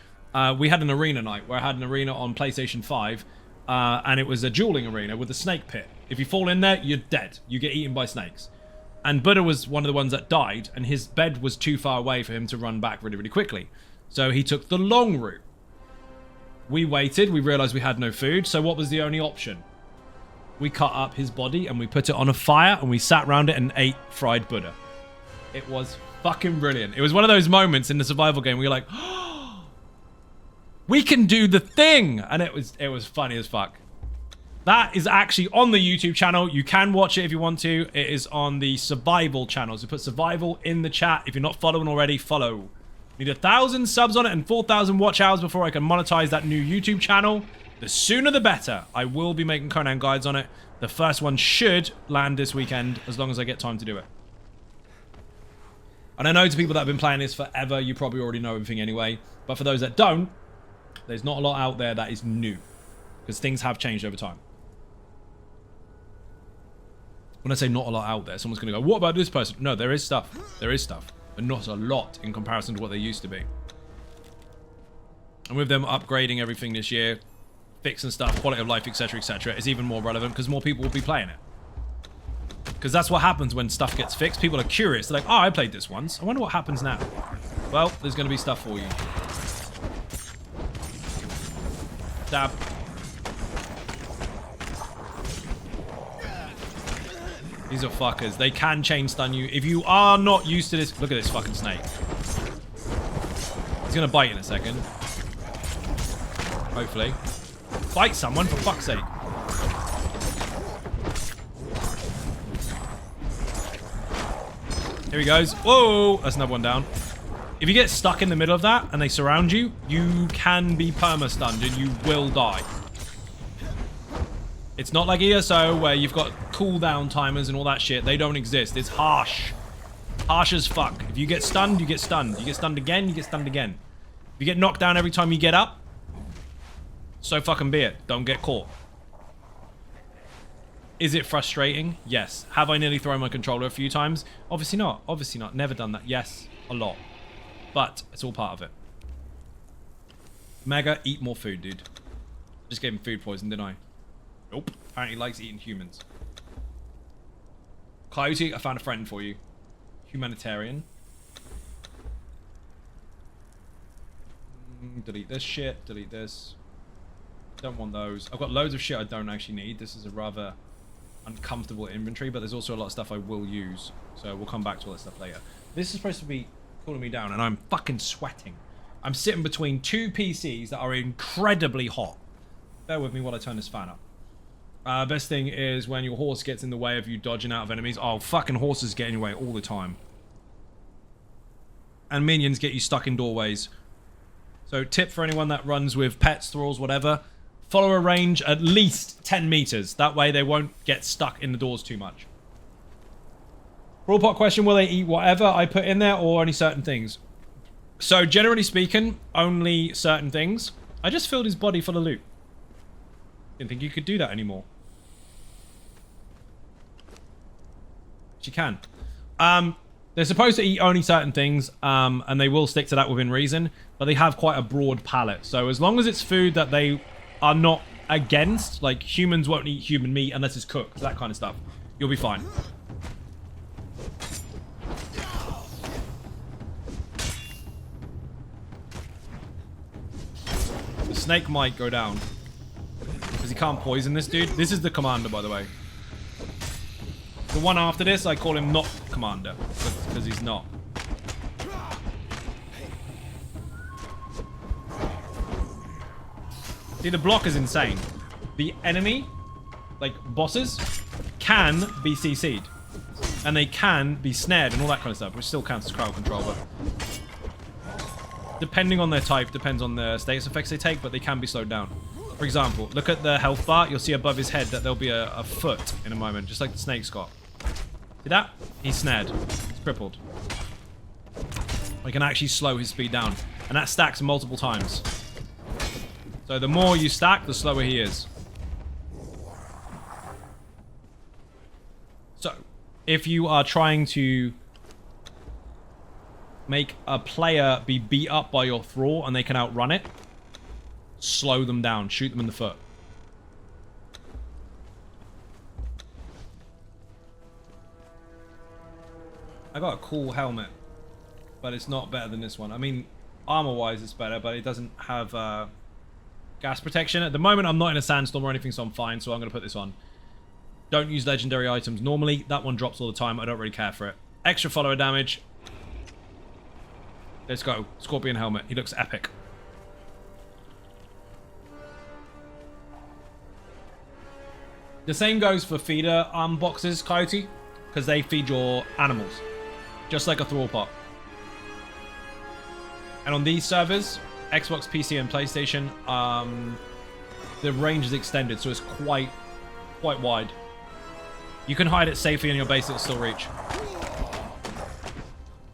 We had an arena night where I had an arena on PlayStation 5. And it was a dueling arena with a snake pit. If you fall in there, you're dead. You get eaten by snakes. And Buddha was one of the ones that died, and his bed was too far away for him to run back really, really quickly. So he took the long route. We waited, we realized we had no food, so what was the only option? We cut up his body and we put it on a fire and we sat around it and ate fried Buddha. It was fucking brilliant. It was one of those moments in the survival game where you're like, oh, we can do the thing! And it was funny as fuck. That is actually on the YouTube channel. You can watch it if you want to. It is on the survival channel. So put survival in the chat. If you're not following already, follow. Need 1,000 subs on it and 4,000 watch hours before I can monetize that new YouTube channel. The sooner the better. I will be making Conan guides on it. The first one should land this weekend as long as I get time to do it. And I know to people that have been playing this forever, you probably already know everything anyway. But for those that don't, there's not a lot out there that is new. Because things have changed over time. When I say not a lot out there, someone's going to go, what about this person? No, there is stuff. There is stuff. But not a lot in comparison to what they used to be. And with them upgrading everything this year, fixing stuff, quality of life, etc., etc., is even more relevant because more people will be playing it. Because that's what happens when stuff gets fixed. People are curious. They're like, oh, I played this once. I wonder what happens now. Well, there's going to be stuff for you. Stab. These are fuckers. They can chain stun you. If you are not used to this... Look at this fucking snake. He's going to bite in a second. Hopefully. Bite someone, for fuck's sake. Here he goes. Whoa! That's another one down. If you get stuck in the middle of that and they surround you, you can be perma-stunned and you will die. It's not like ESO where you've got cooldown timers and all that shit. They don't exist. It's harsh. Harsh as fuck. If you get stunned, you get stunned. You get stunned again, you get stunned again. If you get knocked down every time you get up, so fucking be it. Don't get caught. Is it frustrating? Yes. Have I nearly thrown my controller a few times? Obviously not. Obviously not. Never done that. Yes, a lot. But it's all part of it. Mega, eat more food, dude. Just gave him food poison, didn't I? Nope. Apparently he likes eating humans. Coyote, I found a friend for you. Humanitarian. Delete this shit. Delete this. Don't want those. I've got loads of shit I don't actually need. This is a rather uncomfortable inventory, but there's also a lot of stuff I will use. So we'll come back to all that stuff later. This is supposed to be cooling me down, and I'm fucking sweating. I'm sitting between two PCs that are incredibly hot. Bear with me while I turn this fan up. Best thing is when your horse gets in the way of you dodging out of enemies. Oh, fucking horses get in your way all the time. And minions get you stuck in doorways. So tip for anyone that runs with pets, thralls, whatever. Follow a range at least 10 meters. That way they won't get stuck in the doors too much. Brawl pot question, will they eat whatever I put in there or only certain things? So generally speaking, only certain things. I just filled his body full of loot. Didn't think you could do that anymore. But you can. They're supposed to eat only certain things, and they will stick to that within reason, but they have quite a broad palate. So as long as it's food that they are not against, like humans won't eat human meat unless it's cooked, that kind of stuff, you'll be fine. The snake might go down. Because he can't poison this dude. This is the commander, by the way. The one after this, I call him not commander. Because he's not. See, the block is insane. The enemy, like bosses, can be CC'd. And they can be snared and all that kind of stuff, which still counts as crowd control, but... depending on their type, depends on the status effects they take, but they can be slowed down. For example, look at the health bar. You'll see above his head that there'll be a foot in a moment, just like the snake's got. See that? He's snared. He's crippled. I can actually slow his speed down. And that stacks multiple times. So the more you stack, the slower he is. So, if you are trying to make a player be beat up by your thrall and they can outrun it, slow them down. Shoot them in the foot. I got a cool helmet, but it's not better than this one. I mean, armor-wise it's better, but it doesn't have gas protection. At the moment, I'm not in a sandstorm or anything, so I'm fine, so I'm going to put this on. Don't use legendary items. Normally, that one drops all the time. I don't really care for it. Extra follower damage. Let's go. Scorpion helmet. He looks epic. The same goes for feeder boxes, Coyote, because they feed your animals, just like a thrall pot. And on these servers, Xbox, PC, and PlayStation, the range is extended, so it's quite wide. You can hide it safely in your base; it'll still reach.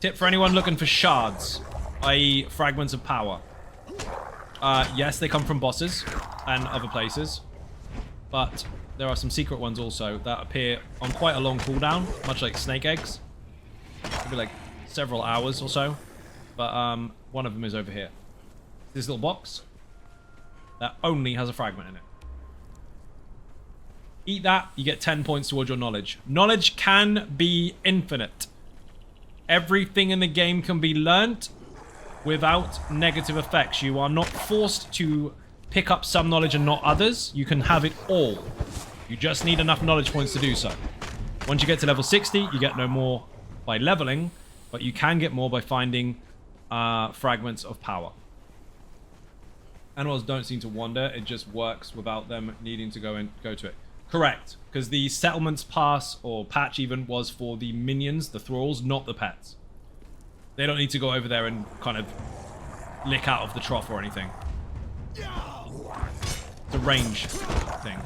Tip for anyone looking for shards, i.e., fragments of power. Yes, they come from bosses and other places, but there are some secret ones also that appear on quite a long cooldown, much like snake eggs. Could be like several hours or so. But one of them is over here. This little box that only has a fragment in it. Eat that, you get 10 points towards your knowledge. Knowledge can be infinite. Everything in the game can be learnt without negative effects. You are not forced to pick up some knowledge and not others. You can have it all. You just need enough knowledge points to do so. Once you get to level 60, you get no more by leveling, but you can get more by finding fragments of power. Animals don't seem to wander. It just works without them needing to go to it. Correct, because the settlements pass, or patch even, was for the minions, the thralls, not the pets. They don't need to go over there and kind of lick out of the trough or anything. It's a range thing.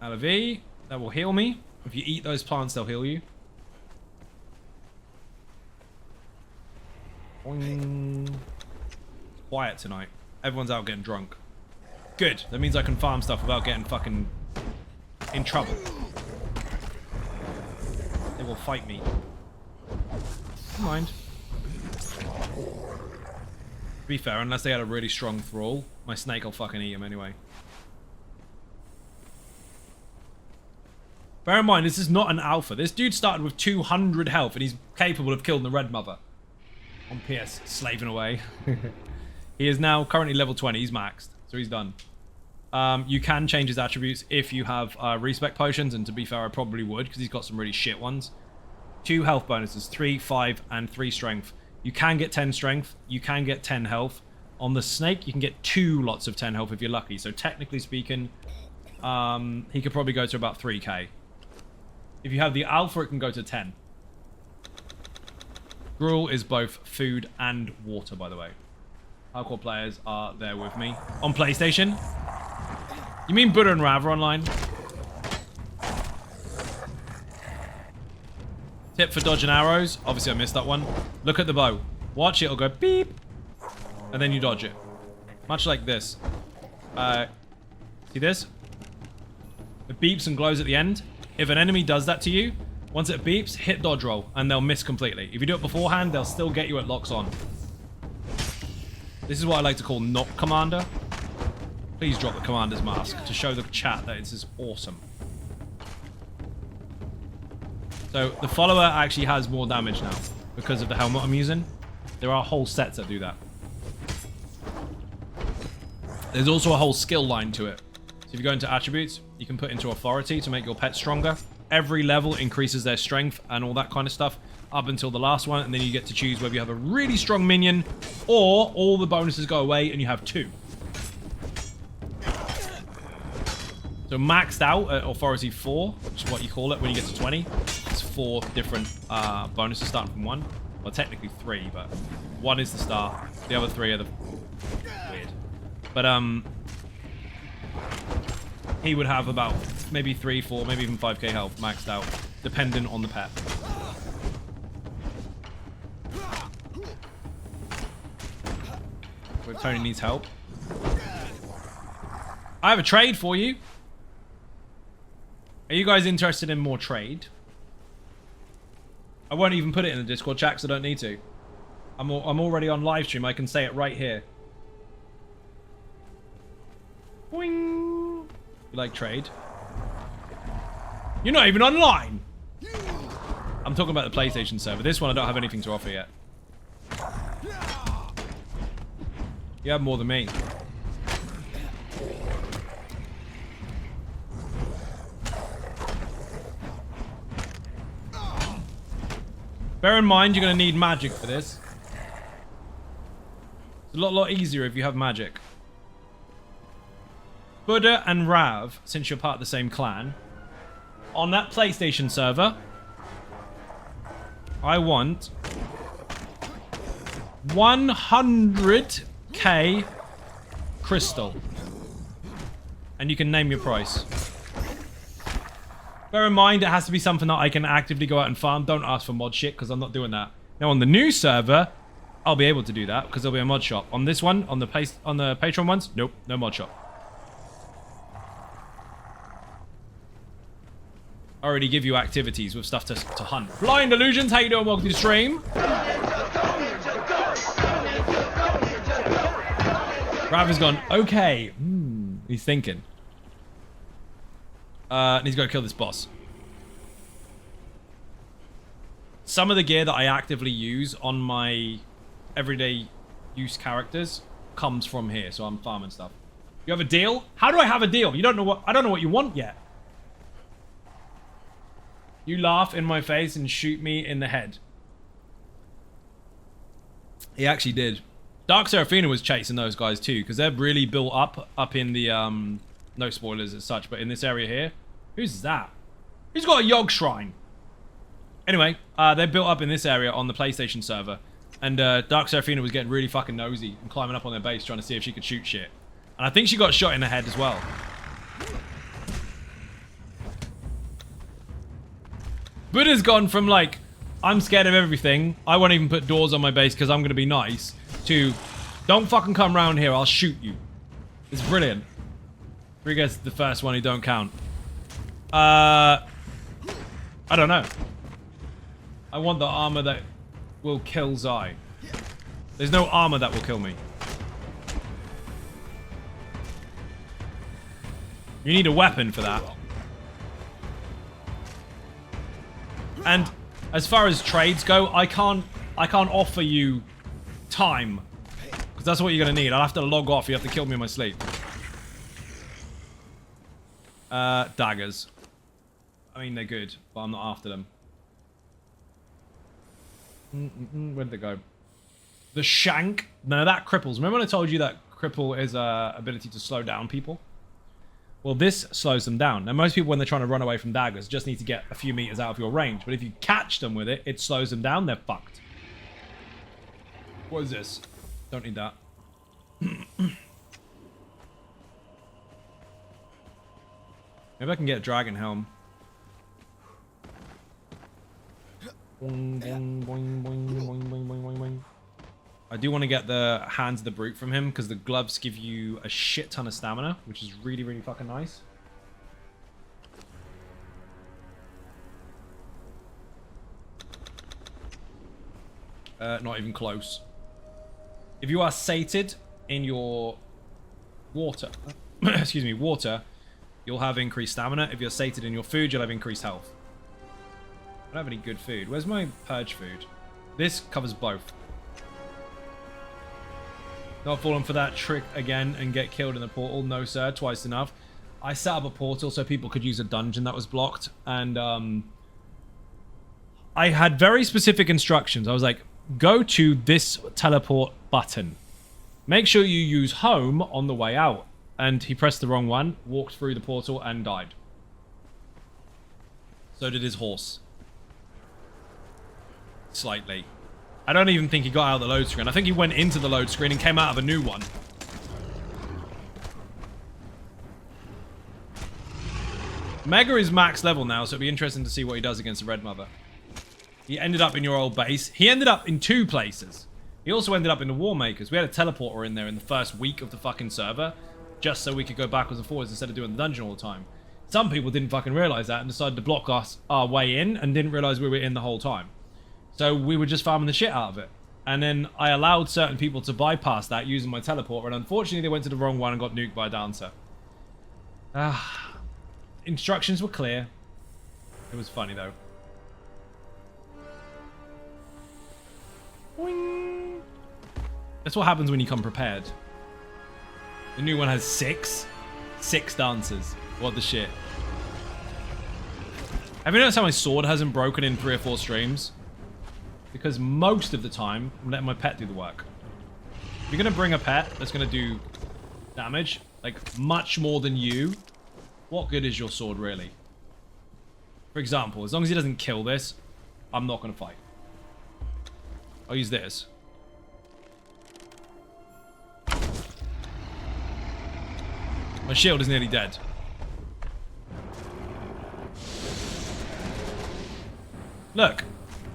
LV, that will heal me. If you eat those plants, they'll heal you. Boing. Quiet tonight. Everyone's out getting drunk. Good. That means I can farm stuff without getting fucking in trouble. They will fight me. Never mind. To be fair, unless they had a really strong thrall, my snake will fucking eat him anyway. Bear in mind, this is not an alpha. This dude started with 200 health, and he's capable of killing the Red Mother. On PS, slaving away. He is now currently level 20. He's maxed, so he's done. You can change his attributes if you have respec potions, and to be fair, I probably would, because he's got some really shit ones. 2 health bonuses, 3, 5, and 3 strength. You can get 10 strength. You can get 10 health. On the snake, you can get 2 lots of 10 health if you're lucky. So technically speaking, he could probably go to about 3k. If you have the alpha, it can go to 10. Gruel is both food and water, by the way. Hardcore players are there with me. On PlayStation? You mean Buddha and Rava online? Tip for dodging arrows. Obviously, I missed that one. Look at the bow. Watch it, it'll go beep. And then you dodge it. Much like this. See this? It beeps and glows at the end. If an enemy does that to you, once it beeps, hit dodge roll, and they'll miss completely. If you do it beforehand, they'll still get you at locks on. This is what I like to call not commander. Please drop the commander's mask to show the chat that this is awesome. So the follower actually has more damage now because of the helmet I'm using. There are whole sets that do that. There's also a whole skill line to it. So if you go into attributes, you can put into authority to make your pet stronger. Every level increases their strength and all that kind of stuff up until the last one, and then you get to choose whether you have a really strong minion or all the bonuses go away and you have 2. So maxed out at authority 4, which is what you call it when you get to 20. It's 4 different bonuses starting from 1. Well, technically 3, but 1 is the start. The other 3 are the weird. But he would have about maybe 3, 4, maybe even 5k health maxed out, depending on the pet. Where Tony needs help. I have a trade for you. Are you guys interested in more trade? I won't even put it in the Discord chat because I don't need to. I'm already on live stream. I can say it right here. Boing. You like trade? You're not even online! I'm talking about the PlayStation server. This one I don't have anything to offer yet. You have more than me. Bear in mind, you're going to need magic for this. It's a lot easier if you have magic. Buddha and Rav, since you're part of the same clan, on that PlayStation server, I want 100k crystal. And you can name your price. Bear in mind, it has to be something that I can actively go out and farm. Don't ask for mod shit, because I'm not doing that. Now, on the new server, I'll be able to do that, because there'll be a mod shop. On this one, on the Patreon ones, nope, no mod shop. I already give you activities with stuff to hunt. Blind Illusions, how you doing? Welcome to the stream. Rav has gone, okay. He's thinking. And he's got to kill this boss. Some of the gear that I actively use on my everyday use characters comes from here, so I'm farming stuff. You have a deal? How do I have a deal? You don't know what I don't know what you want yet. You laugh in my face and shoot me in the head. He actually did. Dark Seraphina was chasing those guys too, because they're really built up in the no spoilers as such, but in this area here. Who's that? Who's got a Yogg shrine? Anyway, they're built up in this area on the PlayStation server. And Dark Seraphina was getting really fucking nosy and climbing up on their base trying to see if she could shoot shit. And I think she got shot in the head as well. Buddha's gone from like, I'm scared of everything, I won't even put doors on my base because I'm going to be nice, to, don't fucking come round here, I'll shoot you. It's brilliant. Riga's the first one who don't count. I don't know. I want the armor that will kill Zai. There's no armor that will kill me. You need a weapon for that. And as far as trades go, I can't offer you time. Because that's what you're going to need. I'll have to log off. You have to kill me in my sleep. Daggers. I mean, they're good, but I'm not after them. Where'd they go? The shank. No, that cripples. Remember when I told you that cripple is ability to slow down people? Well, this slows them down. Now, most people, when they're trying to run away from daggers, just need to get a few meters out of your range. But if you catch them with it, it slows them down. They're fucked. What is this? Don't need that. Maybe I can get a dragon helm. Boing, boing, boing, boing, boing, boing, boing, boing, boing. I do want to get the Hands of the Brute from him, because the gloves give you a shit ton of stamina, which is really, really fucking nice. Not even close. If you are sated in your water, excuse me, water, you'll have increased stamina. If you're sated in your food, you'll have increased health. I don't have any good food. Where's my purge food? This covers both. Not falling for that trick again and get killed in the portal. No, sir. Twice enough. I set up a portal so people could use a dungeon that was blocked. And I had very specific instructions. I was like, go to this teleport button. Make sure you use home on the way out. And he pressed the wrong one, walked through the portal, and died. So did his horse. Slightly. I don't even think he got out of the load screen. I think he went into the load screen and came out of a new one. Mega is max level now, so it'll be interesting to see what he does against the Red Mother. He ended up in your old base. He ended up in 2 places. He also ended up in the War Makers. We had a teleporter in there in the first week of the fucking server, just so we could go backwards and forwards instead of doing the dungeon all the time. Some people didn't fucking realize that and decided to block us our way in and didn't realize we were in the whole time. So we were just farming the shit out of it. And then I allowed certain people to bypass that using my teleporter, and unfortunately they went to the wrong one and got nuked by a dancer. Ah. instructions were clear. It was funny though. Boing. That's what happens when you come prepared. The new one has 6 dancers. What the shit? Have you noticed how my sword hasn't broken in 3 or 4 streams? Because most of the time, I'm letting my pet do the work. If you're going to bring a pet that's going to do damage, like much more than you, what good is your sword really? For example, as long as he doesn't kill this, I'm not going to fight. I'll use this. My shield is nearly dead. Look.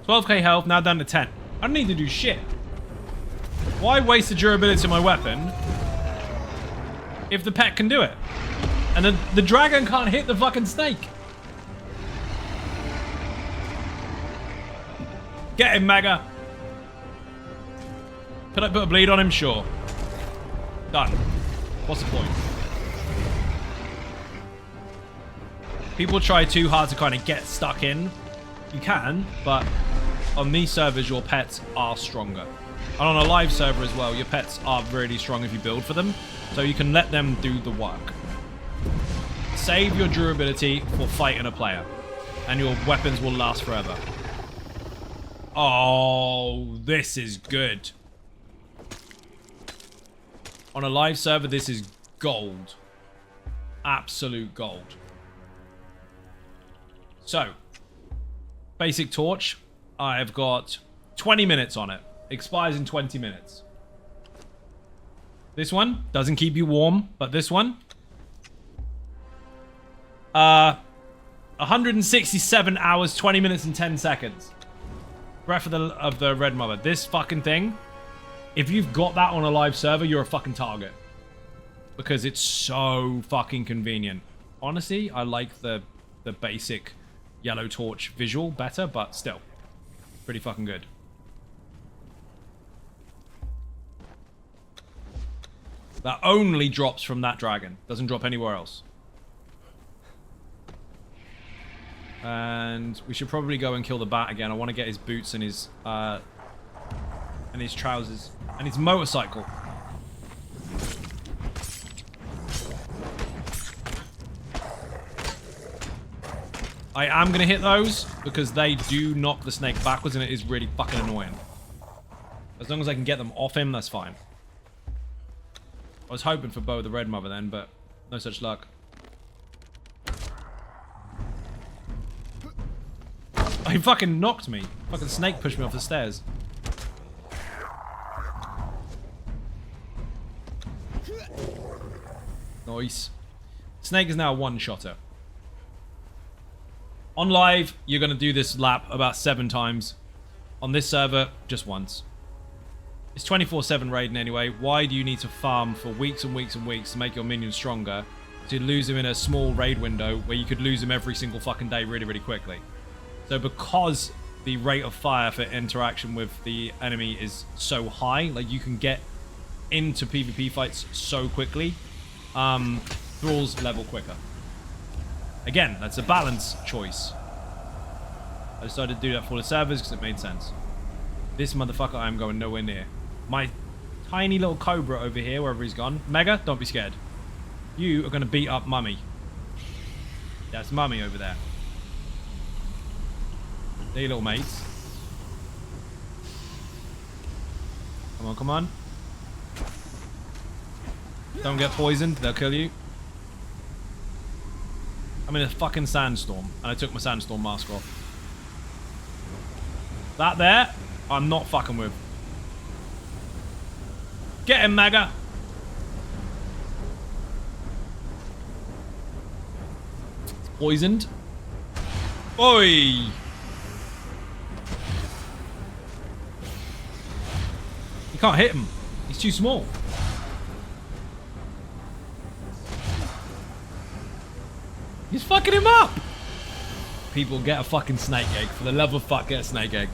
12k health, now down to 10. I don't need to do shit. Why waste the durability of my weapon if the pet can do it? And the dragon can't hit the fucking snake. Get him, Mega. Could I put a bleed on him? Sure. Done. What's the point? People try too hard to kind of get stuck in. You can, but on these servers, your pets are stronger. And on a live server as well, your pets are really strong if you build for them. So you can let them do the work. Save your durability for fighting a player. And your weapons will last forever. Oh, this is good. On a live server, this is gold. Absolute gold. So, basic torch. I've got 20 minutes on it. Expires in 20 minutes. This one doesn't keep you warm, but this one, 167 hours, 20 minutes, and 10 seconds. Breath of the Red Mother. This fucking thing, if you've got that on a live server, you're a fucking target. Because it's so fucking convenient. Honestly, I like the basic yellow torch visual better, but still, pretty fucking good. That only drops from that dragon. Doesn't drop anywhere else. And we should probably go and kill the bat again. I want to get his boots and his trousers and his motorcycle. I am going to hit those because they do knock the snake backwards and it is really fucking annoying. As long as I can get them off him, that's fine. I was hoping for Bo the Red Mother then, but no such luck. He fucking knocked me. Fucking snake pushed me off the stairs. Nice. Snake is now a one-shotter. On live, you're going to do this lap about 7 times. On this server, just once. It's 24/7 raiding anyway. Why do you need to farm for weeks and weeks and weeks to make your minions stronger? To lose them in a small raid window where you could lose them every single fucking day really, really quickly. So because the rate of fire for interaction with the enemy is so high, like you can get into PvP fights so quickly, thralls level quicker. Again, that's a balance choice. I decided to do that for the servers because it made sense. This motherfucker I am going nowhere near. My tiny little cobra over here, wherever he's gone. Mega, don't be scared. You are going to beat up Mummy. That's Mummy over there. There you little mates. Come on, come on. Don't get poisoned, they'll kill you. I'm in a fucking sandstorm, and I took my sandstorm mask off. That there, I'm not fucking with. Get him, Mega! It's poisoned. Oi! You can't hit him. He's too small. He's fucking him up! People, get a fucking snake egg. For the love of fuck, get a snake egg.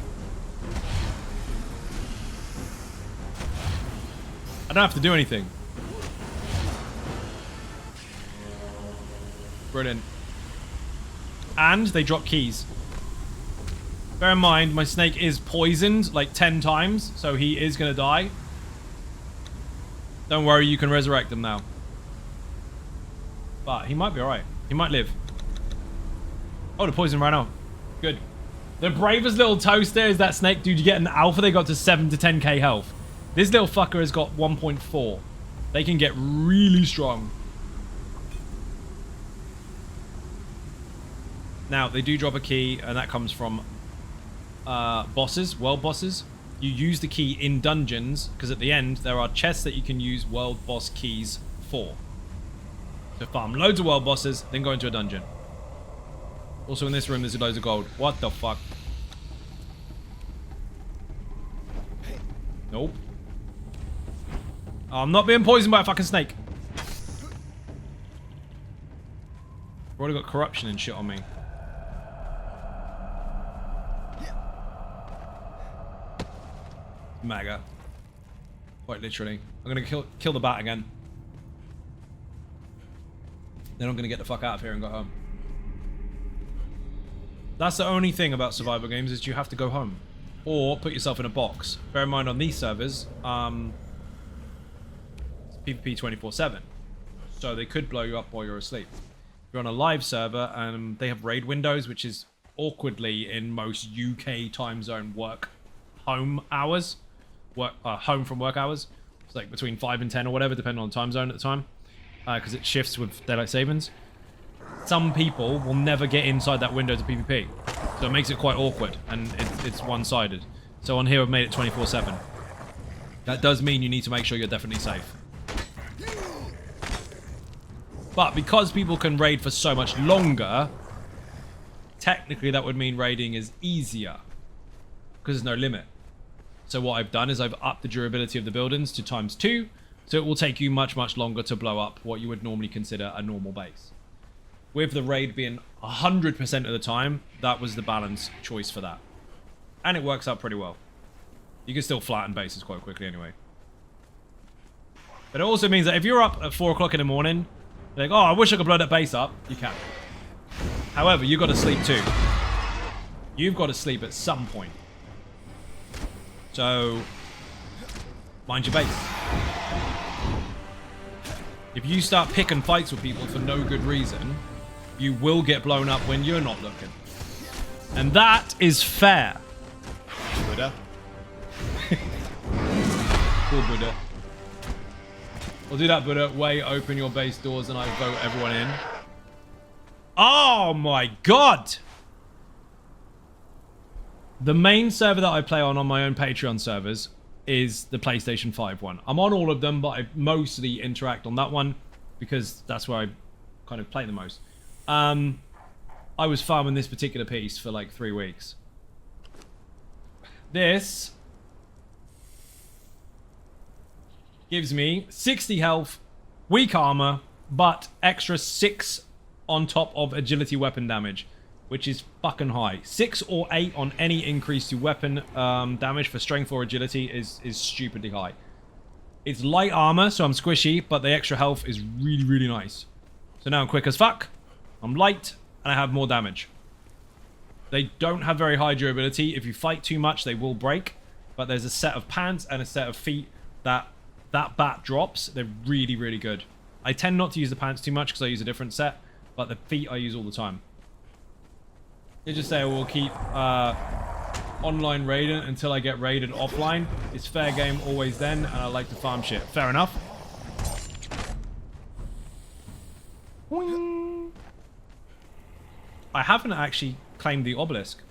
I don't have to do anything. Brilliant. And they drop keys. Bear in mind, my snake is poisoned like 10 times, so he is going to die. Don't worry, you can resurrect him now. But he might be alright. He might live. Oh, the poison ran out. Good. The bravest little toaster is that snake. Dude, you get an alpha, they got to 7 to 10k health. This little fucker has got 1.4. They can get really strong. Now, they do drop a key, and that comes from bosses, world bosses. You use the key in dungeons, because at the end, there are chests that you can use world boss keys for. So farm loads of world bosses, then go into a dungeon. Also in this room, there's loads of gold. What the fuck? Nope. Oh, I'm not being poisoned by a fucking snake. I've already got corruption and shit on me. Mega. Quite literally. I'm gonna kill the bat again. Then I'm gonna get the fuck out of here and go home. That's the only thing about survival games is you have to go home. Or put yourself in a box. Bear in mind on these servers, it's PvP 24/7. So they could blow you up while you're asleep. If you're on a live server, they have raid windows, which is awkwardly in most UK time zone work home hours. Home from work hours. It's like between 5 and 10 or whatever, depending on time zone at the time. Because it shifts with daylight savings. Some people will never get inside that window to PvP. So it makes it quite awkward, and it's one-sided. So on here I've made it 24/7. That does mean you need to make sure you're definitely safe. But because people can raid for so much longer, technically that would mean raiding is easier. Because there's no limit. So what I've done is I've upped the durability of the buildings to ×2, so it will take you much, much longer to blow up what you would normally consider a normal base. With the raid being 100% of the time, that was the balance choice for that. And it works out pretty well. You can still flatten bases quite quickly anyway. But it also means that if you're up at 4 o'clock in the morning, you're like, oh, I wish I could blow that base up, you can. However, you've got to sleep too. You've got to sleep at some point. So, mind your base. If you start picking fights with people for no good reason, you will get blown up when you're not looking. And that is fair. Buddha. Cool, Buddha. We'll do that, Buddha. Way, open your base doors and I vote everyone in. Oh my god! The main server that I play on my own Patreon servers is the PlayStation 5 one. I'm on all of them, but I mostly interact on that one because that's where I kind of play the most. I was farming this particular piece for like 3 weeks. This gives me 60 health, weak armor, but extra 6 on top of agility weapon damage, which is fucking high. 6 or 8 on any increase to weapon damage for strength or agility is stupidly high. It's light armor, so I'm squishy, but the extra health is really, really nice. So now I'm quick as fuck, I'm light, and I have more damage. They don't have very high durability. If you fight too much, they will break. But there's a set of pants and a set of feet that bat drops. They're really, really good. I tend not to use the pants too much because I use a different set, but the feet I use all the time. They just say we'll keep online raiding until I get raided offline. It's fair game always then, and I like to farm shit. Fair enough. Boing. I haven't actually claimed the obelisk.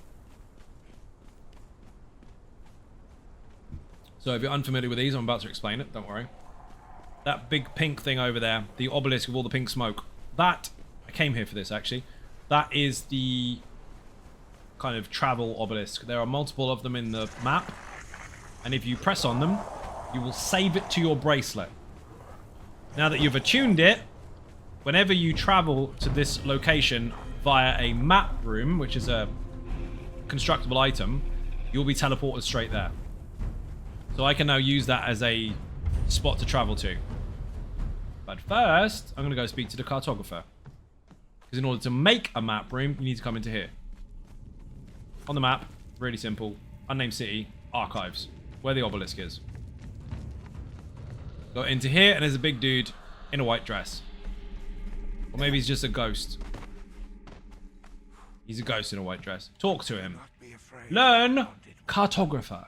So if you're unfamiliar with these, I'm about to explain it, don't worry. That big pink thing over there, the obelisk with all the pink smoke, that, I came here for this actually, that is the kind of travel obelisk. There are multiple of them in the map, and if you press on them, you will save it to your bracelet. Now that you've attuned it, whenever you travel to this location via a map room, which is a constructible item, you'll be teleported straight there. So I can now use that as a spot to travel to. But first, I'm going to go speak to the cartographer. Because Because in order to make a map room, you need to come into here. On the map, really simple. Unnamed city, archives. Where the obelisk is. Go into here, and there's a big dude in a white dress. Or maybe he's just a ghost. He's a ghost in a white dress. Talk to him. Learn cartographer.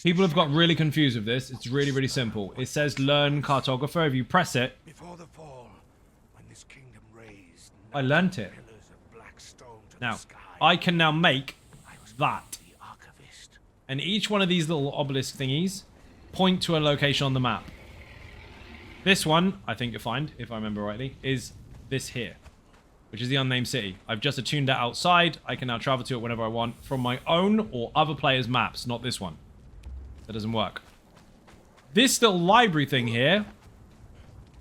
People have got really confused with this. It's really, really simple. It says learn cartographer. If you press it,
Before the fall, when this kingdom raised
I learnt it.
pillars of black stone to
Now,
the sky,
I can now make that.
the archivist.
And each one of these little obelisk thingies point to a location on the map. This one, I think you'll find, if I remember rightly, is this here, which is the unnamed city. I've just attuned that outside. I can now travel to it whenever I want from my own or other players' maps, not this one. That doesn't work. This little library thing here,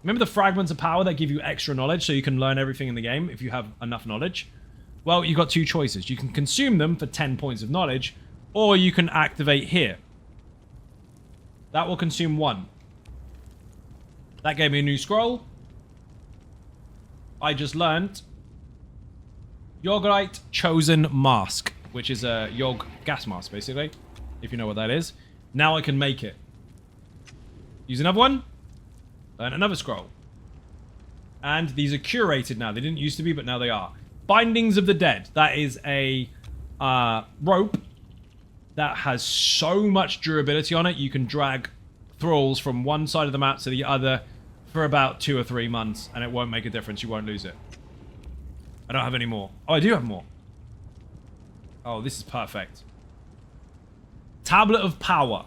remember the fragments of power that give you extra knowledge so you can learn everything in the game if you have enough knowledge? Well, you've got two choices. You can consume them for 10 points of knowledge, or you can activate here. That will consume 1. That gave me a new scroll. I just learned Yogurite Chosen Mask, which is a Yog gas mask, basically, if you know what that is. Now I can make it. Use another one. Learn another scroll. And these are curated now. They didn't used to be, but now they are. Bindings of the Dead. That is a rope that has so much durability on it. You can drag thralls from one side of the map to the other for about 2 or 3 months, and it won't make a difference. You won't lose it. I don't have any more. Oh, I do have more. Oh, this is perfect. Tablet of Power.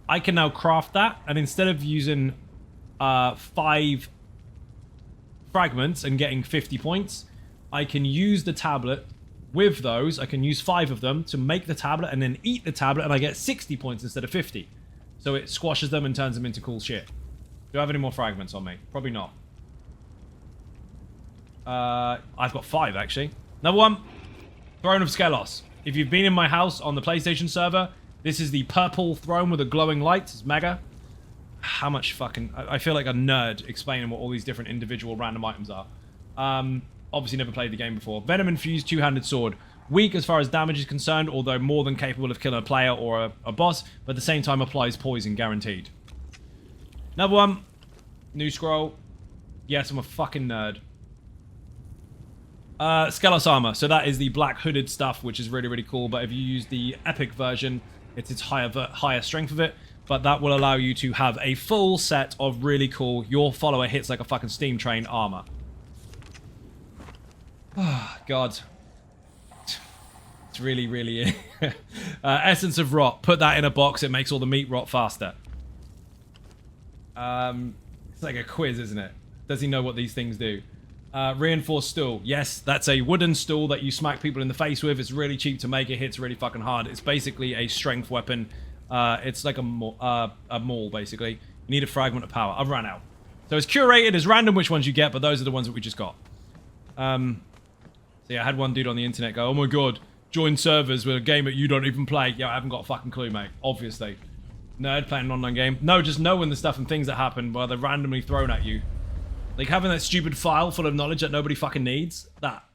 I can now craft that, and instead of using 5 fragments and getting 50 points, I can use the tablet with those. I can use 5 of them to make the tablet and then eat the tablet, and I get 60 points instead of 50. So it squashes them and turns them into cool shit. Do I have any more fragments on me? Probably not. I've got 5, actually. Another one. Throne of Skelos. If you've been in my house on the PlayStation server, this is the purple throne with a glowing light. It's mega. How much fucking... I feel like a nerd explaining what all these different individual random items are. Obviously never played the game before. Venom infused two-handed sword. Weak as far as damage is concerned, although more than capable of killing a player or a boss, but at the same time applies poison guaranteed. Another one. New scroll. Yes, I'm a fucking nerd. Skelos armor. So that is the black hooded stuff, which is really, really cool. But if you use the epic version, it's its higher strength of it. But that will allow you to have a full set of really cool, your follower hits like a fucking steam train armor. Oh, God. It's really, really... Essence of Rot. Put that in a box. It makes all the meat rot faster. It's like a quiz, isn't it? Does he know what these things do? Reinforced stool. Yes, that's a wooden stool that you smack people in the face with. It's really cheap to make. It hits really fucking hard. It's basically a strength weapon. It's like a maul, basically. You need a fragment of power. I've run out. So it's curated. It's random which ones you get, but those are the ones that we just got. So yeah, I had one dude on the internet go, oh my god, join servers with a game that you don't even play. Yeah, I haven't got a fucking clue, mate. Obviously. Nerd playing an online game. No, just knowing the stuff and things that happen while they're randomly thrown at you. Like having that stupid file full of knowledge that nobody fucking needs. That.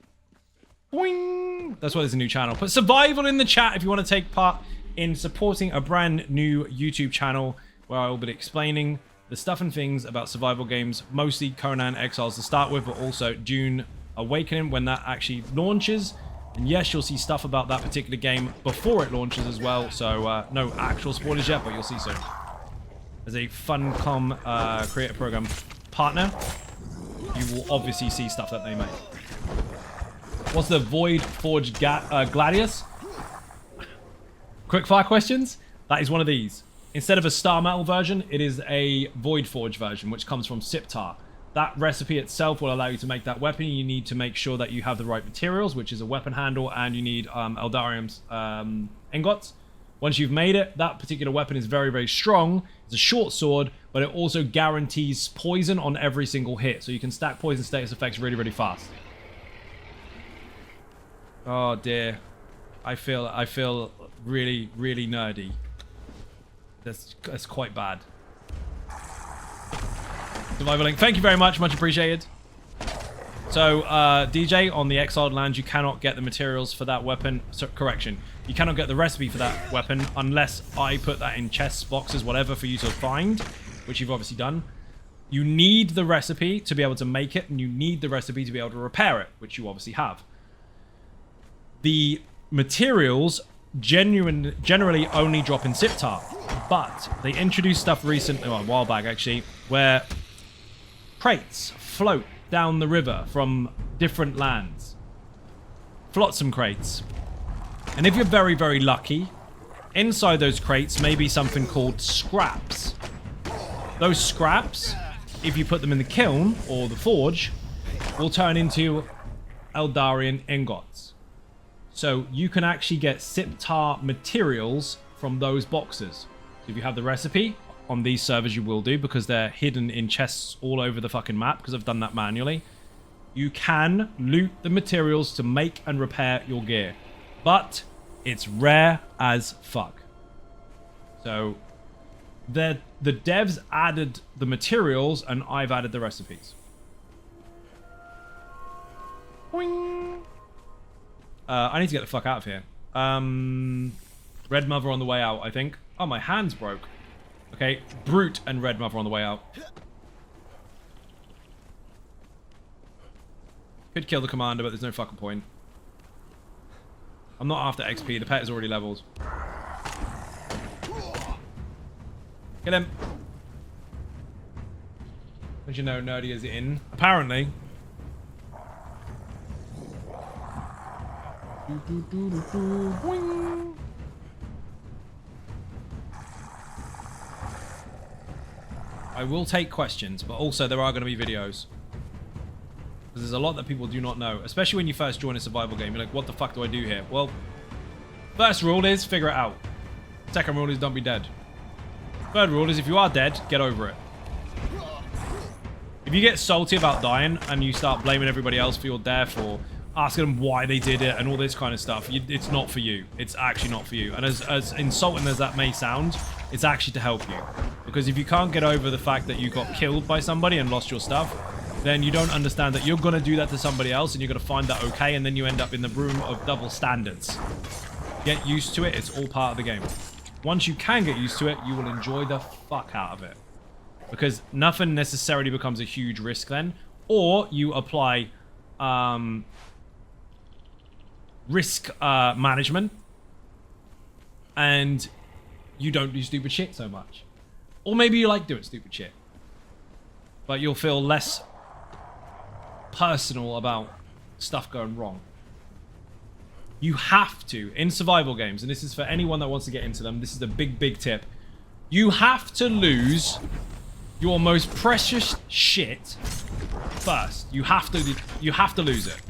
Boing! That's why there's a new channel. Put survival in the chat if you want to take part in supporting a brand new YouTube channel where I will be explaining the stuff and things about survival games. Mostly Conan Exiles to start with, but also Dune Awakening when that actually launches. And yes, you'll see stuff about that particular game before it launches as well. So no actual spoilers yet, but you'll see soon. As a Funcom creator program partner, you will obviously see stuff that they make. What's the Void Forge Gladius? Quickfire questions? That is one of these. Instead of a Star Metal version, it is a Void Forge version, which comes from Siptar. That recipe itself will allow you to make that weapon. You need to make sure that you have the right materials, which is a weapon handle, and you need Eldarium's ingots. Once you've made it, that particular weapon is very, very strong. It's a short sword, but it also guarantees poison on every single hit. So you can stack poison status effects really, really fast. Oh dear. I feel really, really nerdy. That's quite bad. Survival Link, thank you very much appreciated. So, DJ, on the Exiled Lands, you cannot get the materials for that weapon. So, correction. You cannot get the recipe for that weapon unless I put that in chests, boxes, whatever for you to find, which you've obviously done. You need the recipe to be able to make it, and you need the recipe to be able to repair it, which you obviously have. The materials generally only drop in Siptar, but they introduced stuff recently, well, a while back actually, where crates float down the river from different lands. Flotsam crates. And if you're very, very lucky, inside those crates may be something called scraps. Those scraps, if you put them in the kiln or the forge, will turn into Eldarian ingots. So you can actually get Siptar materials from those boxes. So if you have the recipe, on these servers you will do, because they're hidden in chests all over the fucking map, because I've done that manually. You can loot the materials to make and repair your gear. But it's rare as fuck. So the devs added the materials and I've added the recipes. Boing. I need to get the fuck out of here. Red Mother on the way out, I think. Oh, my hand's broke. Okay, Brute and Red Mother on the way out. Could kill the commander, but there's no fucking point. I'm not after XP. The pet is already leveled. Kill him. As you know, Nerdy is in. Apparently. Boing. I will take questions, but also there are going to be videos. Because there's a lot that people do not know, especially when you first join a survival game. You're like, what the fuck do I do here? Well, first rule is figure it out. Second rule is don't be dead. Third rule is if you are dead, get over it. If you get salty about dying and you start blaming everybody else for your death or asking them why they did it and all this kind of stuff, it's not for you. It's actually not for you. And as insulting as that may sound, it's actually to help you. Because if you can't get over the fact that you got killed by somebody and lost your stuff, then you don't understand that you're going to do that to somebody else and you're going to find that okay, and then you end up in the room of double standards. Get used to it. It's all part of the game. Once you can get used to it, you will enjoy the fuck out of it. Because nothing necessarily becomes a huge risk then. Or you apply risk management and you don't do stupid shit so much. Or maybe you like doing stupid shit, but you'll feel less personal about stuff going wrong. You have to, in survival games, and this is for anyone that wants to get into them, this is a big, big tip. You have to lose your most precious shit first. You have to lose it.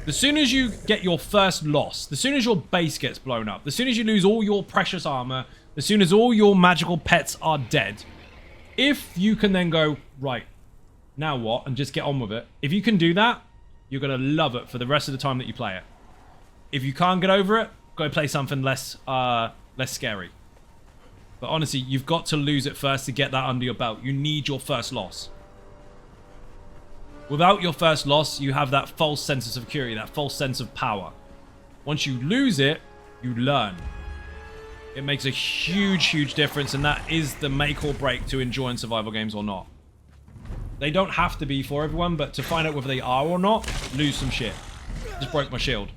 The soon as you get your first loss, the soon as your base gets blown up, the soon as you lose all your precious armor, as soon as all your magical pets are dead, if you can then go, right, now what, and just get on with it, if you can do that, you're going to love it for the rest of the time that you play it. If you can't get over it, go play something less scary. But honestly, you've got to lose it first to get that under your belt. You need your first loss. Without your first loss, you have that false sense of security, that false sense of power. Once you lose it, you learn. It makes a huge, huge difference, and that is the make or break to enjoying survival games or not. They don't have to be for everyone, but to find out whether they are or not, lose some shit. Just broke my shield.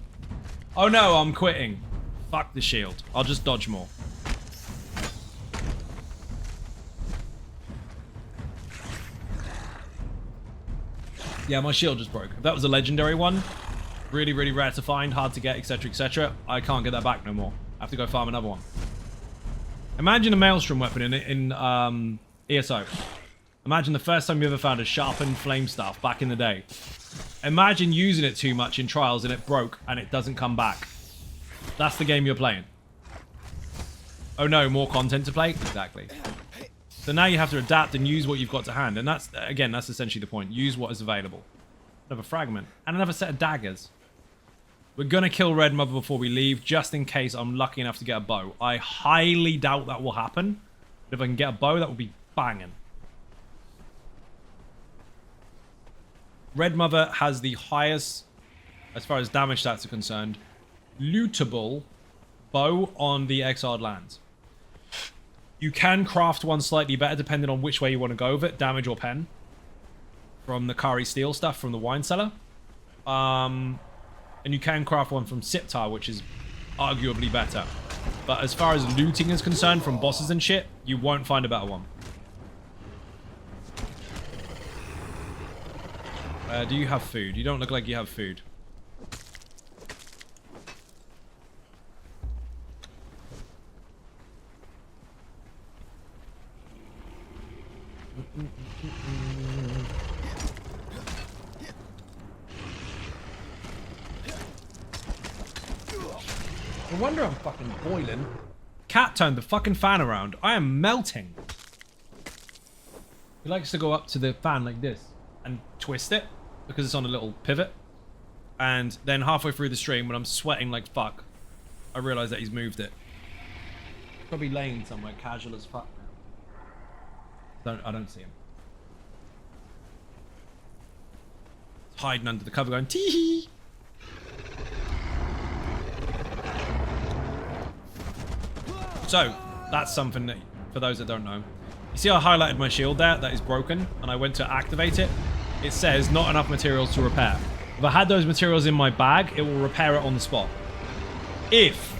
Oh no, I'm quitting. Fuck the shield. I'll just dodge more. Yeah, my shield just broke. If that was a legendary one, really, really rare to find, hard to get, etc., etc., I can't get that back no more. I have to go farm another one. Imagine a Maelstrom weapon in ESO. Imagine the first time you ever found a sharpened flame staff back in the day. Imagine using it too much in trials and it broke and it doesn't come back. That's the game you're playing. Oh no, more content to play? Exactly. So now you have to adapt and use what you've got to hand. And that's, again, that's essentially the point. Use what is available. Another fragment. And another set of daggers. We're going to kill Red Mother before we leave, just in case I'm lucky enough to get a bow. I highly doubt that will happen. But if I can get a bow, that would be banging. Red Mother has the highest, as far as damage stats are concerned, lootable bow on the exiled lands. You can craft one slightly better depending on which way you want to go with it, damage or pen. From the Kari Steel stuff from the wine cellar. And you can craft one from Siptar, which is arguably better. But as far as looting is concerned from bosses and shit, you won't find a better one. Do you have food? You don't look like you have food. No wonder I'm fucking boiling. Cat turned the fucking fan around. I am melting. He likes to go up to the fan like this and twist it because it's on a little pivot. And then halfway through the stream, when I'm sweating like fuck, I realise that he's moved it. Probably laying somewhere casual as fuck now. I don't see him. He's hiding under the cover going tee-hee. So, that's something that, for those that don't know. You see I highlighted my shield there, that is broken, and I went to activate it. It says not enough materials to repair. If I had those materials in my bag, it will repair it on the spot. If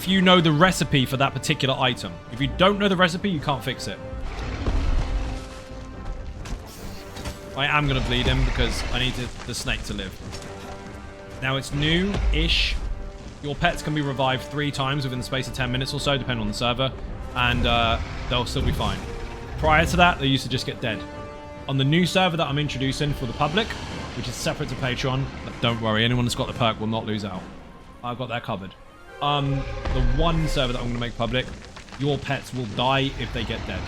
you know the recipe for that particular item. If you don't know the recipe, you can't fix it. I am going to bleed him because I need the snake to live. Now it's new-ish. Your pets can be revived 3 times within the space of 10 minutes or so, depending on the server, and they'll still be fine. Prior to that, they used to just get dead. On the new server that I'm introducing for the public, which is separate to Patreon, but don't worry, anyone that's got the perk will not lose out. I've got that covered. The one server that I'm going to make public, your pets will die if they get dead.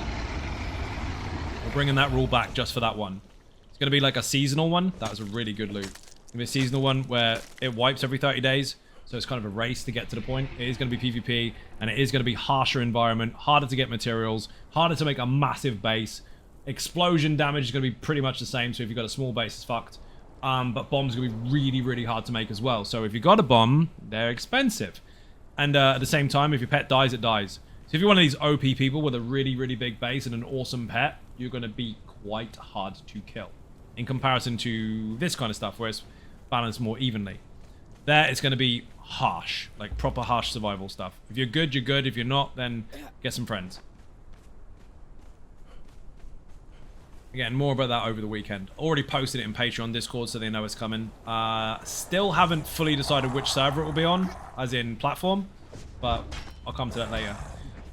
We're bringing that rule back just for that one. It's going to be like a seasonal one. That was a really good loot. It's going to be a seasonal one where it wipes every 30 days. So it's kind of a race to get to the point. It is going to be PvP, and it is going to be harsher environment, harder to get materials, harder to make a massive base. Explosion damage is going to be pretty much the same, so if you've got a small base, it's fucked. But bombs are going to be really, really hard to make as well. So if you've got a bomb, they're expensive. And at the same time, if your pet dies, it dies. So if you're one of these OP people with a really, really big base and an awesome pet, you're going to be quite hard to kill. In comparison to this kind of stuff, where it's balanced more evenly. There, it's going to be harsh, like proper harsh survival stuff. If you're good, you're good. If you're not, then get some friends. Again, more about that over the weekend. Already posted it in Patreon, Discord, so they know it's coming. Still haven't fully decided which server it will be on, as in platform, but I'll come to that later.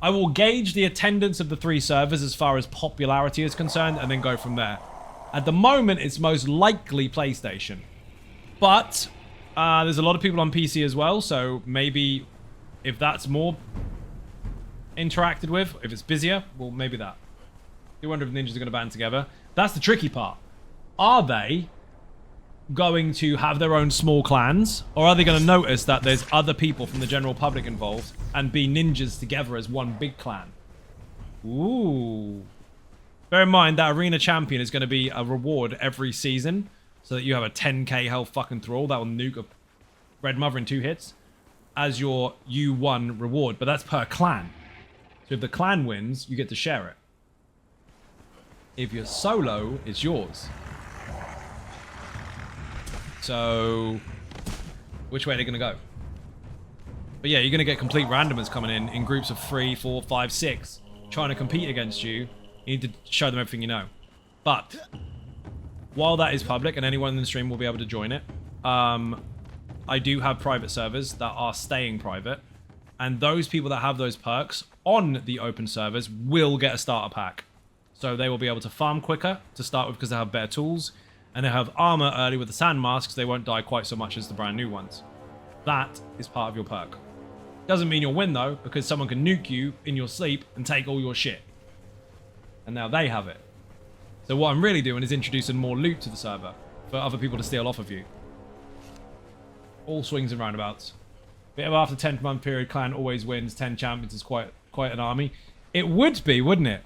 I will gauge the attendance of the 3 servers as far as popularity is concerned, and then go from there. At the moment, it's most likely PlayStation. But there's a lot of people on PC as well, so maybe if that's more interacted with, if it's busier, well, maybe that. You wonder if ninjas are going to band together. That's the tricky part. Are they going to have their own small clans, or are they going to notice that there's other people from the general public involved and be ninjas together as one big clan? Ooh. Bear in mind that Arena Champion is going to be a reward every season, so that you have a 10k health fucking thrall that will nuke a Red Mother in 2 hits as your U1 reward, but that's per clan. So if the clan wins, you get to share it. If you're solo, it's yours. So, which way are they going to go? But yeah, you're going to get complete randomers coming in groups of 3, 4, 5, 6, trying to compete against you. You need to show them everything you know. But while that is public and anyone in the stream will be able to join it, I do have private servers that are staying private. And those people that have those perks on the open servers will get a starter pack. So they will be able to farm quicker to start with because they have better tools. And they have armor early with the sand masks. They won't die quite so much as the brand new ones. That is part of your perk. Doesn't mean you'll win though, because someone can nuke you in your sleep and take all your shit. And now they have it. So what I'm really doing is introducing more loot to the server for other people to steal off of you. All swings and roundabouts. Bit of after 10th month period, clan always wins. 10 champions is quite an army. It would be, wouldn't it?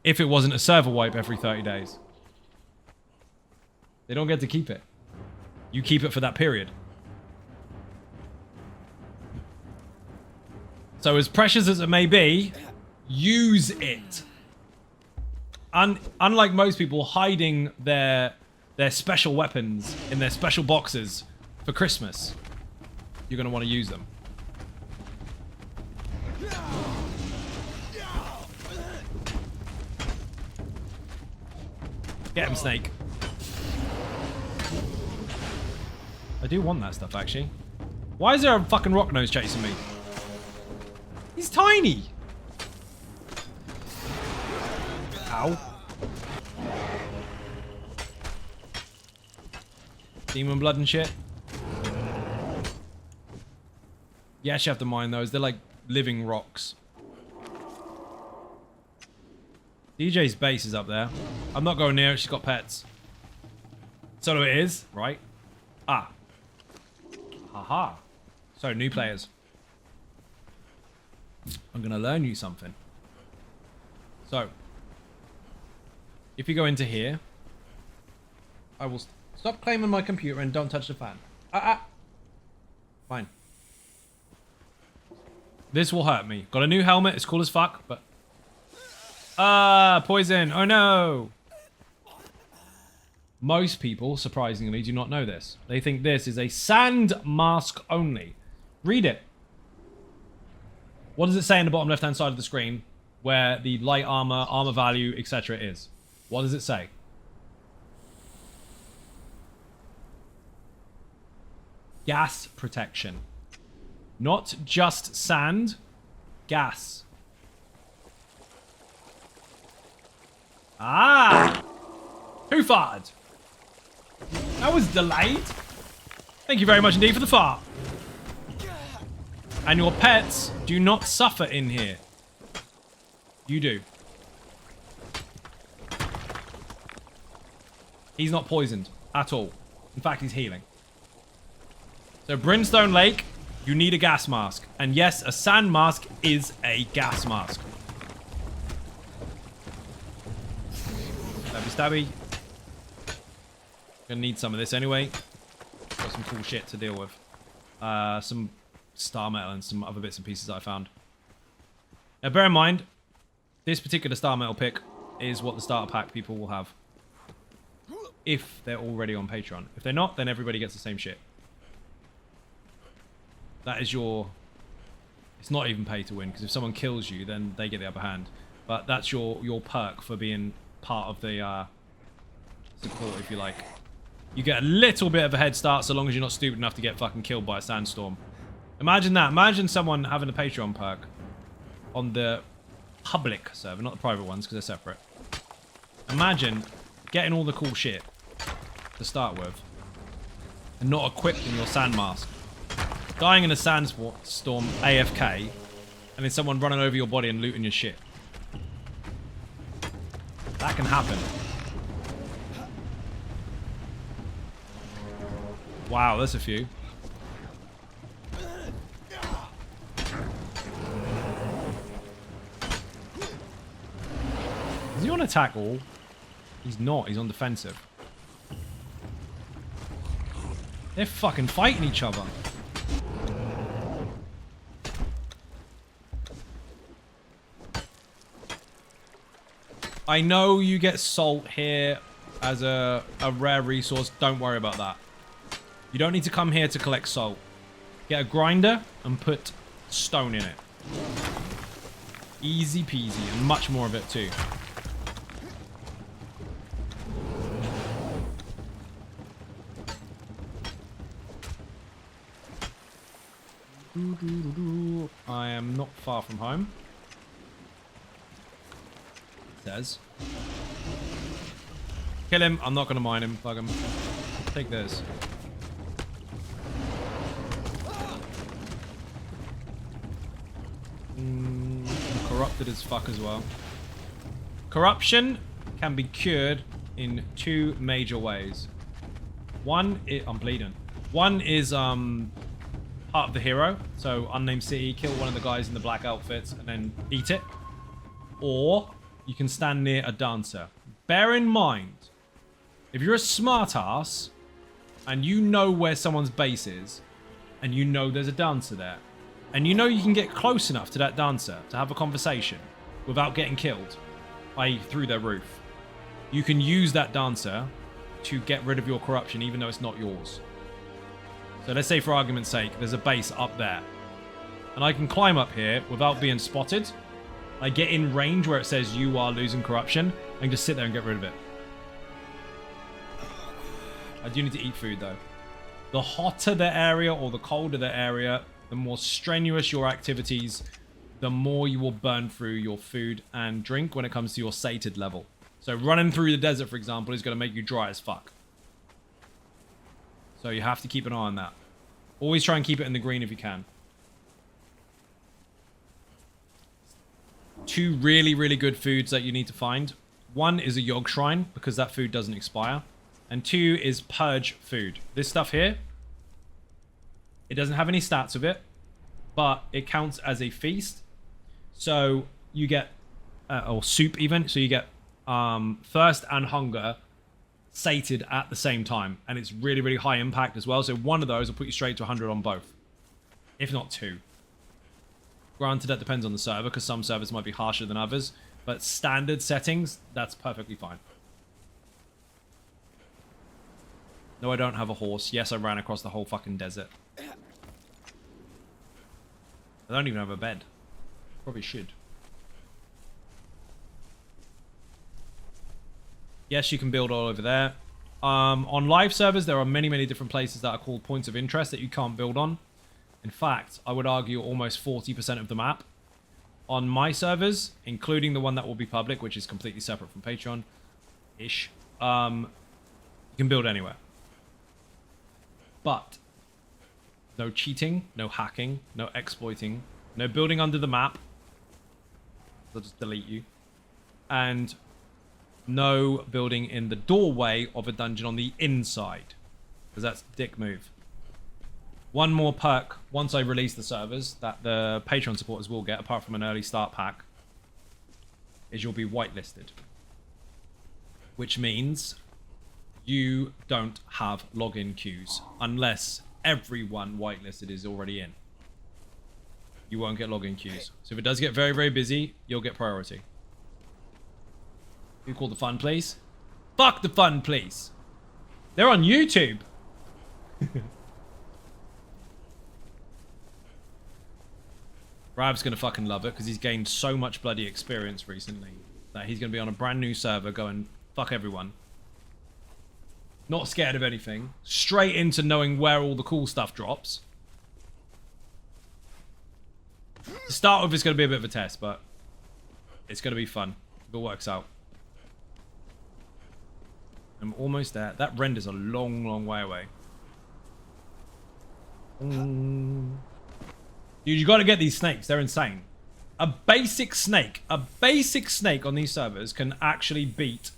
If it wasn't a server wipe every 30 days. They don't get to keep it. You keep it for that period. So as precious as it may be, use it. Unlike most people hiding their special weapons in their special boxes for Christmas, you're going to want to use them. Get him, Snake. I do want that stuff, actually. Why is there a fucking rock nose chasing me? He's tiny. Ow. Demon blood and shit. Yes, you have to mine those. They're like living rocks. DJ's base is up there. I'm not going near it. She's got pets. So it is, right? Ah. Haha. So, new players. I'm going to learn you something. So, if you go into here, I will stop claiming my computer and don't touch the fan. Fine. This will hurt me. Got a new helmet. It's cool as fuck, but... poison. Oh no. Most people, surprisingly, do not know this. They think this is a sand mask only. Read it. What does it say in the bottom left-hand side of the screen where the light armor, armor value, etc. is? What does it say? Gas protection. Not just sand, gas. Ah! Who farted? That was delayed. Thank you very much indeed for the fart. And your pets do not suffer in here. You do. He's not poisoned at all. In fact, he's healing. So Brimstone Lake, you need a gas mask. And yes, a sand mask is a gas mask. Stabby stabby. Gonna need some of this anyway. Got some cool shit to deal with. Some star metal and some other bits and pieces that I found. Now bear in mind, this particular star metal pick is what the starter pack people will have. If they're already on Patreon. If they're not, then everybody gets the same shit. That is your... It's not even pay to win, because if someone kills you, then they get the upper hand. But that's your perk for being part of the support, if you like. You get a little bit of a head start so long as you're not stupid enough to get fucking killed by a sandstorm. Imagine that. Imagine someone having a Patreon perk on the public server, not the private ones, because they're separate. Imagine getting all the cool shit to start with and not equipped in your sand mask. Dying in a sandstorm AFK and then someone running over your body and looting your shit. That can happen. Wow, there's a few. Is he on attack all? He's not. He's on defensive. They're fucking fighting each other. I know you get salt here as a rare resource. Don't worry about that. You don't need to come here to collect salt. Get a grinder and put stone in it. Easy peasy, and much more of it too. I am not far from home. It says. Kill him. I'm not going to mine him. Bug him. Take this. I'm corrupted as fuck as well. Corruption can be cured in two major ways. One, I'm bleeding. One is part of the hero. So unnamed city, kill one of the guys in the black outfits and then eat it. Or you can stand near a dancer. Bear in mind, If you're a smart ass and you know where someone's base is and you know there's a dancer there and you know you can get close enough to that dancer to have a conversation without getting killed, i.e. through their roof, you can use that dancer to get rid of your corruption even though it's not yours. So let's say for argument's sake, there's a base up there and I can climb up here without being spotted. I get in range where it says you are losing corruption and just sit there and get rid of it. I do need to eat food though. The hotter the area or the colder the area, the more strenuous your activities, the more you will burn through your food and drink when it comes to your sated level. So running through the desert, for example, is going to make you dry as fuck. So you have to keep an eye on that. Always try and keep it in the green if you can. 2 really, really good foods that you need to find. 1 is a Yogg Shrine, because that food doesn't expire. And 2 is Purge food. This stuff here, it doesn't have any stats of it, but it counts as a feast. So you get, or soup even, so you get thirst and hunger sated at the same time. And it's really, really high impact as well. So 1 of those will put you straight to 100 on both, if not 2. Granted, that depends on the server, because some servers might be harsher than others. But standard settings, that's perfectly fine. No, I don't have a horse. Yes, I ran across the whole fucking desert. I don't even have a bed. Probably should. Yes, you can build all over there. On live servers, there are many, many different places that are called points of interest that you can't build on. In fact, I would argue almost 40% of the map. On my servers, including the one that will be public, which is completely separate from Patreon-ish, you can build anywhere. But no cheating, no hacking, no exploiting, no building under the map. They'll just delete you. And no building in the doorway of a dungeon on the inside, because that's a dick move. 1 more perk once I release the servers that the Patreon supporters will get, apart from an early start pack, is you'll be whitelisted. Which means you don't have login queues unless everyone whitelisted is already in. You won't get login queues. So if it does get very, very busy, you'll get priority. You call the fun, please? Fuck the fun, please. They're on YouTube. Rav's gonna fucking love it because he's gained so much bloody experience recently that he's gonna be on a brand new server going fuck everyone. Not scared of anything. Straight into knowing where all the cool stuff drops. To start with, it's gonna be a bit of a test, but it's gonna be fun if it works out. I'm almost there. That render's a long, long way away. Dude, you gotta get these snakes. They're insane. A basic snake on these servers can actually beat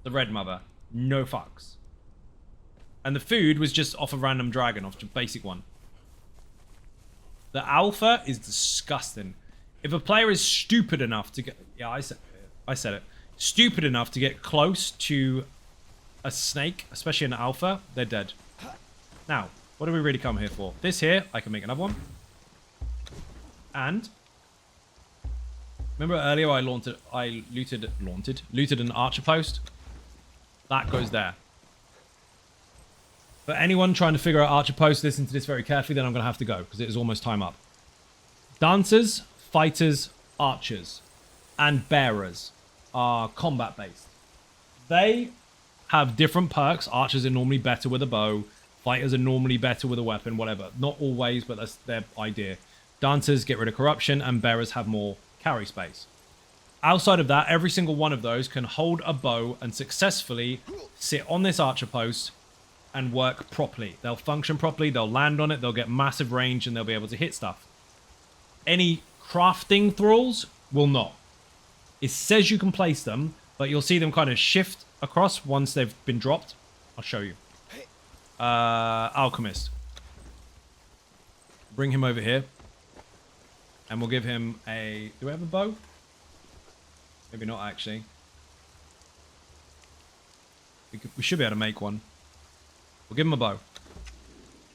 the Red Mother. No fucks. And the food was just off a random dragon, off a basic one. The alpha is disgusting. If a player is stupid enough to get... Yeah, I said it. Stupid enough to get close to a snake, especially an alpha, they're dead. Now, what do we really come here for? This here, I can make another one. And remember earlier I looted an archer post? That goes there. For anyone trying to figure out archer posts, listen to this very carefully, then I'm going to have to go because it is almost time up. Dancers, fighters, archers, and bearers are combat based. They have different perks. Archers are normally better with a bow. Fighters are normally better with a weapon, whatever. Not always, but that's their idea. Dancers get rid of corruption, and bearers have more carry space. Outside of that, every single one of those can hold a bow and successfully sit on this archer post and work properly. They'll function properly, they'll land on it, they'll get massive range, and they'll be able to hit stuff. Any crafting thralls will not. It says you can place them, but you'll see them kind of shift across once they've been dropped. I'll show you. Alchemist. Bring him over here. And we'll give him a... Do we have a bow? Maybe not, actually. We should be able to make one. We'll give him a bow.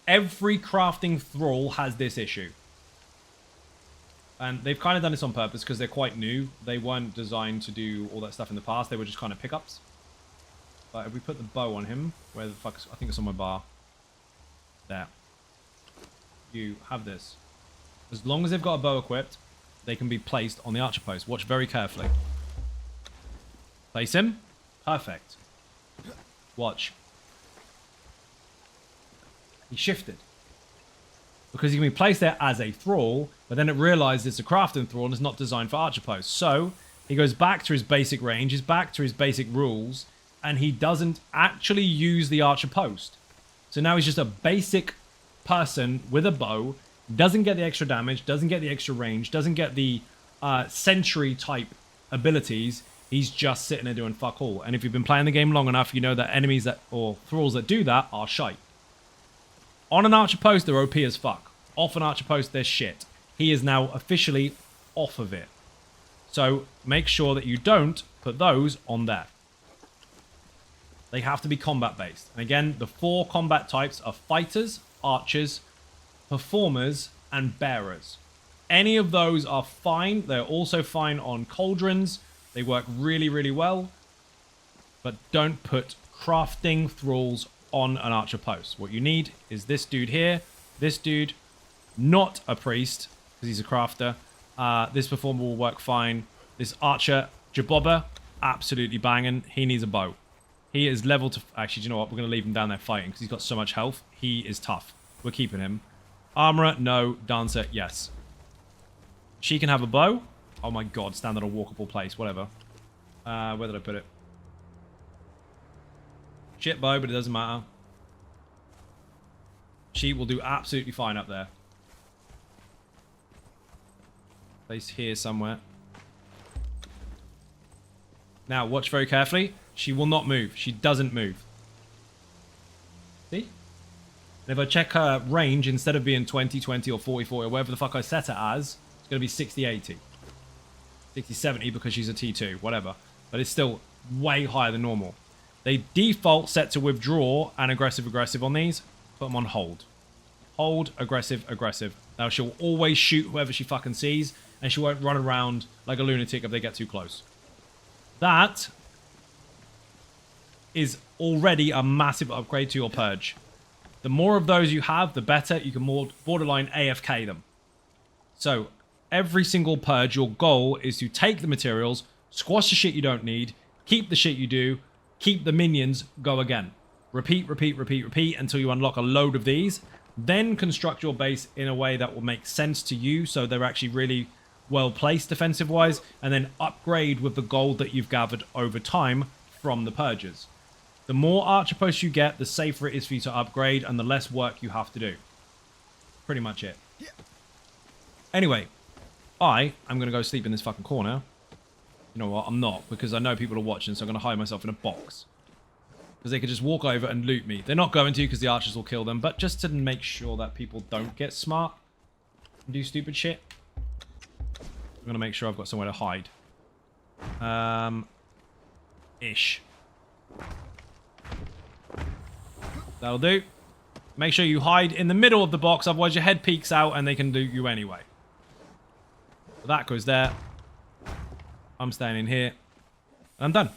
Every crafting thrall has this issue. And they've kind of done this on purpose because they're quite new. They weren't designed to do all that stuff in the past. They were just kind of pickups. But if we put the bow on him, where the fuck is, I think it's on my bar. There. You have this. As long as they've got a bow equipped, they can be placed on the archer post. Watch very carefully. Place him. Perfect. Watch. He shifted. Because he can be placed there as a thrall, but then it realized it's a crafting thrall and it's not designed for archer posts. So, he goes back to his basic range, he's back to his basic rules, and he doesn't actually use the archer post. So now he's just a basic person with a bow, doesn't get the extra damage, doesn't get the extra range, doesn't get the sentry type abilities. He's just sitting there doing fuck all. And if you've been playing the game long enough, you know that enemies that or thralls that do that are shite. On an archer post, they're OP as fuck. Off an archer post, they're shit. He is now officially off of it. So make sure that you don't put those on there. They have to be combat based. And again, the 4 combat types are fighters, archers, performers, and bearers. Any of those are fine. They're also fine on cauldrons. They work really, really well. But don't put crafting thralls on an archer post. What you need is this dude here. This dude, not a priest, because he's a crafter. This performer will work fine. This archer, Jabobber, absolutely banging. He needs a bow. He is level to... Actually, do you know what? We're going to leave him down there fighting because he's got so much health. He is tough. We're keeping him. Armorer, no. Dancer, yes. She can have a bow. Oh my god, stand on a walkable place. Whatever. Where did I put it? Shit bow, but it doesn't matter. She will do absolutely fine up there. Place here somewhere. Now, watch very carefully. She will not move. She doesn't move. See? And if I check her range, instead of being 20, 20, or 40, 40, or whatever the fuck I set it as, it's going to be 60, 80. 60, 70 because she's a T2, whatever. But it's still way higher than normal. They default set to withdraw and aggressive, aggressive on these. Put them on hold. Hold, aggressive, aggressive. Now she'll always shoot whoever she fucking sees, and she won't run around like a lunatic if they get too close. That is already a massive upgrade to your Purge. The more of those you have, the better. You can more borderline AFK them. So, every single Purge, your goal is to take the materials, squash the shit you don't need, keep the shit you do, keep the minions, go again. Repeat, repeat, repeat, repeat until you unlock a load of these. Then construct your base in a way that will make sense to you, so they're actually really well placed defensive wise, and then upgrade with the gold that you've gathered over time from the Purges. The more archer posts you get, the safer it is for you to upgrade and the less work you have to do. Pretty much it. Anyway, I am going to go sleep in this fucking corner. You know what? I'm not, because I know people are watching, so I'm going to hide myself in a box. Because they could just walk over and loot me. They're not going to, because the archers will kill them, but just to make sure that people don't get smart and do stupid shit. I'm going to make sure I've got somewhere to hide. Ish. That'll do. Make sure you hide in the middle of the box, otherwise your head peeks out and they can loot you anyway. So that goes there. I'm staying in here. And I'm done.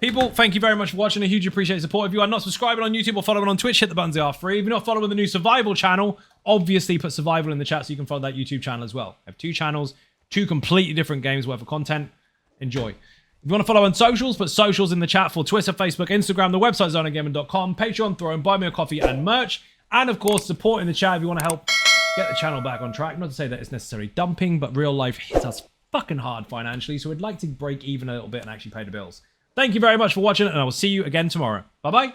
People, thank you very much for watching. I hugely appreciate the support. If you are not subscribing on YouTube or following on Twitch, hit the buttons, they are free. If you're not following the new survival channel, obviously put survival in the chat so you can follow that YouTube channel as well. I have 2 channels, 2 completely different games worth of content. Enjoy. If you want to follow on socials, put socials in the chat for Twitter, Facebook, Instagram, the website zonagaming.com, Patreon, Throne, Buy Me a Coffee, and merch. And of course, support in the chat if you want to help get the channel back on track. Not to say that it's necessarily dumping, but real life hits us fucking hard financially, so we'd like to break even a little bit and actually pay the bills. Thank you very much for watching, and I will see you again tomorrow. Bye-bye.